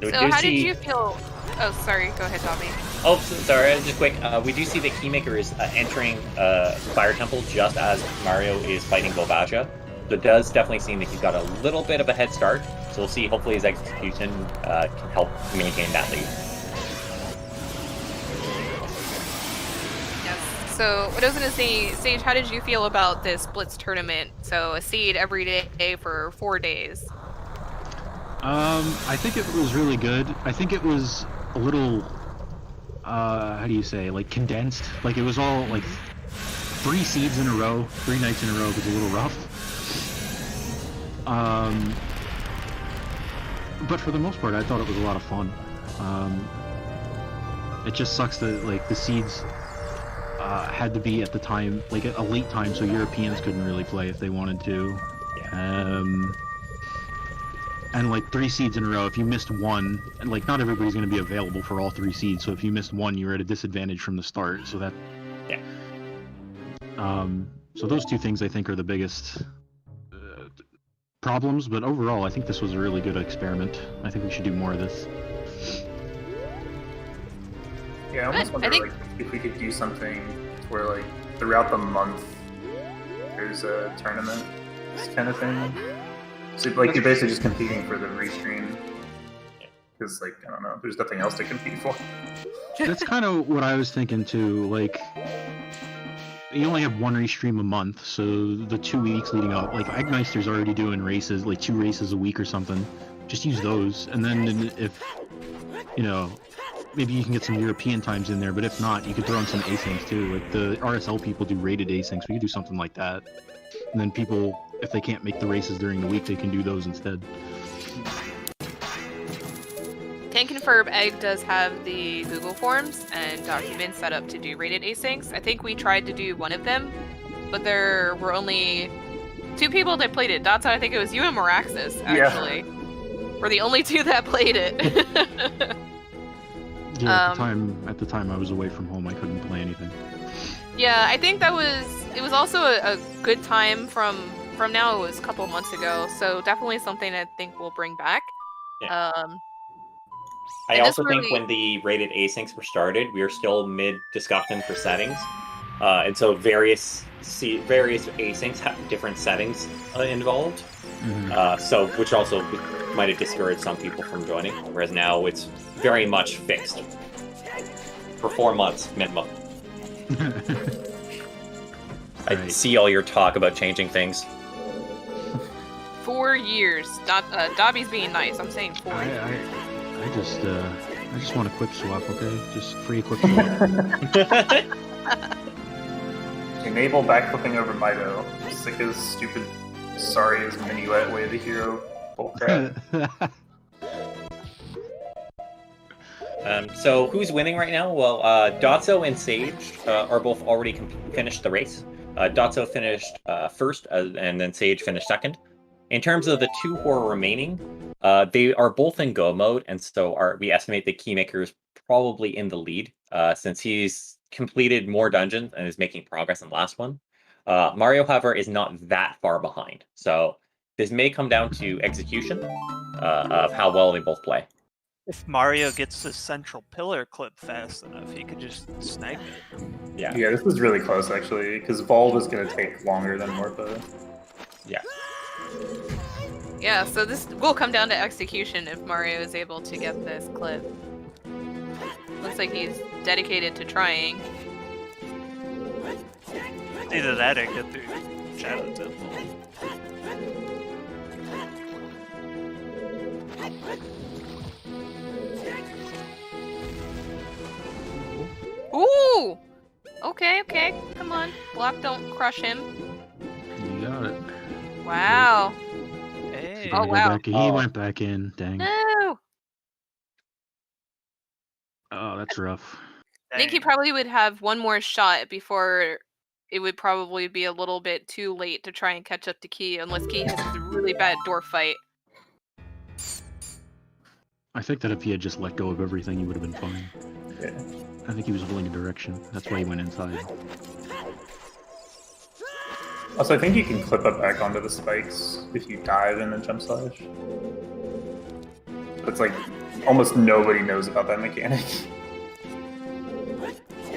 So how did you feel? Oh, sorry, go ahead, Tommy. Oh, sorry, just quick. We do see that Keymaker is entering Fire Temple just as Mario is fighting Volvagia. So it does definitely seem that he's got a little bit of a head start. So we'll see, hopefully his execution can help maintain that lead. Yes. So what I was going to say, Sage, how did you feel about this Blitz tournament? So a seed every day for 4 days. I think it was really good. I think it was a little, how do you say, like condensed. Like it was all like 3 seeds in a row, 3 nights in a row was a little rough. But for the most part, I thought it was a lot of fun. It just sucks that like the seeds had to be at the time, like at a late time, so Europeans couldn't really play if they wanted to. Yeah. And like 3 seeds in a row, if you missed one, and like not everybody's going to be available for all 3 seeds, so if you missed one, you were at a disadvantage from the start. So that, yeah. So those 2 things I think are the biggest problems. But overall, I think this was a really good experiment. I think we should do more of this. Yeah, I almost wonder like if we could do something where like throughout the month there's a tournament, this kind of thing. So like you're basically just competing for the restream. Because like I don't know, there's nothing else to compete for. That's kind of what I was thinking too. Like you only have 1 restream a month, so the 2 weeks leading up, like Agmeister's already doing races, like 2 races a week or something. Just use those, and then if maybe you can get some European times in there. But if not, you could throw in some asyncs too. Like the RSL people do rated asyncs. We could do something like that, and then people, if they can't make the races during the week, they can do those instead. Tank and Ferb Egg does have the Google Forms and documents set up to do rated asyncs. I think we tried to do one of them, but there were only 2 people that played it. Dotso, I think it was you and Maraxis, actually. Were the only 2 that played it. Yeah, at the time I was away from home, I couldn't play anything. Yeah, I think it was also a good time from now. It was a couple months ago, so definitely something I think we'll bring back. Yeah. I and this also think really- when the rated asyncs were started, we were still mid-discussion for settings. And so various asyncs have different settings involved. Mhm. Which also might have discouraged some people from joining, whereas now it's very much fixed. For 4 months, minimum. I Right. see all your talk about changing things. 4 years. Dobby's being nice. I'm saying 4 years. I just want a quick swap, okay? Just free quick swap. Enable backflipping over Mido. Sick as stupid, sorry as minuet way of the hero bullcrap. So who's winning right now? Well, Dotso and Sage are both already finished the race. Dotso finished first, and then Sage finished second. In terms of the 2 who are remaining, they are both in go mode, and so we estimate the Keymaker is probably in the lead, since he's completed more dungeons and is making progress in the last one. Mario, however, is not that far behind, so this may come down to execution of how well they both play. If Mario gets the central pillar clip fast enough, he could just snag it. Yeah. Yeah, this is really close actually, because Vault is going to take longer than Morpho. Yeah. Yeah, so this will come down to execution if Mario is able to get this clip. Looks like he's dedicated to trying. Either that or get through Shadow Temple. Ooh! Okay. Come on. Block, don't crush him. You got it. Wow. Hey. Oh, wow. He went back in. Dang. No! Oh, that's rough. I think he Dang. probably would have one more shot before it would probably be a little bit too late to try and catch up to Key, unless Key has a really bad door fight. I think that if he had just let go of everything, he would have been fine. Yeah. I think he was holding a direction. That's why he went inside. Also, I think you can clip up back onto the spikes if you dive in a jump slash. It's like almost nobody knows about that mechanic.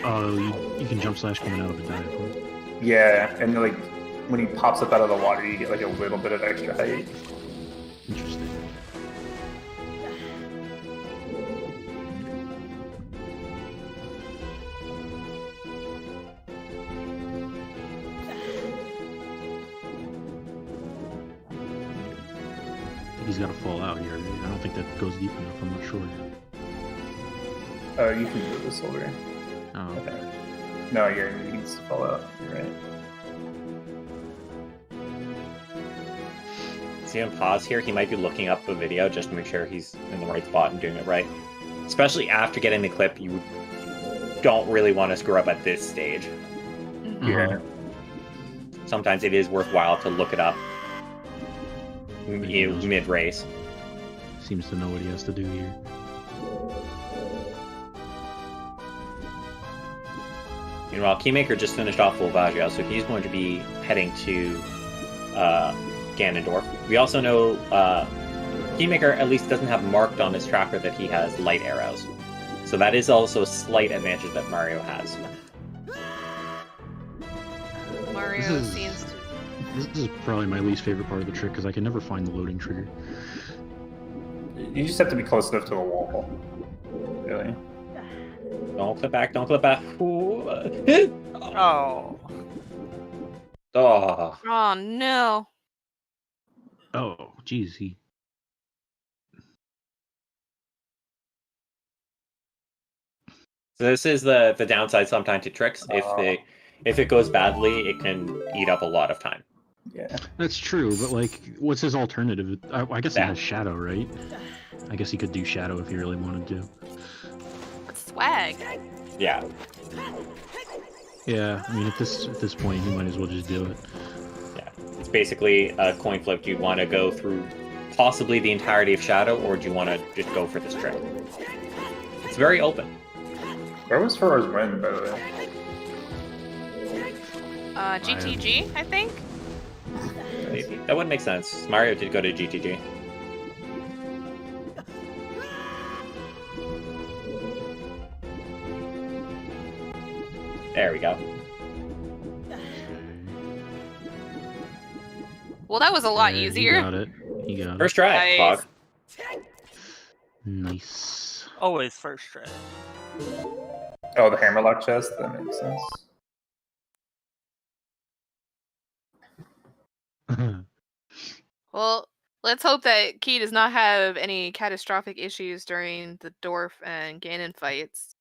Oh, you can jump slash coming out of a dive. Huh? Yeah, and like when he pops up out of the water, you get like a little bit of extra height. Interesting. I think he's got to fall out here. I don't think that goes deep enough. I'm not sure. You can do this over. Oh, Okay. No, yeah, he needs to fall out. You're right. See him pause here. He might be looking up the video just to make sure he's in the right spot and doing it right. Especially after getting the clip, you don't really want to screw up at this stage. Yeah. Sometimes it is worthwhile to look it up mid-race. seems to know what he has to do here. Meanwhile, Keymaker just finished off Volvaggio, so he's going to be heading to Ganondorf. We also know Keymaker at least doesn't have marked on his tracker that he has light arrows. So that is also a slight advantage that Mario has. Mario seems to... This is probably my least favorite part of the trick, because I can never find the loading trigger. You just have to be close enough to the wall. Really. Don't clip back, don't clip back. Ooh. Oh. Oh. Oh, no. Oh, geez, he... So this is the downside sometimes to tricks. If it goes badly, it can eat up a lot of time. Yeah. That's true, but like, what's his alternative? I guess he That. has Shadow, right? I guess he could do Shadow if he really wanted to. Swag. Yeah. Yeah, I mean, at this point, he might as well just do it. Yeah. It's basically a coin flip. Do you want to go through possibly the entirety of Shadow, or do you want to just go for this trick? It's very open. Where was Furrow's win, by the way? GTG, I think. Maybe. That would make sense. Mario did go to GTG. There we go. Well, that was a lot Yeah, easier. He got it. He got First try, Nice. Fog. it. Nice. Always first try. Oh, the Hammerlock chest? That makes sense. Well, let's hope that Key does not have any catastrophic issues during the Dwarf and Ganon fights.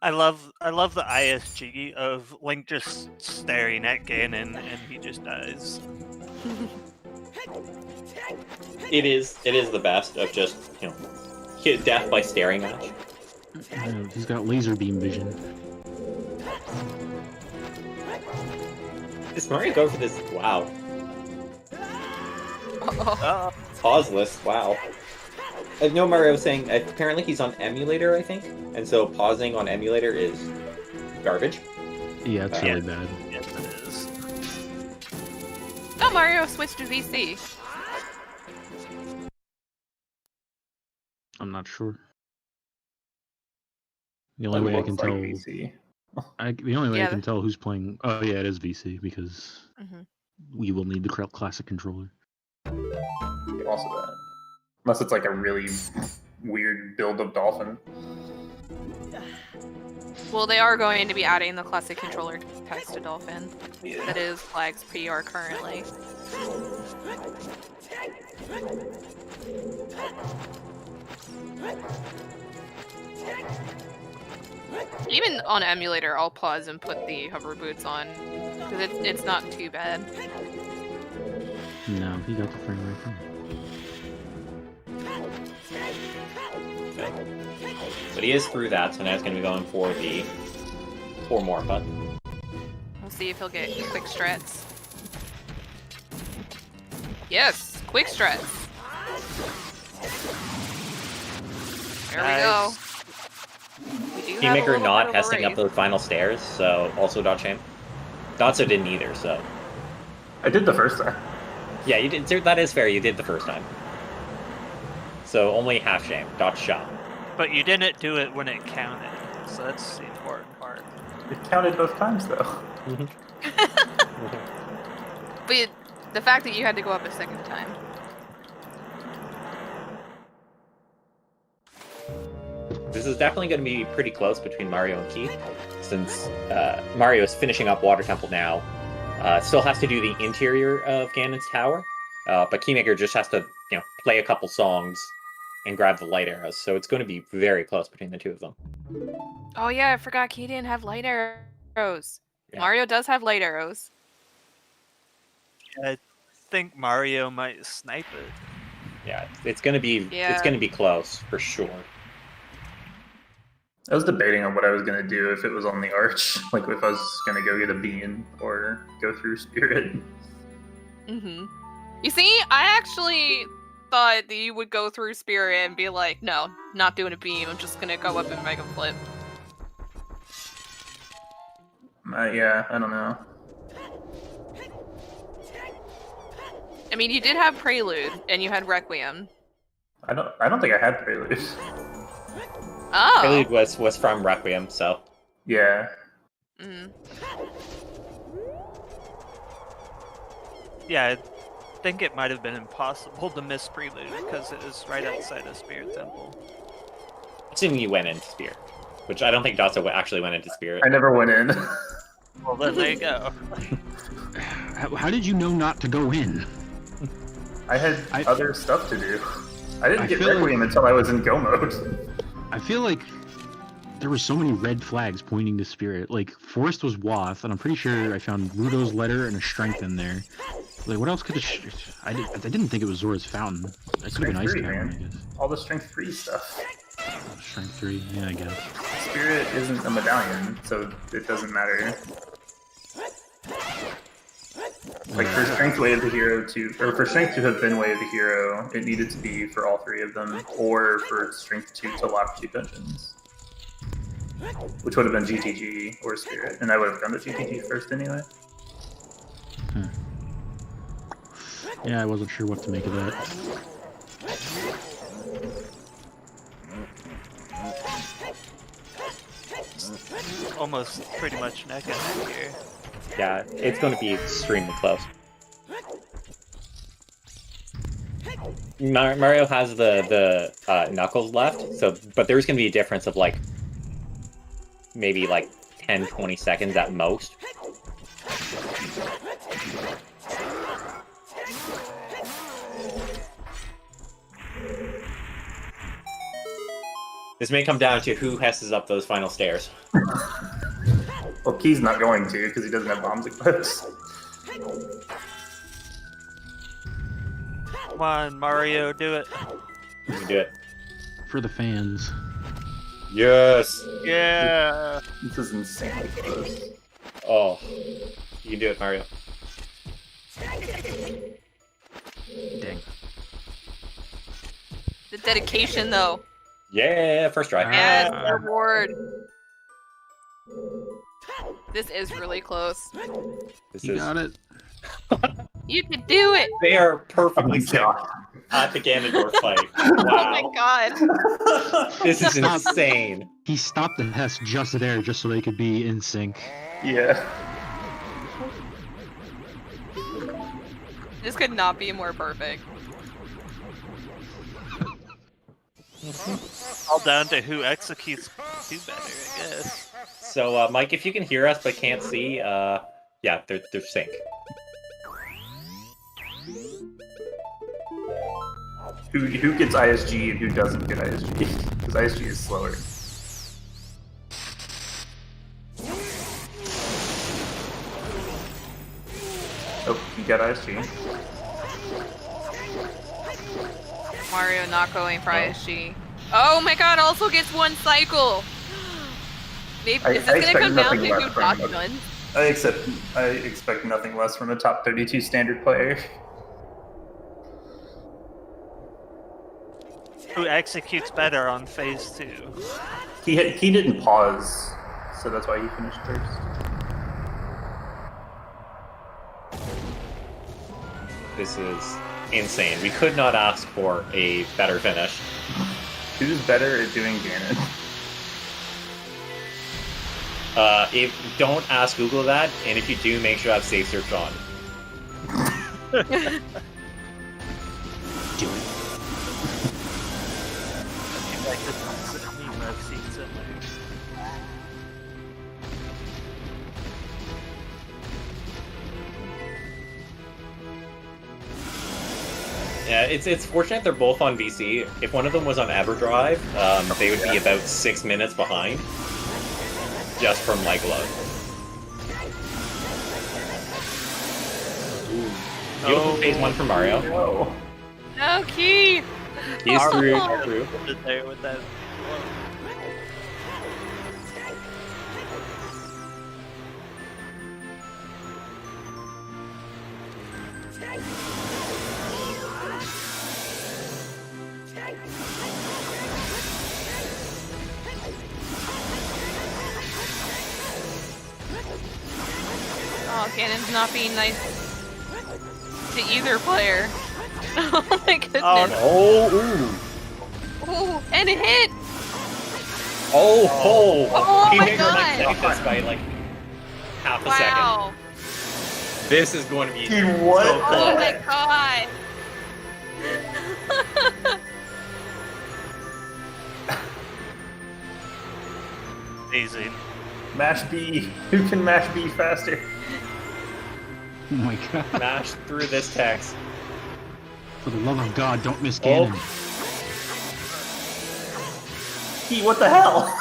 I love the ISG of Link just staring at Ganon and he just dies. It is the best of just, hit death by staring at you. He's got laser beam vision. Does Mario go for this? Wow. Oh, Pauseless, wow. I know Mario was saying, apparently he's on emulator, I think, and so pausing on emulator is garbage. Yeah, it's really bad. yes it is. Oh, Mario switched to VC. I'm not sure. The only way I can Looks like tell, VC. the only way Yeah, I can tell who's playing. Oh yeah, it is VC because Mhm. we will need the classic controller. Also that. Unless it's like a really weird build of Dolphin. Well, they are going to be adding the classic controller text to Dolphin. That is Flag's PR currently. Even on emulator, I'll pause and put the hover boots on because it's not too bad. No, he got the frame rate from. But he is through that, so now he's going to be going for the 4 more putt. We'll see if he'll get quick strats. Yes, quick strats. There we go. Nice. We do have a Keymaker little not bit of a testing up race. those final stairs, so also dodge shame. Dotso didn't either, so I did the first time. yeah, you did. That is fair. You did the first time, so only half shame. Dodge shot. But you didn't do it when it counted, so that's the important part. It counted both times though. But the fact that you had to go up a second time. This is definitely going to be pretty close between Mario and Key, since Mario is finishing up Water Temple now. Still has to do the interior of Ganon's tower, but Keymaker just has to, play a couple songs and grab the light arrows. So it's going to be very close between the two of them. Oh yeah, I forgot Key didn't have light arrows. Yeah. Mario does have light arrows. I think Mario might snipe it. Yeah, it's going to be Yeah. it's going to be close for sure. I was debating on what I was gonna do if it was on the arch. Like if I was gonna go get a bean or go through Spirit. Mm-hmm. You see, I actually thought that you would go through Spirit and be like, no, not doing a beam, I'm just gonna go up and Mega Flip. Yeah, I don't know. I mean, you did have Prelude, and you had Requiem. I don't think I had Prelude. Oh! Prelude was from Requiem, so Yeah. Mm. Yeah, I think it might have been impossible to miss Prelude because it was right outside of Spirit Temple. assuming you went into Spirit, which I don't think Dotso actually went into Spirit. I never went in. Well, then there you go. How did you know not to go in? I had other stuff to do. I didn't I get feel like- Requiem until I was in Go mode. I feel like there were so many red flags pointing to Spirit. Like, Forest was Wath, and I'm pretty sure I found Bruto's letter and a strength in there. Like, what else could I didn't think it was Zora's Fountain. That could have been Ice Strength 3, Cavern, man. I guess. All the strength 3 stuff. Strength 3, yeah, I guess. Spirit isn't a medallion, so it doesn't matter. Like for strength way of the hero to, or for strength to have been way of the hero, it needed to be for all 3 of them, or for strength 2 to lock 2 dungeons. Which would have been GTG or Spirit, and I would have done the GTG first anyway. Yeah, I wasn't sure what to make of that. Almost pretty much neck and neck here. Yeah, it's going to be extremely close. Mario has the knuckles left, so but there's going to be a difference of like maybe like 10-20 seconds at most. This may come down to who hesses up those final stairs. Well, Key's not going to, because he doesn't have bombs equipped. Come on, Mario, do it. You can do it. For the fans. Yes! Yeah. This is insanely close. Oh. You can do it, Mario. Dang. The dedication, though. Yeah, first try. Yes, the reward. This is really close. This You is... got it. You can do it! They are perfectly Oh sync my at the Ganondorf fight. Oh my Wow. god. This is insane. He stopped the Hess just there, just so they could be in sync. Yeah. This could not be more perfect. All down to who executes who better, I guess. So, Mike, if you can hear us but can't see, yeah, they're sync. Who gets ISG and who doesn't get ISG? Because ISG is slower. Oh, you got ISG. Mario not going for ISG. Oh my god, also gets 1 cycle! Maybe, I is this gonna expect come down to nothing who less from dodge him. guns? I expect nothing less from a top 32 standard player. Who executes better on phase 2? He didn't pause, so that's why he finished first. This is insane. We could not ask for a better finish. Who's better at doing Ganon? If don't ask Google that, and if you do, make sure I have safe search on. Do it. Like this is a meme I've seen somewhere. Yeah, it's fortunate they're both on VC. If one of them was on EverDrive, they would be about 6 minutes behind, just from like load. Beautiful phase 1 for Mario. No. No, Key! He's through. Oh. through. Sit there with that. Oh, Ganon's not being nice to either player. Oh my goodness. Oh, Oh, ooh. Ooh, and it hit! Oh, he my made her like God. second this by like half a Wow. second. This is going to be Dude, what? so Oh close. my god. amazing. Mash B. Who can mash B faster? Oh my god. Smash through this text. For the love of God, don't miss Oh. Ganon. He, what the hell?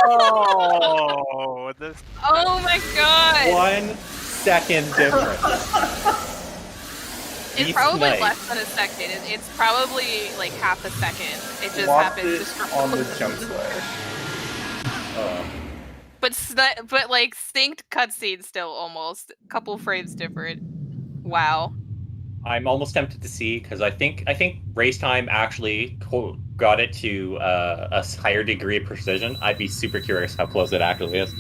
Oh, this. Oh my god! 1 second difference. It's Beats probably Knight. less than a second. It's probably like half a second. It just Lost happened it just for on the jump slash. but like synced cutscene still almost a couple frames different. Wow. I'm almost tempted to see because I think race time actually got it to a higher degree of precision. I'd be super curious how close it actually is.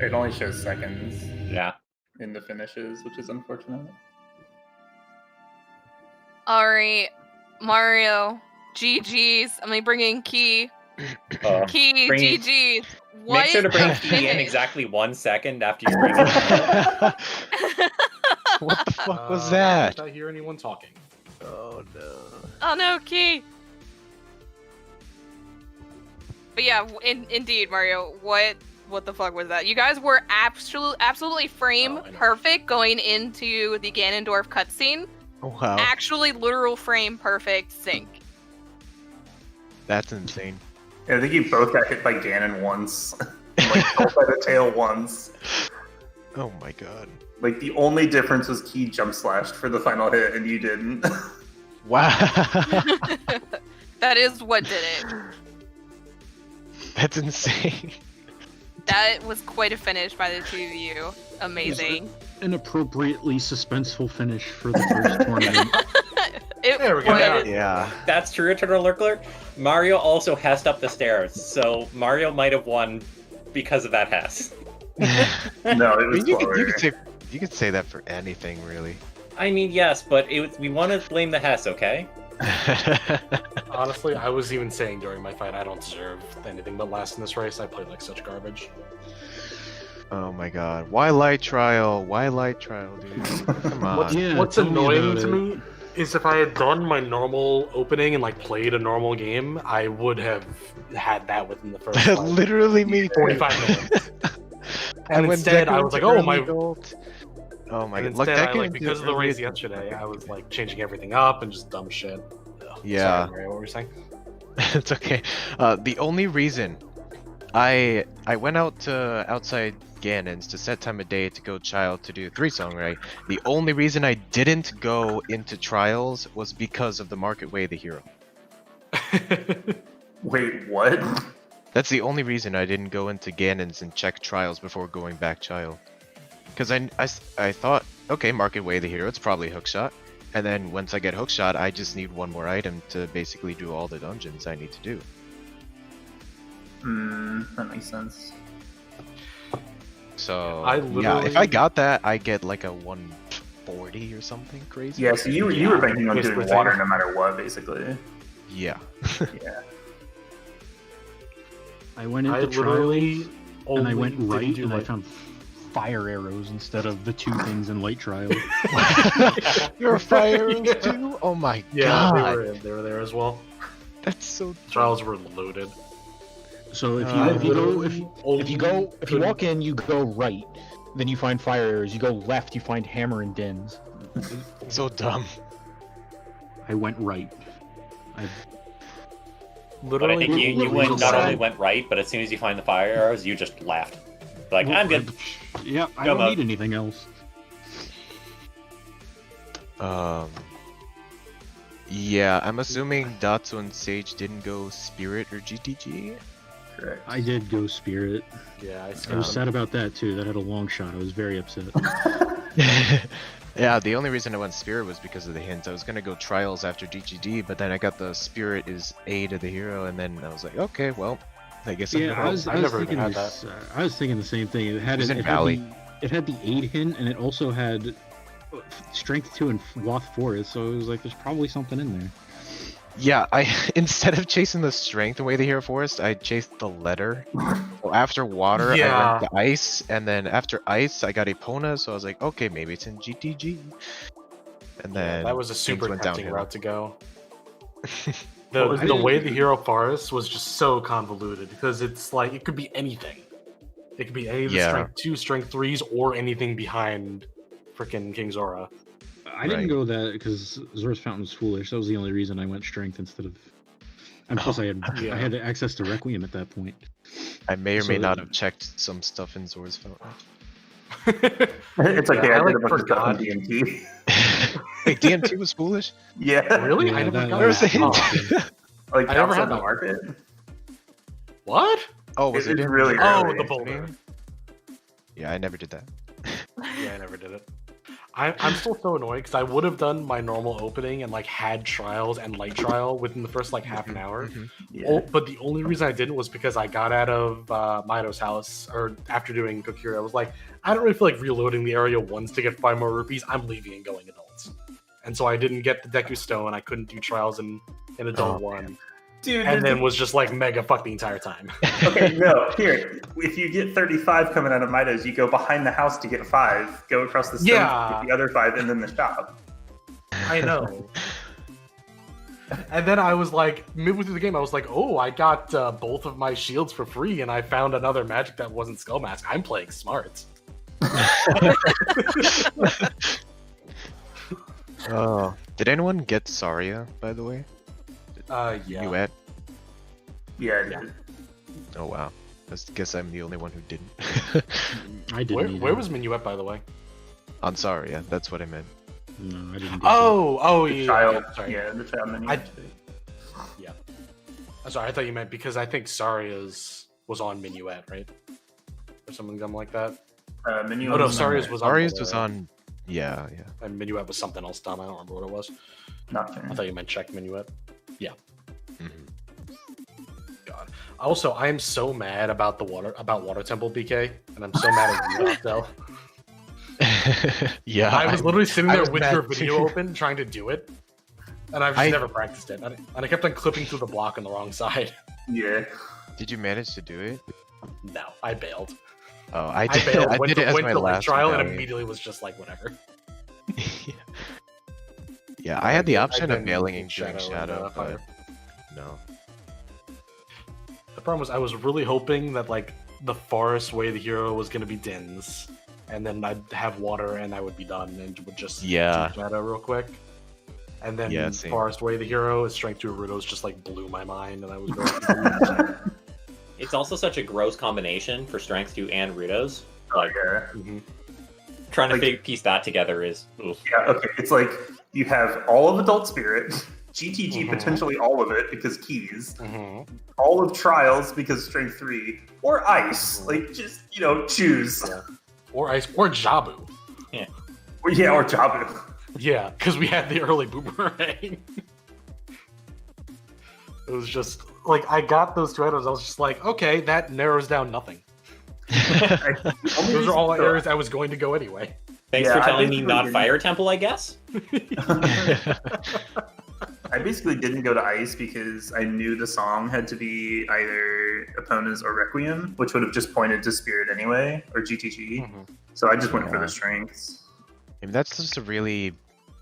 It only shows seconds Yeah. in the finishes, which is unfortunate. Alright, Mario, GG's. I'm gonna bring in Key. Key, bringing- GG. Make What sure to bring a Key in finish. exactly 1 second after you bring it. What the fuck was I that? did not hear anyone talking. Oh no. Oh no, Key. But yeah, indeed, Mario. What the fuck was that? You guys were absolutely frame Oh, I know. perfect going into the Ganondorf cutscene. Wow. Actually, literal frame perfect sync. That's insane. Yeah, I think you both got hit by Ganon once. Like, both by the tail once. Oh my god. Like, the only difference was Key jump slashed for the final hit, and you didn't. Wow. That is what did it. That's insane. That was quite a finish by the two of you. Amazing. An appropriately suspenseful finish for the first tournament. There we go. was- Yeah. That's true, Eternal Lurkler. Mario also hessed up the stairs, so Mario might have won because of that hess. No, it I was mean, you slower. could say that for anything, really. I mean, yes, but we want to blame the hess, okay? Honestly, I was even saying during my fight, I don't deserve anything but last in this race. I played like such garbage. Oh my god. Why light trial? Why light trial, dude? Come on. Yeah, What's tell me annoying about to it. me is if I had done my normal opening and like played a normal game, I would have had that within the first like, Literally me. 45 minutes. And when instead, Deku I was like, went oh to my. early gold- Oh my And god. Look, instead, Deku I, like, went to because of the early race gold. yesterday, I was like changing everything up and just dumb shit. Ugh, Yeah. Sorry, Mario, what were you saying? It's okay. The only reason I went out to outside Ganon's to set time of day to go child to do 3-song, right? The only reason I didn't go into trials was because of the market way of the hero. Wait, what? That's the only reason I didn't go into Ganon's and check trials before going back child. Because I thought, okay, market way of the hero, it's probably hookshot. And then once I get hookshot, I just need one more item to basically do all the dungeons I need to do. That makes sense. So I yeah, if literally- I got that, I get like a 140 or something crazy. Yeah, so you were banking on Yes, doing but water then- no matter what, basically. Yeah. Yeah. I went I into trials literally and I only went didn't right do, and I like- found fire arrows instead of the two things in light trial. You're a fire too? Oh my Yeah, god. they were there as well. That's so Trials were loaded. So if I you walk in, you go right, then you find fire arrows. You go left, you find hammer and dins. so dumb. I went right. But I Literally, think you literally went, not said- only went right, but as soon as you find the fire arrows, you just left. Like, I'm good. Yeah, I Come don't up. need anything else. Yeah, I'm assuming Datsu and Sage didn't go Spirit or GTG. Correct. I did go spirit. yeah, I I was skipped. sad about that too. That had a long shot. I was very upset. Yeah, the only reason I went Spirit was because of the hint. I was gonna go Trials after GGD, but then I got the Spirit is A to the hero, and then I was like, okay, well, I guess I'm Yeah, gonna I was never even thinking had this, I was thinking the same thing. It had It was in had Valley. it had the aid hint, and it also had strength 2 and Wath Forest. So it was like there's probably something in there. Yeah, I instead of chasing the strength away the hero forest, I chased the letter. So after water, I Yeah. went to ice, and then after ice, I got Epona. So I was like, okay, maybe it's in GTG. And then That was a things super went tempting downhill. route to go. Well, The way the hero forest was just so convoluted because it's like it could be anything. It could be any of the Yeah. strength 2, strength 3s, or anything behind freaking King Zora. I didn't Right. go that because Zora's Fountain was foolish. That was the only reason I went strength instead of. And plus, I Yeah. had access to Requiem at that point. I may or may So- not have checked some stuff in Zor's fountain. It's okay. Yeah, I I, did a like, bunch of stuff on forgot. DMT. Wait, DMT was foolish? Yeah. Really? Yeah, I never that- got There was a that. hint. Oh. Like I never outside had the that. market. What? Oh, was It's it in? really Oh, early. the boulder. Yeah, I never did that. Yeah, I never did it. I'm still so annoyed because I would have done my normal opening and like had trials and light trial within the first like half an hour. Yeah. Oh, but the only reason I didn't was because I got out of Mido's house, or after doing Kokiri, I was like, I don't really feel like reloading the area once to get 5 more rupees. I'm leaving and going adults. And so I didn't get the Deku Stone. I couldn't do trials in Adult 1. Dude, And then was just like mega fucked the entire time. okay, no, here. If you get 35 coming out of Midas, you go behind the house to get 5, go across the stone Yeah. to get the other 5, and then the shop. I know. And then I was like, midway through the game, I was like, oh, I got both of my shields for free, and I found another magic that wasn't Skull Mask. I'm playing smart. Oh, did anyone get Saria, by the way? Yeah. You at? Yeah, Yeah. dude. Oh wow. I guess I'm the only one who didn't. I didn't. Where was Minuet, by the way? On Saria, that's what I meant. No, I didn't. do Oh, The yeah. child, Sorry. yeah, the child menu. I'm sorry, I thought you meant because I think Saria's was on Minuet, right? Or something dumb like that. Menu Oh no, was on Saria's there. was on. Saria's was on. Yeah, yeah. And Minuet was something else dumb. I don't remember what it was. Not fair. I thought you meant check Minuet. Mhm. God. Also, I am so mad about the Water Temple BK, and I'm so mad at you, Octo. Yeah. I was literally sitting I there was with mad your too. video open trying to do it, and I've just I- never practiced it. And I kept on clipping through the block on the wrong side. Yeah. Did you manage to do it? No, I bailed. Oh, I I did. bailed, I went did it as went my to like last trial, and medallion. immediately was just like, whatever. Yeah, I had the I option then of bailing did and doing Shadow and, Shadow, Fire. but no. The problem was I was really hoping that like the forest way the hero was gonna be Din's, and then I'd have water and I would be done and would just Yeah. do Shadow real quick. And then Yeah, same. forest way the hero is strength 2 Rutos just like blew my mind, and I was going. It's also such a gross combination for Strength 2 and Rutos. Like, Yeah. Mhm. trying to Like- piece that together is... oof. Yeah, okay. It's like you have all of Adult Spirit, GTG, Mhm. potentially all of it because keys, Mhm. all of Trials because Strength 3, or Ice. Like, just, choose. Yeah. Or Ice or Jabu. Or, yeah, or Jabu. Yeah, because we had the early boomerang. It was just like I got those 2 items. I was just like, okay, that narrows down nothing. Those are all areas I was going to go anyway. Thanks Yeah, for I telling me basically not didn't- Fire Temple, I guess? I basically didn't go to Ice because I knew the song had to be either Epona's or Requiem, which would have just pointed to Spirit anyway, or GTG. Mhm. So I just went for Yeah. the strengths. I mean, that's just a really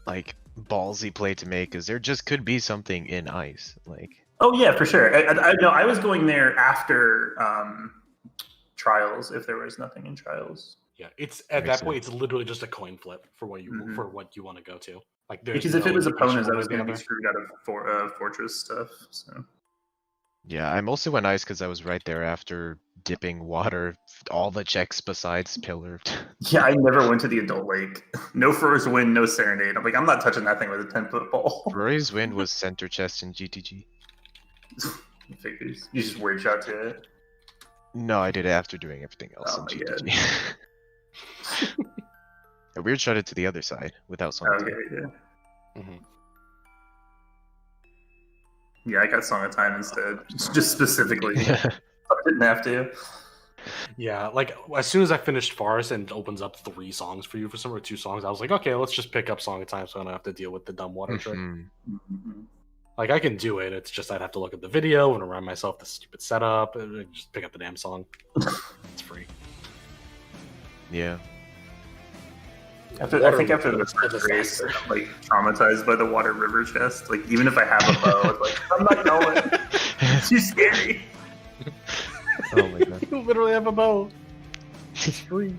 like ballsy play to make, because there just could be something in ice. Like, Oh yeah, for sure. I know. I was going there after Trials if there was nothing in Trials. Yeah, it's at Makes that point it's literally just a coin flip for what you Mhm. want to go to. Like there's Because if no it was indication Epona's, I one was way or going to the be other. screwed out of Fortress stuff. So yeah, I mostly went ice because I was right there after dipping water, all the checks besides pillar. yeah, I never went to the Adult Lake. No Fur's Wind, no Serenade. I'm like, I'm not touching that thing with a 10-foot pole. Rory's win was center chest in GTG. Figures. You just weird shot to it. No, I did it after doing everything else Oh in my God. GTG. I weird shot it to the other side without Song of Okay, Time. yeah. Mhm. Yeah, I got Song of Time instead. Just specifically. I didn't have to. Yeah, like as soon as I finished Forest and it opens up 3 songs for you for some or 2 songs, I was like, okay, let's just pick up Song of Time so I don't have to deal with the dumb water trick. Mhm. Mhm. Like I can do it. It's just I'd have to look at the video and remind myself the stupid setup and just pick up the damn song. It's free. Yeah. I think after the first race, I'm like traumatized by the water river chest. Like even if I have a bow, it's like I'm not going. It's too scary. Oh my god. You literally have a bow. It's free.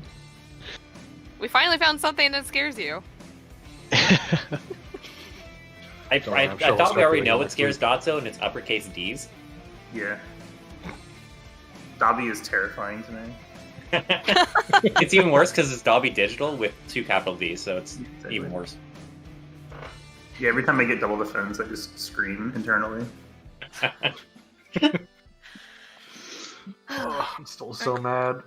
We finally found something that scares you. I Don't worry, I'm sure thought we'll we already start know doing what next scares week. Dotso, and it's uppercase D's. Yeah. Dobby is terrifying to me. It's even worse because it's Dobby Digital with 2 capital D's, so it's Exactly. even worse. Yeah, every time I get double defense, I just scream internally. Oh, I'm still so mad.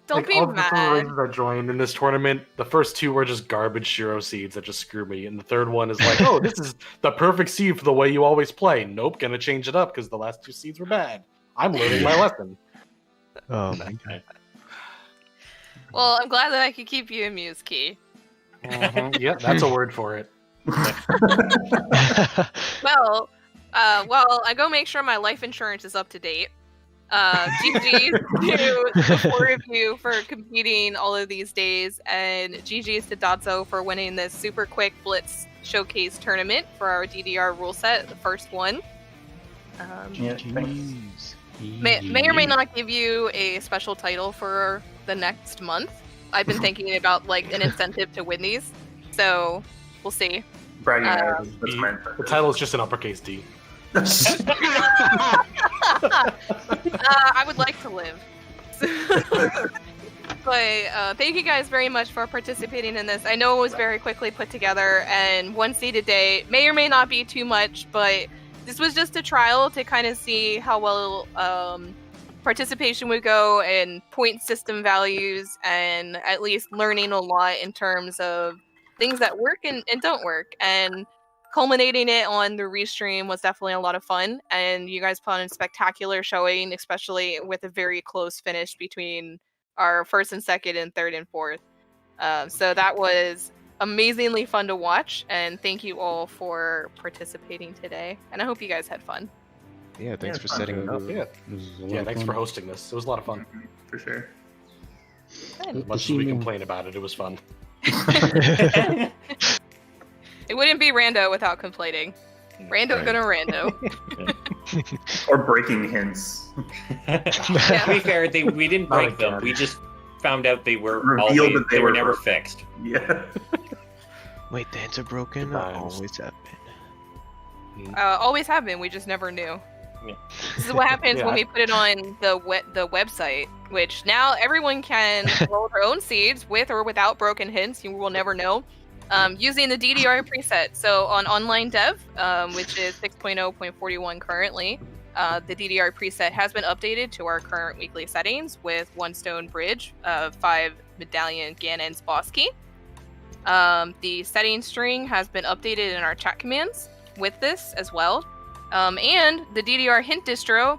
Don't Like, be all the different mad. races I joined in this tournament, the first 2 were just garbage Shiro seeds that just screw me, and the third one is like, oh, this is the perfect seed for the way you always play. Nope, gonna change it up because the last 2 seeds were bad. I'm learning my lesson. Oh my god. Well, I'm glad that I could keep you amused, Key. Yeah, that's a word for it. Well, well, I go make sure my life insurance is up to date. GG's to the 4 of you for competing all of these days, and GG's to Dotso for winning this super quick Blitz showcase tournament for our DDR rule set, the first one. Yeah, thanks. May or may not give you a special title for the next month. I've been thinking about like an incentive to win these, so we'll see. Bragging rights, that's my The title is just an uppercase D. I would like to live. But thank you guys very much for participating in this. I know it was very quickly put together, and 1 seed a day may or may not be too much, but this was just a trial to kind of see how well participation would go and point system values, and at least learning a lot in terms of things that work and don't work. And culminating it on the restream was definitely a lot of fun, and you guys put on a spectacular showing, especially with a very close finish between our first and second and third and fourth. So that was amazingly fun to watch, and thank you all for participating today, and I hope you guys had fun. Yeah, thanks Yeah, for fun setting it up. Yeah, It was a lot yeah. of Thanks fun. for hosting this. It was a lot of fun. For sure. As Good to much as see we you. complain about it, it was fun. It wouldn't be Rando without complaining. Rando Right. gonna Rando. Or breaking hints. To be fair, we didn't Oh my break them. God. We just found out they were Revealed always, that they they were were never broken. fixed. Yeah. Wait, the hints are broken? Goodbye. Always have been. Always have been, we just never knew. Yeah. This is what happens Yeah, when I- we put it on the website, which now everyone can roll their own seeds with or without broken hints. You will never know. Using the DDR preset. So on online dev, which is 6.0.41 currently, the DDR preset has been updated to our current weekly settings with 1 stone bridge, 5 medallion Ganon's boss key. The settings string has been updated in our chat commands with this as well. And the DDR hint distro,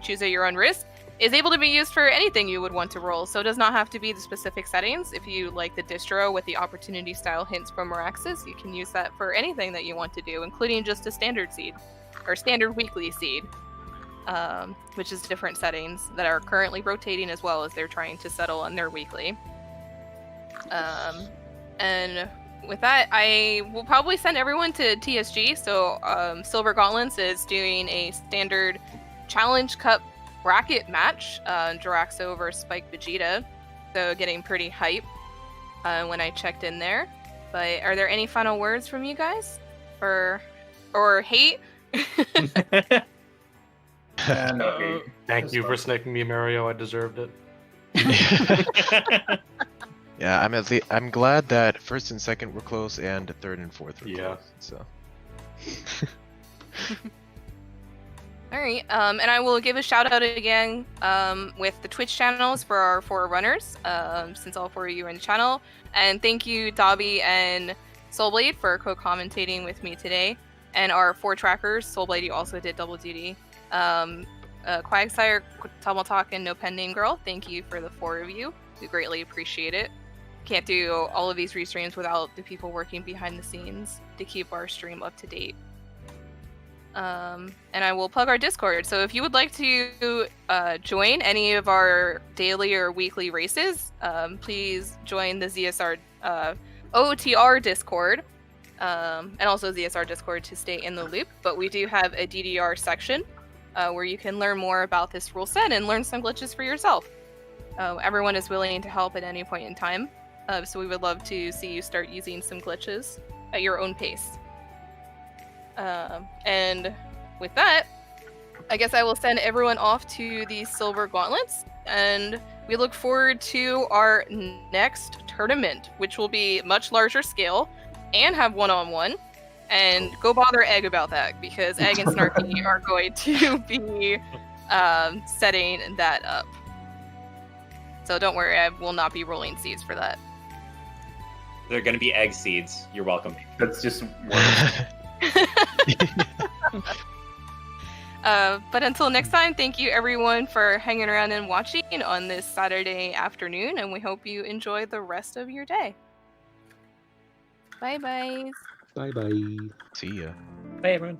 choose at your own risk, is able to be used for anything you would want to roll, so it does not have to be the specific settings. If you like the distro with the opportunity style hints from Meraxis, you can use that for anything that you want to do, including just a standard seed, or standard weekly seed, which is different settings that are currently rotating as well as they're trying to settle on their weekly. And with that, I will probably send everyone to TSG. So Silver Gauntlets is doing a standard Challenge Cup bracket match, Jiraxo versus Spike Vegeta. So getting pretty hype when I checked in there. But are there any final words from you guys? Or hate? No hate. Thank you for snaking me, Mario. I deserved it. Yeah, I'm glad that first and second were close, and third and fourth were Yeah. close. So. All right, and I will give a shout out again with the Twitch channels for our 4 runners, since all 4 of you are in the channel. And thank you, Dobby and Soulblade, for co-commentating with me today. And our 4 trackers, Soulblade, you also did double duty. Quagsire, Tumble Talk, and No Pen Name Girl, thank you for the 4 of you. We greatly appreciate it. Can't do all of these restreams without the people working behind the scenes to keep our stream up to date. And I will plug our Discord. So if you would like to join any of our daily or weekly races, please join the ZSR OOTR Discord, and also ZSR Discord to stay in the loop. But we do have a DDR section where you can learn more about this rule set and learn some glitches for yourself. Everyone is willing to help at any point in time, so we would love to see you start using some glitches at your own pace. And with that, I guess I will send everyone off to the Silver Gauntlets, and we look forward to our next tournament, which will be much larger scale and have one-on-one. And go bother Egg about that, because Egg and Snarky are going to be setting that up. So don't worry, I will not be rolling seeds for that. They're going to be egg seeds. You're welcome. That's just worse. But until next time, thank you everyone for hanging around and watching on this Saturday afternoon, and we hope you enjoy the rest of your day. Bye bye. Bye bye. See ya. Bye, everyone.